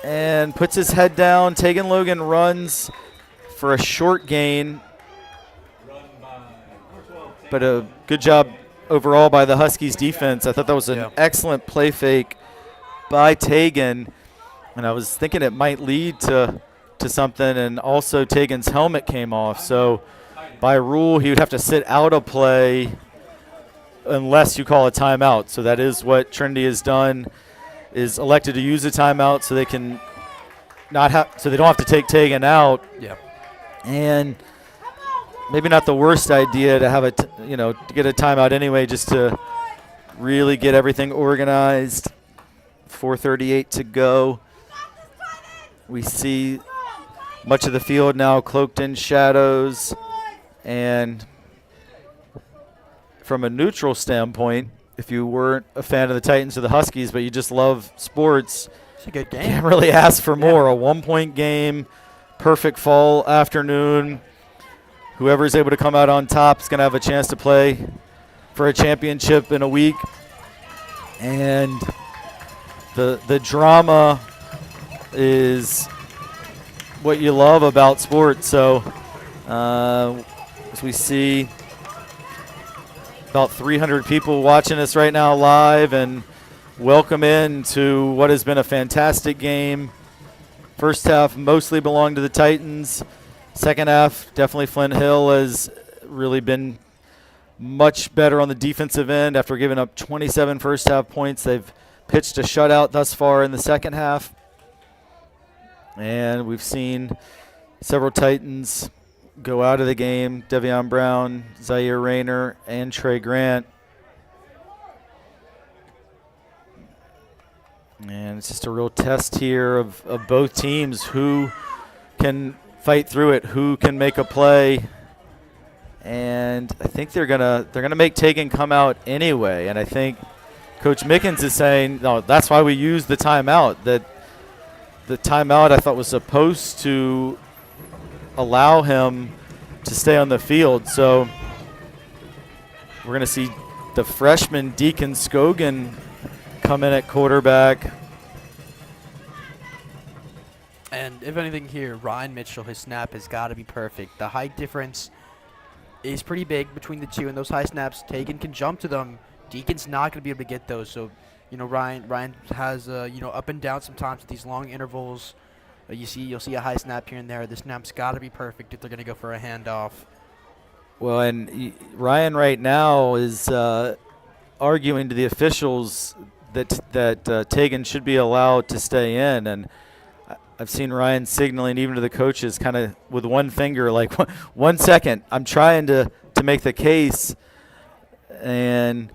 and puts his head down. Tegan Logan runs for a short gain, but a good job overall by the Huskies defense. I thought that was an excellent play fake by Tegan, and I was thinking it might lead to something, and also Tegan's helmet came off. So by rule, he would have to sit out a play unless you call a timeout. So that is what Trinity has done, is elected to use a timeout so they can not have, so they don't have to take Tegan out. Yeah. And maybe not the worst idea to have to get a timeout anyway, just to really get everything organized. 4:38 to go. We see much of the field now cloaked in shadows. And from a neutral standpoint, if you weren't a fan of the Titans or the Huskies, but you just love sports, it's a good game. Can't really ask for more. A 1-point game, perfect fall afternoon. Whoever's able to come out on top is going to have a chance to play for a championship in a week. And the drama is what you love about sports. So as we see about 300 people watching us right now live, and welcome in to what has been a fantastic game. First half mostly belonged to the Titans. Second half, definitely Flint Hill has really been much better on the defensive end after giving up 27 first half points. They've pitched a shutout thus far in the second half. And we've seen several Titans go out of the game. Devion Brown, Zaire Rayner, and Trey Grant. And it's just a real test here of both teams, who can fight through it, who can make a play. And I think they're gonna make Tegan come out anyway. And I think Coach Mickens is saying, no, that's why we use the timeout. That the timeout, I thought, was supposed to allow him to stay on the field. So we're going to see the freshman Deacon Scogan come in at quarterback. And if anything here, Ryan Mitchell, his snap has got to be perfect. The height difference is pretty big between the two, and those high snaps, Tegan can jump to them. Deacon's not going to be able to get those. So, Ryan has, up and down sometimes with these long intervals. You'll see a high snap here and there. The snap's got to be perfect if they're going to go for a handoff. Well, and Ryan right now is arguing to the officials that Tegan should be allowed to stay in, and I've seen Ryan signaling even to the coaches, kind of with one finger, like 1 second. I'm trying to make the case, and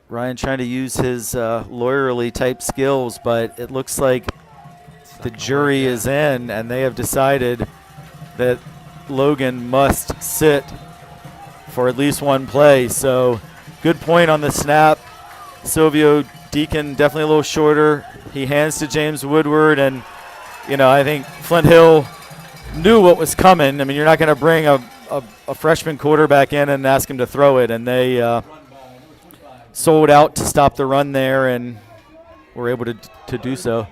Ryan trying to use his lawyerly type skills, but it looks like the jury is in, and they have decided that Logan must sit for at least one play. So good point on the snap. Silvio Deacon definitely a little shorter. He hands to James Woodward, and I think Flint Hill knew what was coming. I mean, you're not going to bring a freshman quarterback in and ask him to throw it, and they sold out to stop the run there, and were able to do so.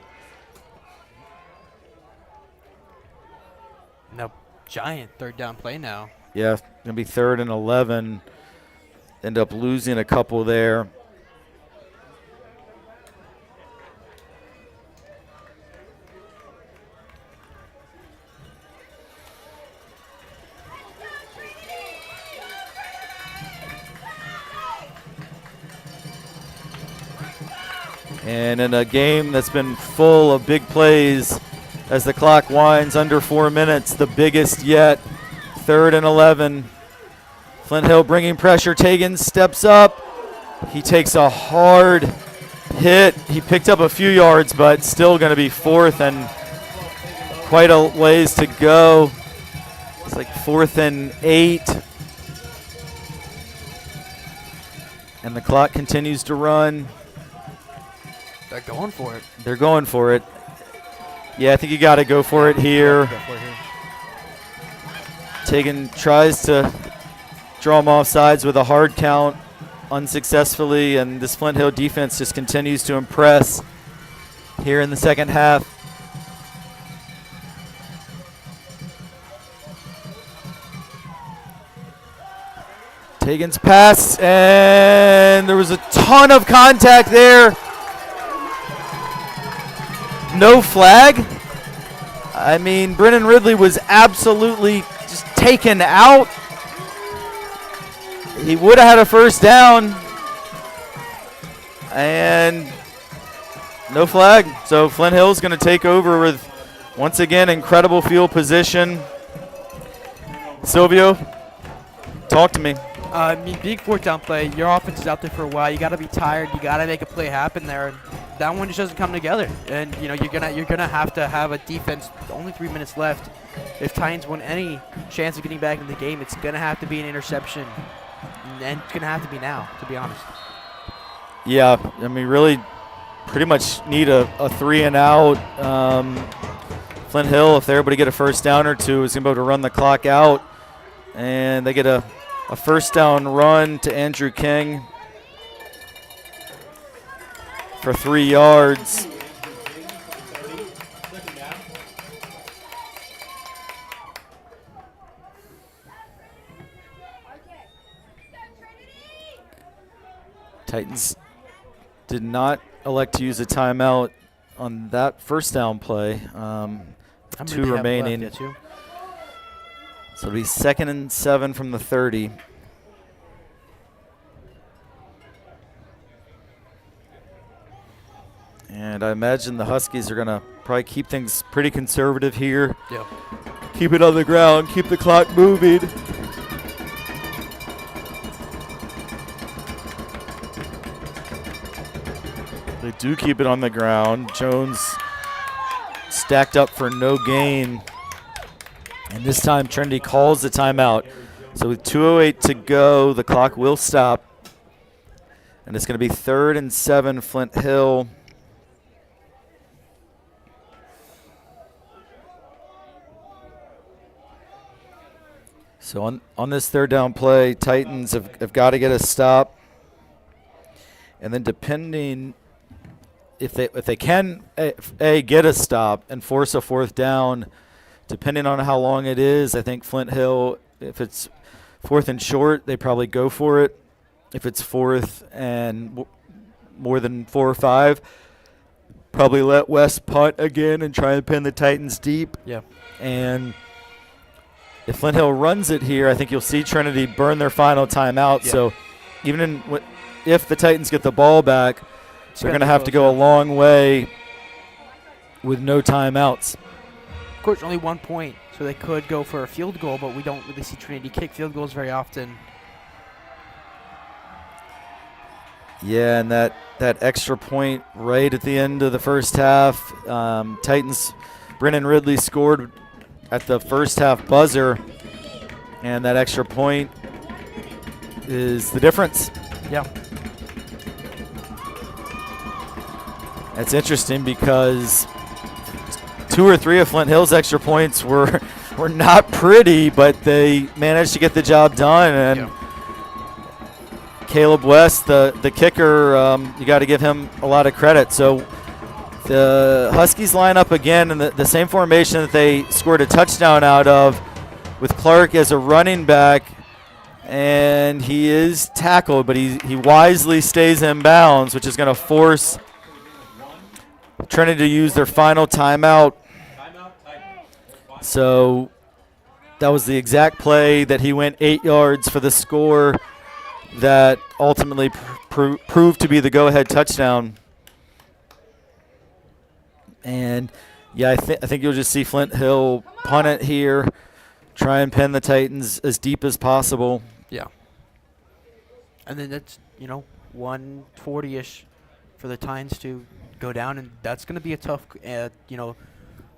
Now, giant third down play now. Yeah, going to be 3rd and 11. End up losing a couple there. And in a game that's been full of big plays, as the clock winds under 4 minutes, the biggest yet, 3rd and 11. Flint Hill bringing pressure. Tegan steps up. He takes a hard hit. He picked up a few yards, but still going to be 4th and quite a ways to go. It's like 4th and 8. And the clock continues to run. They're going for it. They're going for it. Yeah, I think you got to go for it here. Go for it here. Tegan tries to draw him off sides with a hard count unsuccessfully, and this Flint Hill defense just continues to impress here in the second half. Tegan's pass, and there was a ton of contact there. No flag. I mean, Brennan Ridley was absolutely just taken out. He would have had a first down. And no flag. So Flint Hill's going to take over with, once again, incredible field position. Silvio, talk to me. I mean, big 4th down play. Your offense is out there for a while. You got to be tired. You got to make a play happen there. That one just doesn't come together. And you know you're gonna have to have a defense. Only 3 minutes left. If Titans want any chance of getting back into the game, it's gonna have to be an interception, and it's gonna have to be now, to be honest. Yeah, I mean, really, pretty much need a 3 and out. Flint Hill, if they're able to get a first down or two, is gonna be able to run the clock out, and they get a first down run to Andrew King for 3 yards. Titans did not elect to use a timeout on that first down play. Two remaining. Left, yeah, 2. So it'll be 2nd and 7 from the 30. And I imagine the Huskies are going to probably keep things pretty conservative here. Yeah. Keep it on the ground, keep the clock moving. They do keep it on the ground. Jones stacked up for no gain. And this time Trinity calls the timeout. So with 2:08 to go, the clock will stop. And it's going to be 3rd and 7, Flint Hill. So on this 3rd down play, Titans have got to get a stop. And then depending if they can get a stop and force a 4th down, depending on how long it is, I think Flint Hill, if it's 4th and short, they probably go for it. If it's 4th and more than 4 or 5, probably let West punt again and try and pin the Titans deep. Yeah. And if Flint Hill runs it here, I think you'll see Trinity burn their final timeout. Yeah. So even if the Titans get the ball back, they're going to have to go a long way with no timeouts. Of course, only 1 point, so they could go for a field goal, but we don't really see Trinity kick field goals very often. Yeah, and that extra point right at the end of the first half, Titans, Brennan Ridley scored at the first half buzzer, and that extra point is the difference. Yeah. That's interesting because 2 or 3 of Flint Hill's extra points were not pretty, but they managed to get the job done. And yeah. Caleb West, the kicker, you got to give him a lot of credit. So the Huskies line up again in the same formation that they scored a touchdown out of, with Clark as a running back, and he is tackled, but he wisely stays in bounds, which is going to force Trinity to use their final timeout. So that was the exact play that he went 8 yards for the score that ultimately proved to be the go-ahead touchdown. And yeah, I think you'll just see Flint Hill punt it here, try and pin the Titans as deep as possible. Yeah. And then it's, 140-ish for the Titans to go down, and that's going to be a tough, a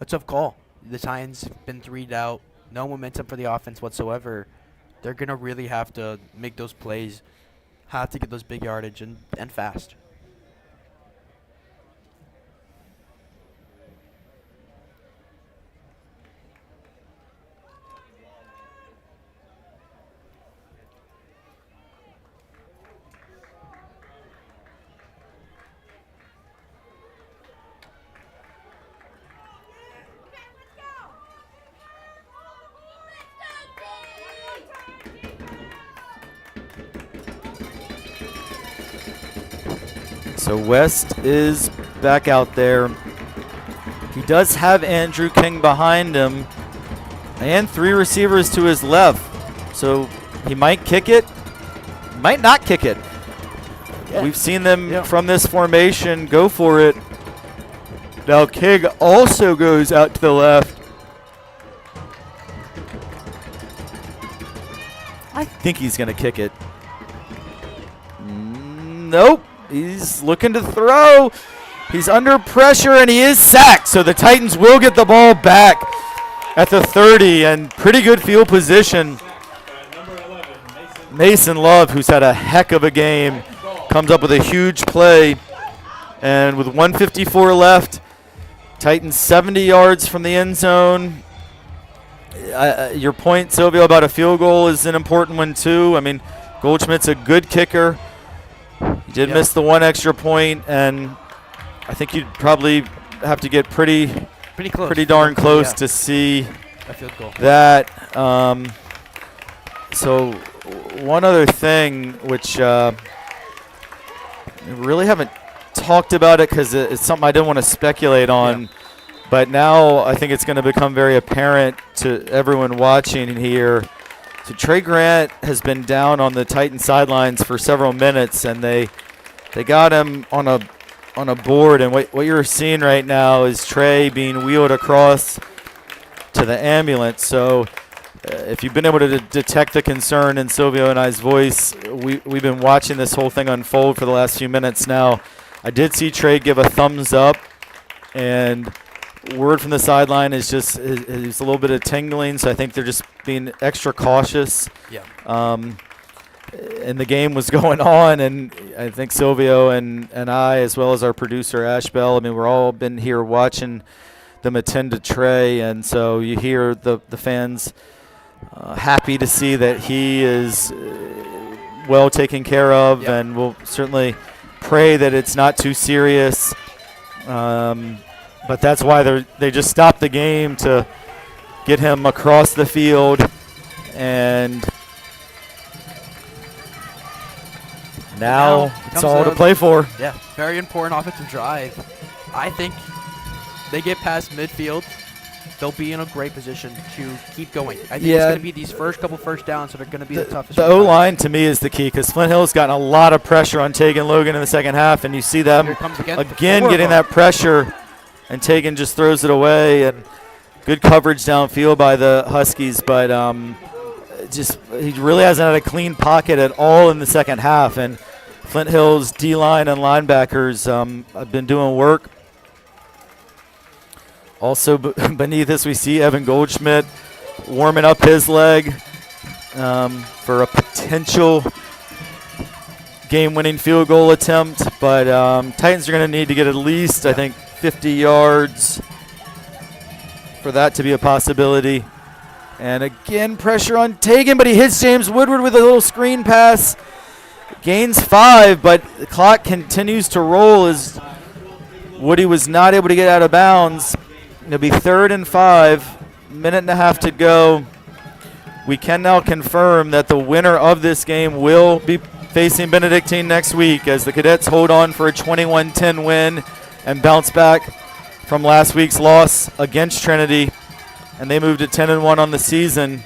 tough call. The Titans have been 3'd out, no momentum for the offense whatsoever. They're going to really have to make those plays, have to get those big yardage and fast. So West is back out there. He does have Andrew King behind him and 3 receivers to his left. So he might kick it, might not kick it. Yeah. We've seen them from this formation go for it. Now King also goes out to the left. I think he's going to kick it. Nope. He's looking to throw. He's under pressure, and he is sacked. So the Titans will get the ball back at the 30, and pretty good field position. Mason Love, who's had a heck of a game, comes up with a huge play. And with 1:54 left, Titans 70 yards from the end zone. Your point, Silvio, about a field goal is an important one, too. I mean, Goldschmidt's a good kicker. He did miss the 1 extra point, and I think you'd probably have to get pretty close, pretty darn close to see a field goal. That. So one other thing, which we really haven't talked about it because it's something I didn't want to speculate on, but now I think it's going to become very apparent to everyone watching here. So Trey Grant has been down on the Titan sidelines for several minutes, and they got him on a board. And what you're seeing right now is Trey being wheeled across to the ambulance. So if you've been able to detect the concern in Silvio and I's voice, we've been watching this whole thing unfold for the last few minutes now. I did see Trey give a thumbs up, and word from the sideline is just is a little bit of tingling, so I think they're just being extra cautious. Yeah. And the game was going on, and I think Silvio and I, as well as our producer Ash Bell, I mean, we're all been here watching them attend to Trey, and so you hear the fans happy to see that he is well taken care of, and we'll certainly pray that it's not too serious. But that's why they just stopped the game to get him across the field. And now it's all to play for. Yeah, very important offensive drive. I think they get past midfield, they'll be in a great position to keep going. I think it's going to be these first couple first downs that are going to be the toughest. The O-line, to me, is the key because Flint Hill's gotten a lot of pressure on Tegan Logan in the second half, and you see them again getting that pressure. And Tegan just throws it away, and good coverage downfield by the Huskies, but he really hasn't had a clean pocket at all in the second half. And Flint Hill's D-line and linebackers have been doing work. Also beneath us, we see Evan Goldschmidt warming up his leg for a potential game-winning field goal attempt, but Titans are going to need to get at least, I think, 50 yards for that to be a possibility. And again, pressure on Tegan, but he hits James Woodward with a little screen pass. Gains 5, but the clock continues to roll as Woody was not able to get out of bounds. It'll be 3rd and 5, minute and a half to go. We can now confirm that the winner of this game will be facing Benedictine next week as the Cadets hold on for a 21-10 win and bounce back from last week's loss against Trinity, and they moved to 10-1 on the season.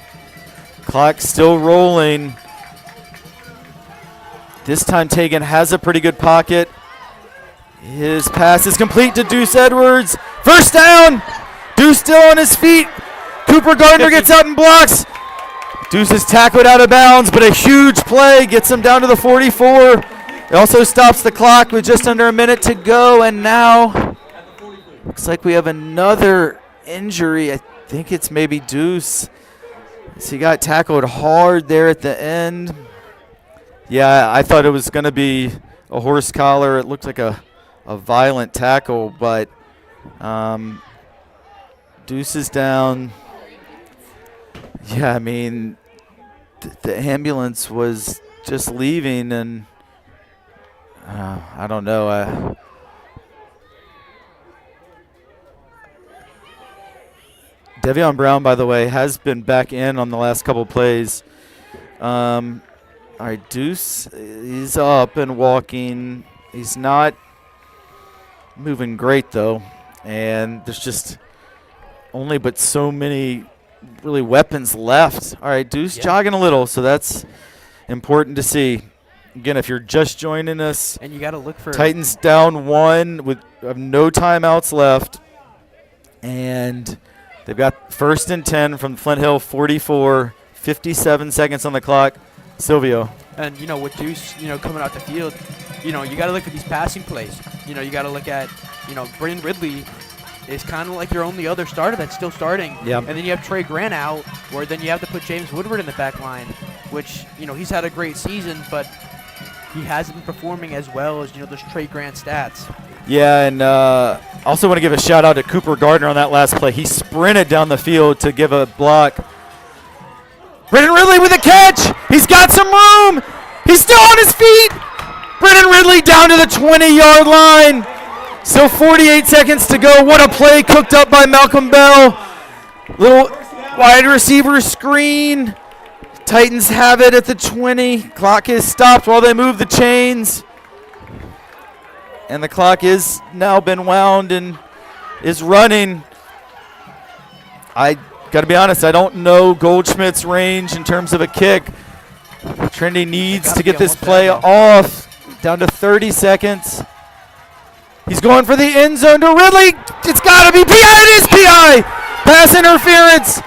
Clock still rolling. This time Tegan has a pretty good pocket. His pass is complete to Deuce Edwards for First down. Deuce still on his feet. Cooper Gardner gets out and blocks. Deuce is tackled out of bounds, but a huge play gets him down to the 44. It also stops the clock with just under a minute to go, and now looks like we have another injury. I think it's maybe Deuce. So he got tackled hard there at the end. Yeah, I thought it was going to be a horse collar. It looked like a violent tackle, but Deuce is down. Yeah, I mean, the ambulance was just leaving, and I don't know. Devion Brown, by the way, has been back in on the last couple plays. All right, Deuce, he's up and walking. He's not moving great, though, and there's just only but so many really weapons left. All right, Deuce jogging a little, so that's important to see. Again, if you're just joining us, And you got to look for Titans down 1 with no timeouts left, and they've got 1st and 10 from Flint Hill 44, 57 seconds on the clock. Silvio. And, with Deuce, coming out the field, you got to look at these passing plays. You got to look at, Brendan Ridley is kind of like your only other starter that's still starting. Yep. And then you have Trey Grant out, where then you have to put James Woodward in the back line, which, he's had a great season, but he hasn't been performing as well as, those Trey Grant stats. Yeah, and also want to give a shout out to Cooper Gardner on that last play. He sprinted down the field to give a block. Brendan Ridley with a catch. He's got some room. He's still on his feet. Brendan Ridley down to the 20-yard line. So 48 seconds to go. What a play cooked up by Malcolm Bell. Little wide receiver screen. Titans have it at the 20. Clock is stopped while they move the chains. And the clock is now been wound and is running. I got to be honest, I don't know Goldschmidt's range in terms of a kick. Trinity needs to get this play off. Down to 30 seconds. He's going for the end zone to Ridley. It's got to be PI. It is PI. Pass interference.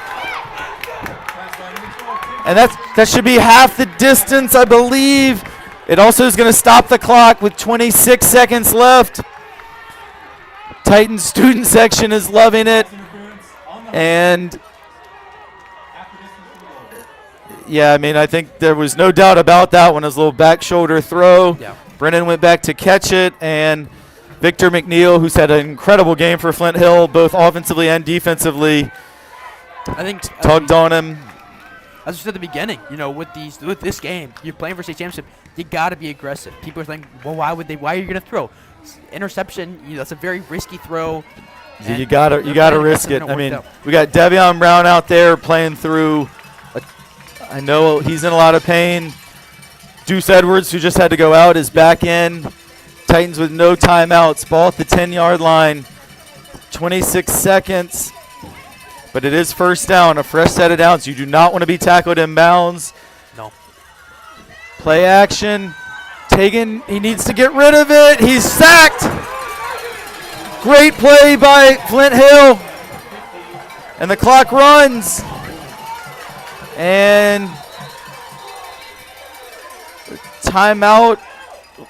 And that should be half the distance, I believe. It also is going to stop the clock with 26 seconds left. Titans student section is loving it. And yeah, I mean, I think there was no doubt about that one. His little back shoulder throw. Yeah. Brennan went back to catch it, and Victor McNeil, who's had an incredible game for Flint Hill, both offensively and defensively, I think tugged on him. As I said at the beginning, with this game, you're playing for state championship, you got to be aggressive. People are thinking, well, why are you going to throw? Interception, that's a very risky throw. You gotta risk it. I mean, we got Devion Brown out there playing through. I know he's in a lot of pain. Deuce Edwards, who just had to go out, is back in. Titans with no timeouts. Ball at the 10-yard line. 26 seconds. But it is first down, a fresh set of downs. You do not want to be tackled in bounds. No. Play action. Tegan, he needs to get rid of it. He's sacked. Great play by Flint Hill. And the clock runs. And timeout,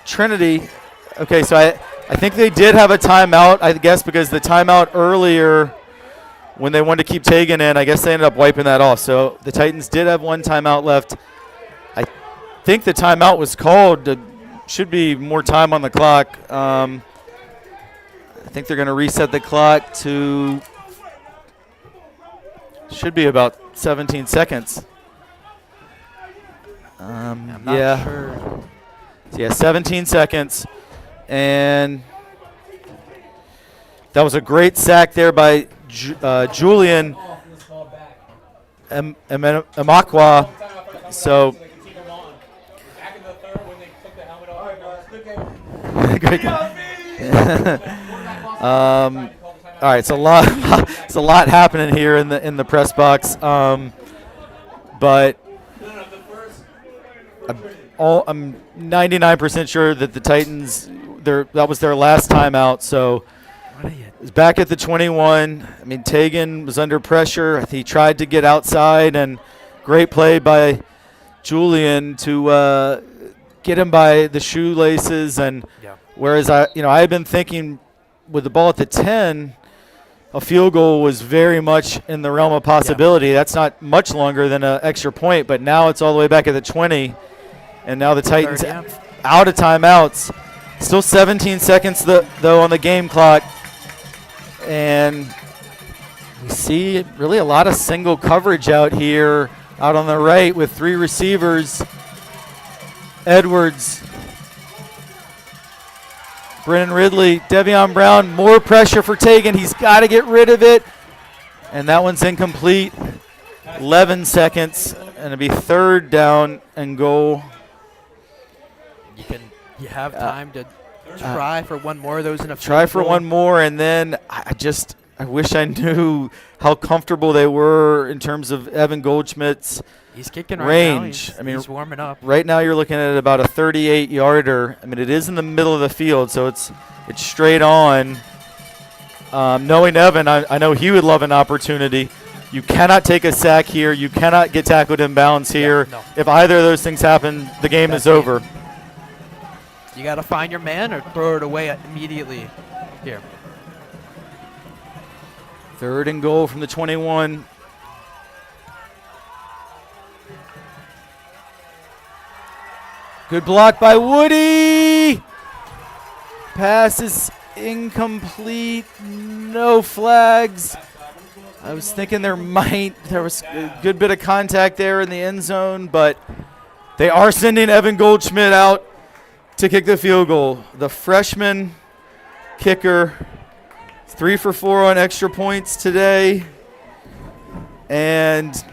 Trinity. Okay, so I think they did have a timeout, I guess, because the timeout earlier when they wanted to keep Tegan in, I guess they ended up wiping that off. So the Titans did have one timeout left. I think the timeout was called. Should be more time on the clock. I think they're going to reset the clock to should be about 17 seconds. I'm not sure. Yeah, 17 seconds. And that was a great sack there by Julian Amakwa. So all right, it's a lot happening here in the press box. But I'm 99% sure that the Titans that was their last timeout. So is back at the 21. I mean, Tegan was under pressure. He tried to get outside, and great play by Julian to get him by the shoelaces. And whereas I had been thinking with the ball at the 10, a field goal was very much in the realm of possibility. That's not much longer than an extra point, but now it's all the way back at the 20, and now the Titans out of timeouts. Still 17 seconds though on the game clock, and we see really a lot of single coverage out here out on the right with 3 receivers. Edwards, Brennan Ridley, Devion Brown, more pressure for Tegan. He's got to get rid of it, and that one's incomplete. 11 seconds, and it'll be 3rd down and goal. You have time to try for one more of those in a try field for goal. one more, and then I wish I knew how comfortable they were in terms of Evan Goldschmidt's He's kicking right range. now. He's warming up. Right now you're looking at about a 38-yarder. I mean, it is in the middle of the field, so it's straight on. Knowing Evan, I know he would love an opportunity. You cannot take a sack here. You cannot get tackled in bounds here. No. If either of those things happen, the game is over. You got to find your man or throw it away immediately. Here. 3rd and goal from the 21. Good block by Woody. Pass is incomplete. No flags. I was thinking there was a good bit of contact there in the end zone, but they are sending Evan Goldschmidt out to kick the field goal. The freshman kicker, 3 for 4 on extra points today, and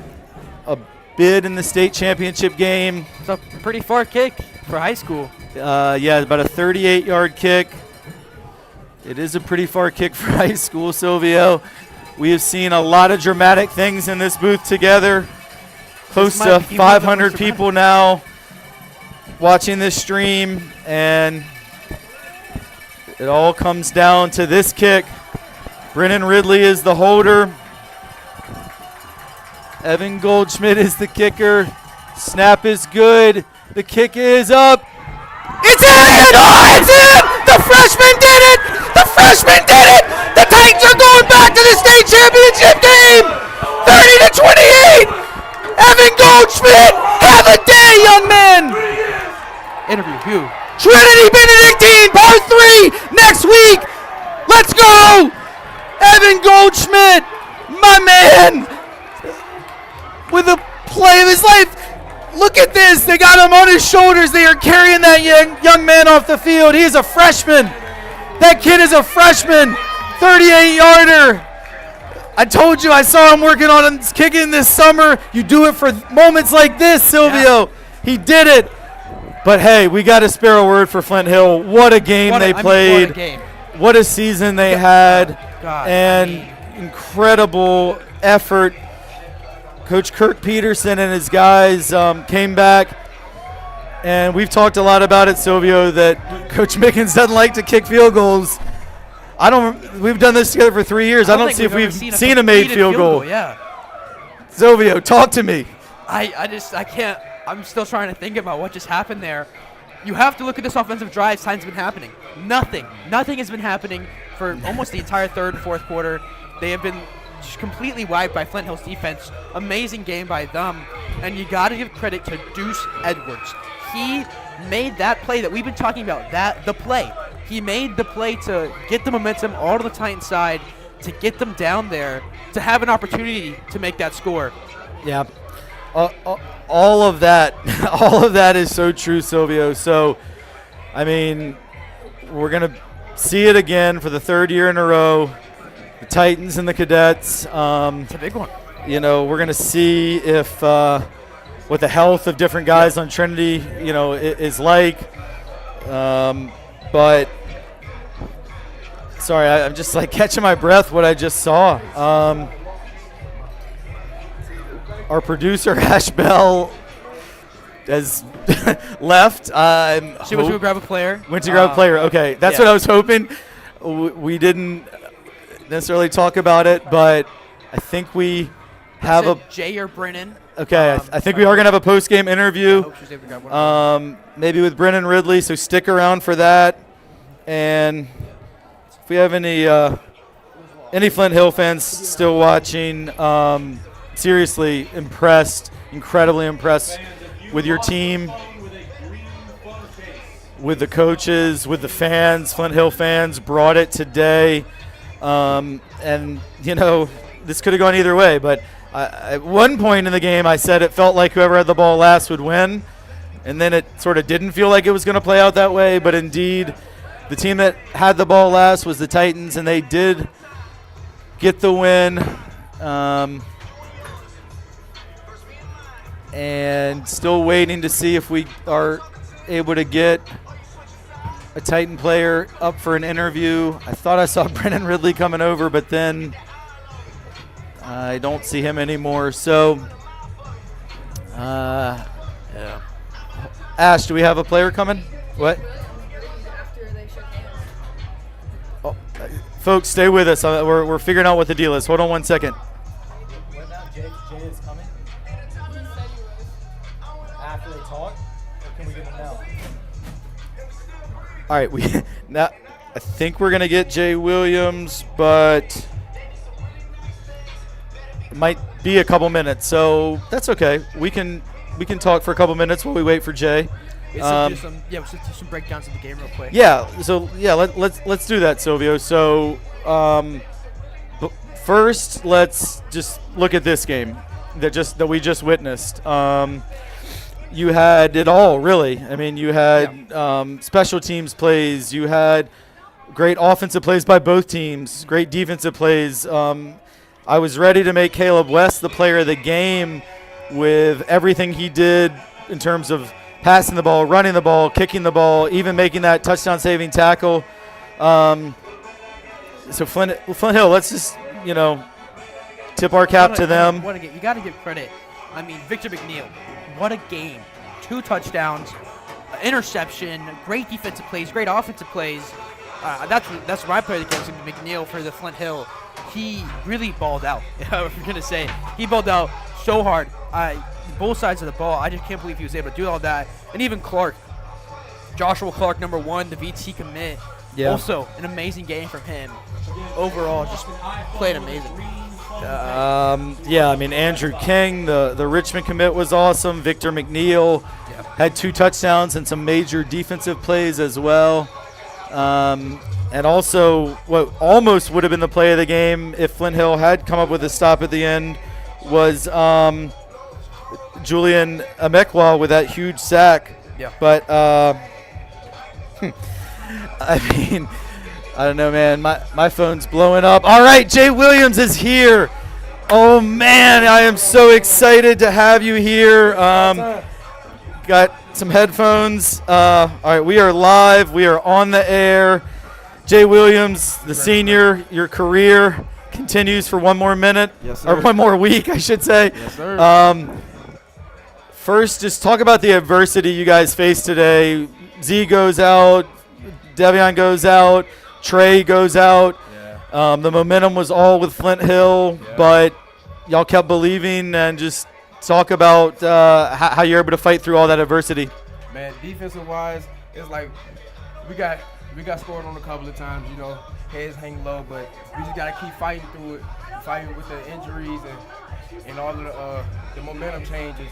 a bid in the state championship game. It's a pretty far kick for high school. About a 38-yard kick. It is a pretty far kick for high school, Silvio. We have seen a lot of dramatic things in this booth together. Close to 500 people now watching this stream, and it all comes down to this kick. Brennan Ridley is the holder. Evan Goldschmidt is the kicker. Snap is good. The kick is up. It's in! Oh, it's in! The freshman did it! The freshman did it! The Titans are going back to the state championship game! 30-28! Evan Goldschmidt, have a day, young man! Interview who? Trinity Benedictine, part 3, next week! Let's go! Evan Goldschmidt, my man, with the play of his life. Look at this. They got him on his shoulders. They are carrying that young man off the field. He is a freshman. That kid is a freshman. 38-yarder. I told you I saw him working on kicking this summer. You do it for moments like this, Silvio. Yeah. He did it. But, hey, we got to spare a word for Flint Hill. What a game they played. What a game. What a season they had. God, and incredible effort. Coach Kirk Peterson and his guys came back, and we've talked a lot about it, Silvio, that Coach Mickens doesn't like to kick field goals. We've done this together for 3 years. I don't see if we've seen a made field goal. Yeah. Silvio, talk to me. I can't. I'm still trying to think about what just happened there. You have to look at this offensive drive. Time's been happening. Nothing has been happening for almost the entire 3rd and 4th quarter. They have been just completely wiped by Flint Hill's defense. Amazing game by them. And you got to give credit to Deuce Edwards. He made that play that we've been talking about, the play. He made the play to get the momentum all to the Titans side, to get them down there, to have an opportunity to make that score. Yeah. All of that is so true, Silvio. So, I mean, we're going to see it again for the 3rd year in a row. The Titans and the Cadets. It's a big one. We're going to see if what the health of different guys on Trinity, is like. But sorry, I'm just like catching my breath what I just saw. Our producer, Ash Bell, has left. She went to grab a player. Went to grab a player. Okay, that's what I was hoping. We didn't. necessarily talk about it, but I think we have a Jay or Brennan. okay. I think we are gonna have a post-game interview, hope she's able to grab one. maybe with Brennan Ridley. So stick around for that. And if we have any Flint Hill fans still watching, seriously impressed, incredibly impressed with your team, with the coaches, with the fans. Flint Hill fans brought it today. And, you know, this could have gone either way. But at one point in the game, I said it felt like whoever had the ball last would win. And then it sort of didn't feel like it was going to play out that way. But indeed, the team that had the ball last was the Titans, and they did get the win. And still waiting to see if we are able to get a Titan player up for an interview. I thought I saw Brennan Ridley coming over, but then I don't see him anymore. So, yeah. Ash, do we have a player coming? What? Oh, folks, stay with us. We're figuring out what the deal is. Hold on 1 second. What now? Jay is coming? After they talk? Or can we get him now? All right, now I think we're gonna get Jay Williams, but it might be a couple minutes, so that's okay. We can talk for a couple minutes while we wait for Jay. Let's do some breakdowns of the game real quick. Yeah. So yeah, let's do that, Silvio. So first, let's just look at this game that we just witnessed. You had it all, really. I mean, you had special teams plays. You had great offensive plays by both teams, great defensive plays. I was ready to make Caleb West the player of the game with everything he did in terms of passing the ball, running the ball, kicking the ball, even making that touchdown-saving tackle. So Flint Hill, let's just, tip our cap to them. You got to give credit. I mean, Victor McNeil, what a game. 2 touchdowns, interception, great defensive plays, great offensive plays. That's my player that goes to McNeil for the Flint Hill. He really balled out. I was going to say, he balled out so hard. Both sides of the ball. I just can't believe he was able to do all that. And even Clark, Joshua Clark, number 1, the VT commit. Yeah. Also, an amazing game from him. Overall, just played amazing. Yeah, I mean, Andrew King, the Richmond commit was awesome. Victor McNeil had 2 touchdowns and some major defensive plays as well. And also, what almost would have been the play of the game if Flint Hill had come up with a stop at the end was Julian Amekwa with that huge sack. Yeah. But, I mean, I don't know, man. My phone's blowing up. All right, Jay Williams is here. Oh, man, I am so excited to have you here. Got some headphones. All right, we are live. We are on the air. Jay Williams, the senior, your career continues for one more minute. Yes, sir. Or one more week, I should say. Yes, sir. First, just talk about the adversity you guys faced today. Z goes out. Devion goes out. Trey goes out. Yeah. The momentum was all with Flint Hill, but y'all kept believing. And just talk about how you're able to fight through all that adversity. Man, defensive-wise, it's like we got scored on a couple of times, heads hang low, but we just got to keep fighting through it, fighting with the injuries and all of the momentum changes.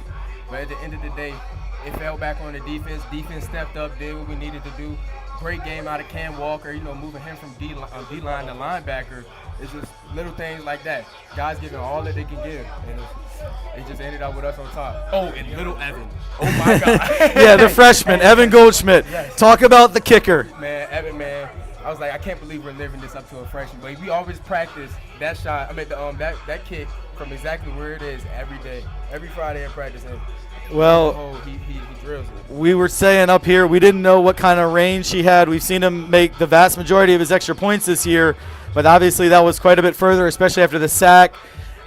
But at the end of the day, it fell back on the defense. Defense stepped up, did what we needed to do. Great game out of Cam Walker, moving him from D-line to linebacker. It's just little things like that. Guys giving all that they can give, and it just ended up with us on top. Oh, and little Evan. Oh, my God. Yeah, the freshman, Evan Goldschmidt. Yes. Talk about the kicker. Man, Evan, man. I was like, I can't believe we're living this up to a freshman. But we always practice that shot. I mean, that kick from exactly where it is every day, every Friday in practice. And well, he drills it. We were saying up here we didn't know what kind of range he had. We've seen him make the vast majority of his extra points this year, but obviously that was quite a bit further, especially after the sack.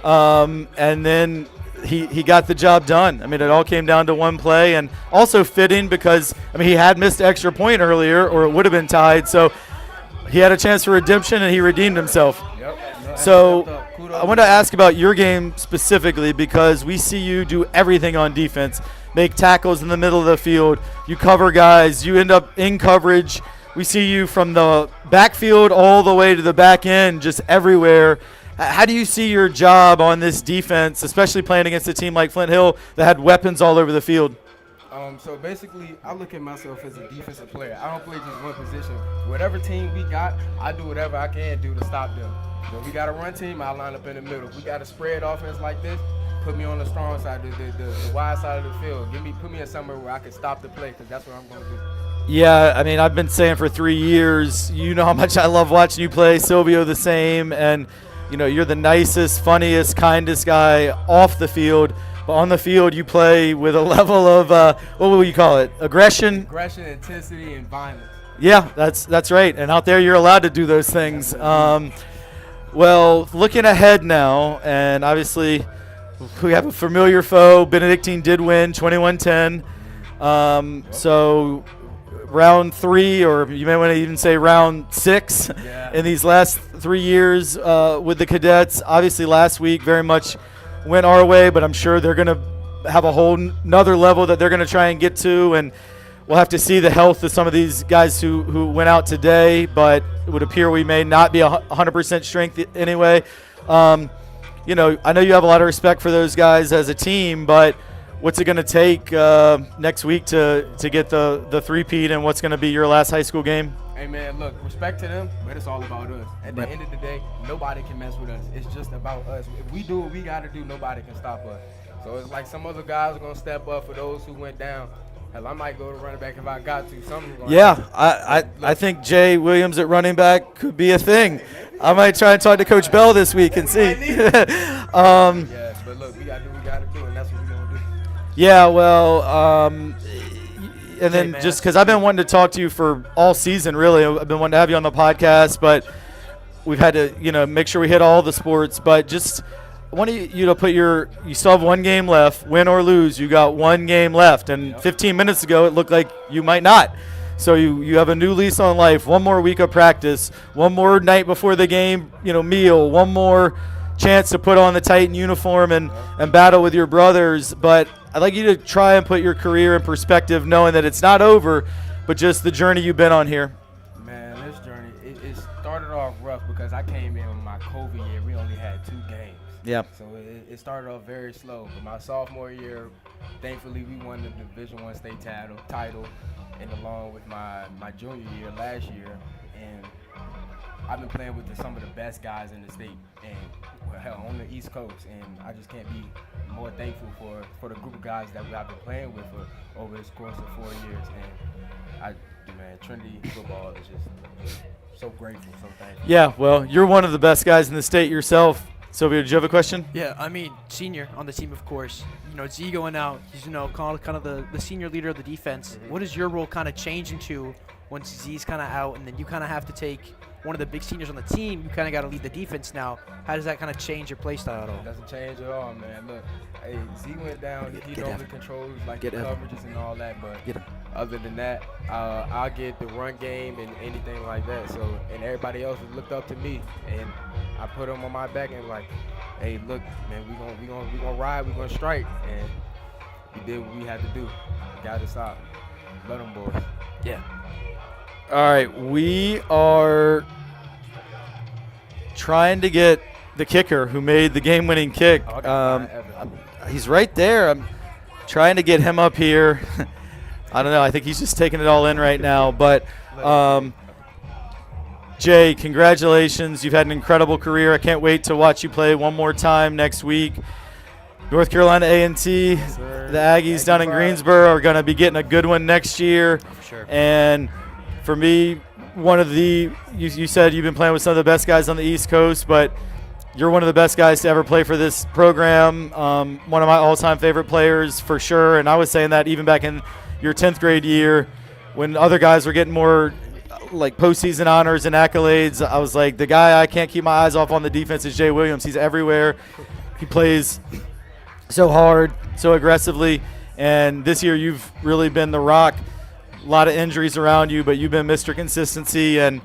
And then he got the job done. I mean, it all came down to one play, and also fitting because, he had missed an extra point earlier or it would have been tied. So he had a chance for redemption, and he redeemed himself. Yep. So stepped up. Kudos I want to ask about your game specifically because we see you do everything on defense. Make tackles in the middle of the field. You cover guys. You end up in coverage. We see you from the backfield all the way to the back end, just everywhere. How do you see your job on this defense, especially playing against a team like Flint Hill that had weapons all over the field? So basically, I look at myself as a defensive player. I don't play just one position. Whatever team we got, I do whatever I can do to stop them. So if we got a run team, I line up in the middle. If we got a spread offense like this, put me on the strong side, the wide side of the field. Put me in somewhere where I can stop the play, because that's what I'm going to do. Yeah, I mean, I've been saying for 3 years, you know how much I love watching you play. Silvio the same, and you know you're the nicest, funniest, kindest guy off the field. But on the field, you play with a level of what will you call it? Aggression, intensity, and violence. Yeah, that's right. And out there, you're allowed to do those things. Well, looking ahead now, and obviously we have a familiar foe. Benedictine did win 21-10. So round 3, or you may want to even say round 6 in these last 3 years with the cadets. Obviously last week very much went our way, but I'm sure they're going to have a whole nother level that they're going to try and get to, and we'll have to see the health of some of these guys who went out today, but it would appear we may not be 100% strength anyway. You know, I know you have a lot of respect for those guys as a team, but what's it going to take next week to get the three-peat, and what's going to be your last high school game? Hey, man, look, respect to them, but it's all about us. At the end of the day, nobody can mess with us. It's just about us. If we do what we got to do, nobody can stop us. So it's like some other guys are going to step up for those who went down. Hell, I might go to running back if I got to. I think Jay Williams at running back could be a thing. I might try and talk to Coach Bell this week and see. Yeah, but look, we got to do what we got to do, and that's what we're going to do. Yeah, well, and then just because I've been wanting to talk to you for all season, really. I've been wanting to have you on the podcast, but we've had to, make sure we hit all the sports. But just I want you to put you still have one game left, win or lose. You got one game left, and 15 minutes ago it looked like you might not. So you have a new lease on life, one more week of practice, one more night before the game, meal, one more chance to put on the Titan uniform and battle with your brothers. But I'd like you to try and put your career in perspective, knowing that it's not over, but just the journey you've been on here. Man, this journey, it started off rough because I came in with my COVID year. We only had 2 games. Yeah. So it started off very slow. But my sophomore year, thankfully, we won the Division I state title, and along with my junior year last year. And I've been playing with some of the best guys in the state, and on the East Coast, and I just can't be more thankful for the group of guys that I've been playing with over this course of 4 years. And Trinity football is just so grateful, so thankful. Yeah, well, you're one of the best guys in the state yourself. Sylvia, did you have a question? Yeah, I mean, senior on the team, of course. Z going out, he's kind of the senior leader of the defense. Mm-hmm. What is your role kind of changing to once Z's kind of out, and then you kind of have to take one of the big seniors on the team? You kind of got to lead the defense now. How does that kind of change your play style at all? It doesn't change at all, man. Look, hey, Z went down. He normally controls the coverages and all that, but other than that, I'll get the run game and anything like that. So, and everybody else has looked up to me, and I put them on my back and like, hey, look, man, we gonna ride, we gonna strike, and we did what we had to do. Got to stop. Let them boys. Yeah. All right, we are trying to get the kicker who made the game-winning kick. He's right there. I'm trying to get him up here. I don't know. I think he's just taking it all in right now. But, Jay, congratulations. You've had an incredible career. I can't wait to watch you play one more time next week. North Carolina A&T, the Aggies down in Greensboro are going to be getting a good one next year. For sure. And for me, one of you said you've been playing with some of the best guys on the East Coast, but you're one of the best guys to ever play for this program. One of my all-time favorite players for sure, and I was saying that even back in your 10th grade year when other guys were getting more like postseason honors and accolades. I was like, the guy I can't keep my eyes off on the defense is Jay Williams. He's everywhere. He plays so hard, so aggressively, and this year you've really been the rock. A lot of injuries around you, but you've been Mr. Consistency, and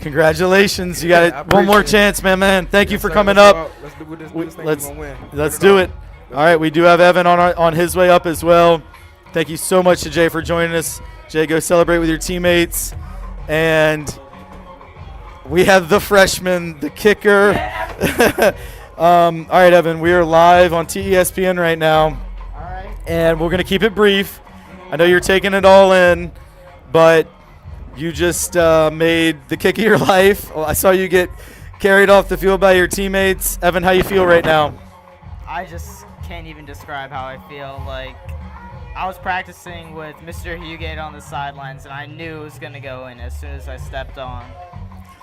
Congratulations. You got I it. One more appreciate it. chance, man. Thank you Yes, for sir. coming Let's up. go out. Let's do this. We- This thing. let's- We're gonna win. Let's Put do on. it. All right, we do have Evan on his way up as well. Thank you so much to Jay for joining us. Jay, go celebrate with your teammates. And we have the freshman, the kicker. All right, Evan, we are live on TESPN right now. All right. And we're going to keep it brief. I know you're taking it all in, but you just made the kick of your life. I saw you get carried off the field by your teammates. Evan, how you feel right now? I just can't even describe how I feel. Like, I was practicing with Mr. Hugate on the sidelines, and I knew it was going to go in as soon as I stepped on.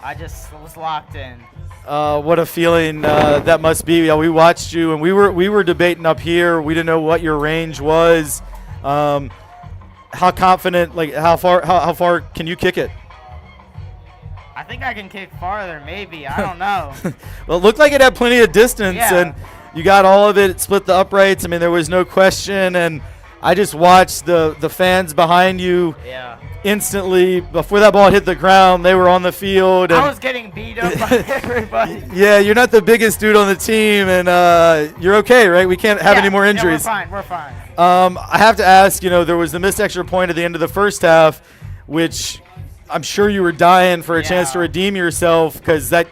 I just was locked in. What a feeling that must be. Yeah, we watched you, and we were debating up here. We didn't know what your range was. How confident, like how far can you kick it? I think I can kick farther, maybe. I don't know. Well, it looked like it had plenty of distance, Yeah. and you got all of it. It split the uprights. I mean, there was no question, and I just watched the fans behind you Yeah. instantly. Before that ball hit the ground, they were on the field. And I was getting beat up by everybody. yeah, you're not the biggest dude on the team, and you're okay, right? We can't have any more injuries. Yeah, we're fine. I have to ask, there was the missed extra point at the end of the first half, which I'm sure you were dying for a chance to Yeah. redeem yourself, because that,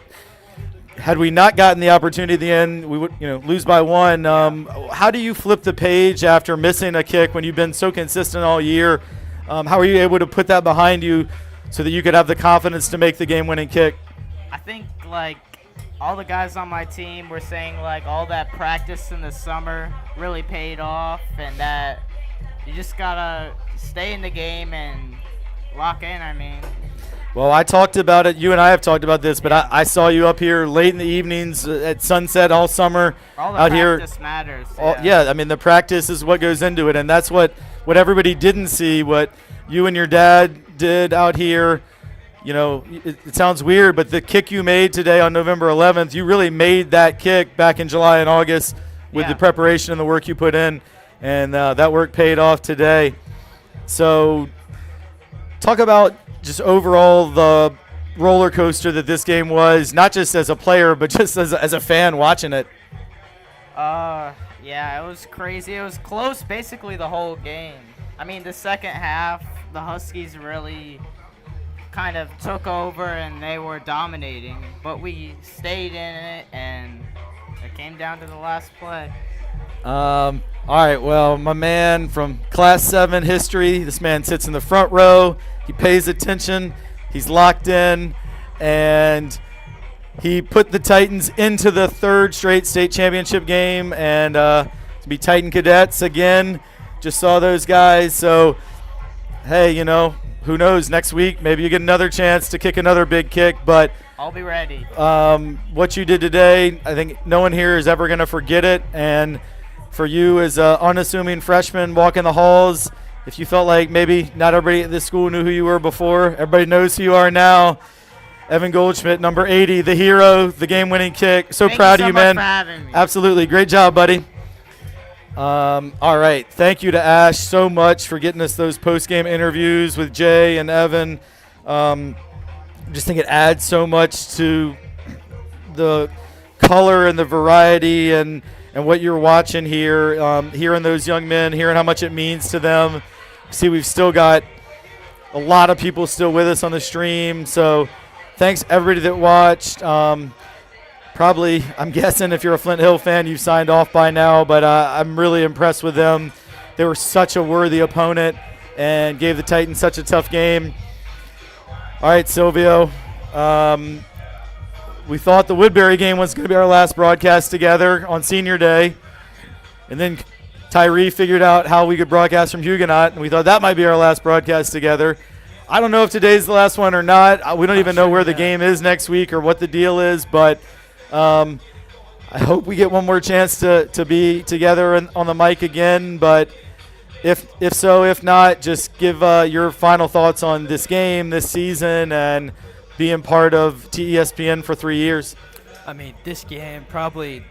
had we not gotten the opportunity at the end, we would lose by one. How do you flip the page after missing a kick when you've been so consistent all year? How are you able to put that behind you so that you could have the confidence to make the game-winning kick? I think, like, all the guys on my team were saying, like, all that practice in the summer really paid off, and that you just gotta stay in the game and lock in, I mean. Well, I talked about it. You and I have talked about this, but I saw you up here late in the evenings at sunset all summer All the out here. practice matters. Yeah, I mean, the practice is what goes into it, and that's what everybody didn't see, what you and your dad did out here. It sounds weird, but the kick you made today on November 11th, you really made that kick back in July and August with the preparation and the work you put in, and that work paid off today. So talk about just overall the roller coaster that this game was, not just as a player, but just as a fan watching it. Yeah, it was crazy. It was close basically the whole game. I mean, the second half, the Huskies really kind of took over and they were dominating, but we stayed in it, and it came down to the last play. All right, well, my man from Class 7 history, this man sits in the front row. He pays attention. He's locked in, and he put the Titans into the third straight state championship game, and to be Titan Cadets again. Just saw those guys. So, hey, who knows? Next week, maybe you get another chance to kick another big kick, but I'll be ready. what you did today, I think no one here is ever going to forget it. And for you as an unassuming freshman walking the halls, if you felt like maybe not everybody at this school knew who you were before, everybody knows who you are now. Evan Goldschmidt, number 80, the hero, the game-winning kick. So Thank proud you of so you, much man. for having me. Absolutely. Great job, buddy. All right. Thank you to Ash so much for getting us those post-game interviews with Jay and Evan. I just think it adds so much to the color and the variety and what you're watching here, hearing those young men, hearing how much it means to them. See, we've still got a lot of people still with us on the stream. So thanks, everybody that watched. Probably, I'm guessing if you're a Flint Hill fan, you've signed off by now, but I'm really impressed with them. They were such a worthy opponent and gave the Titans such a tough game. All right, Silvio. We thought the Woodbury game was going to be our last broadcast together on senior day. And then Tyree figured out how we could broadcast from Huguenot, and we thought that might be our last broadcast together. I don't know if today's the last one or not. We don't even know where the game is next week or what the deal is, but I hope we get one more chance to be together on the mic again. But if so, if not, just give your final thoughts on this game, this season, and being part of TESPN for 3 years. I mean, this game probably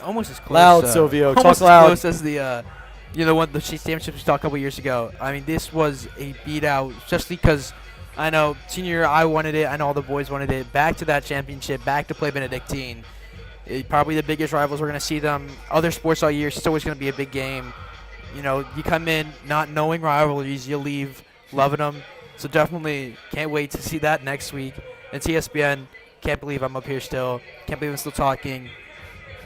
almost as close. Loud, Silvio. Talk Almost loud. as close as the one the state championships we talked a couple years ago. I mean, this was a beat out, just because I know senior year I wanted it. I know all the boys wanted it. Back to that championship. Back to play Benedictine. Probably the biggest rivals. We're going to see them. Other sports all year. It's always going to be a big game. You know, you come in not knowing rivalries. You leave loving them. So definitely can't wait to see that next week. And TSBN, can't believe I'm up here still. Can't believe I'm still talking.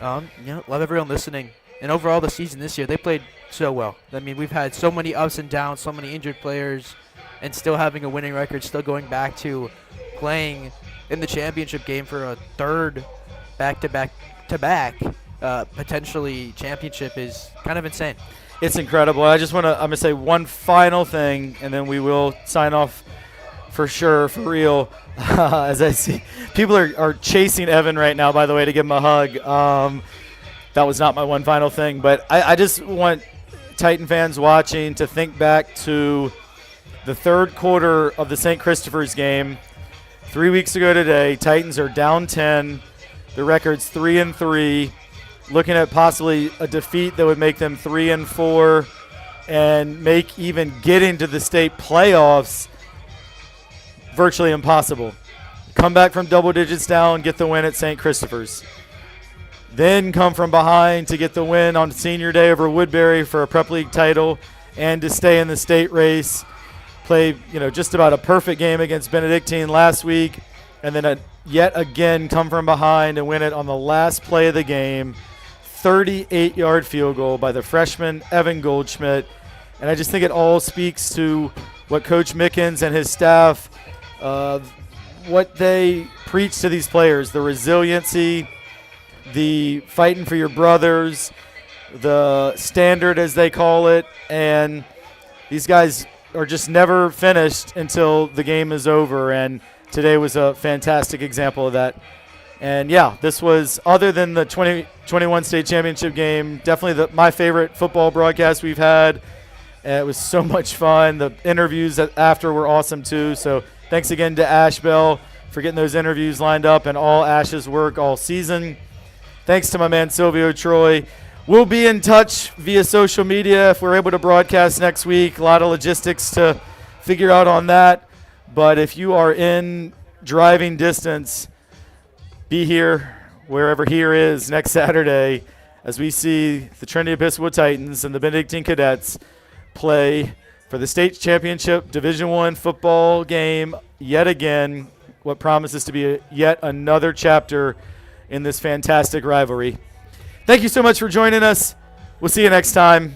Love everyone listening. And overall, the season this year, they played so well. I mean, we've had so many ups and downs, so many injured players, and still having a winning record, still going back to playing in the championship game for a third back-to-back potentially championship is kind of insane. It's incredible. I'm going to say one final thing, and then we will sign off for sure, for real. As I see, people are chasing Evan right now, by the way, to give him a hug. That was not my one final thing, but I just want Titan fans watching to think back to the third quarter of the St. Christopher's game 3 weeks ago today. Titans are down 10. The record's 3-3. Looking at possibly a defeat that would make them 3-4 and make even getting to the state playoffs virtually impossible. Come back from double digits down, get the win at St. Christopher's. Then come from behind to get the win on senior day over Woodbury for a prep league title and to stay in the state race. Play, just about a perfect game against Benedictine last week, and then yet again come from behind and win it on the last play of the game. 38-yard field goal by the freshman Evan Goldschmidt. And I just think it all speaks to what Coach Mickens and his staff, what they preach to these players, the resiliency, the fighting for your brothers, the standard as they call it, and these guys are just never finished until the game is over, and today was a fantastic example of that. And yeah, this was, other than the 2021 state championship game, definitely my favorite football broadcast we've had. It was so much fun. The interviews after were awesome too, so thanks again to Ash Bell for getting those interviews lined up and all Ash's work all season. Thanks to my man Silvio Troy. We'll be in touch via social media if we're able to broadcast next week. A lot of logistics to figure out on that. But if you are in driving distance, be here wherever here is next Saturday as we see the Trinity Episcopal Titans and the Benedictine Cadets play for the state championship Division I football game yet again, what promises to be yet another chapter in this fantastic rivalry. Thank you so much for joining us. We'll see you next time.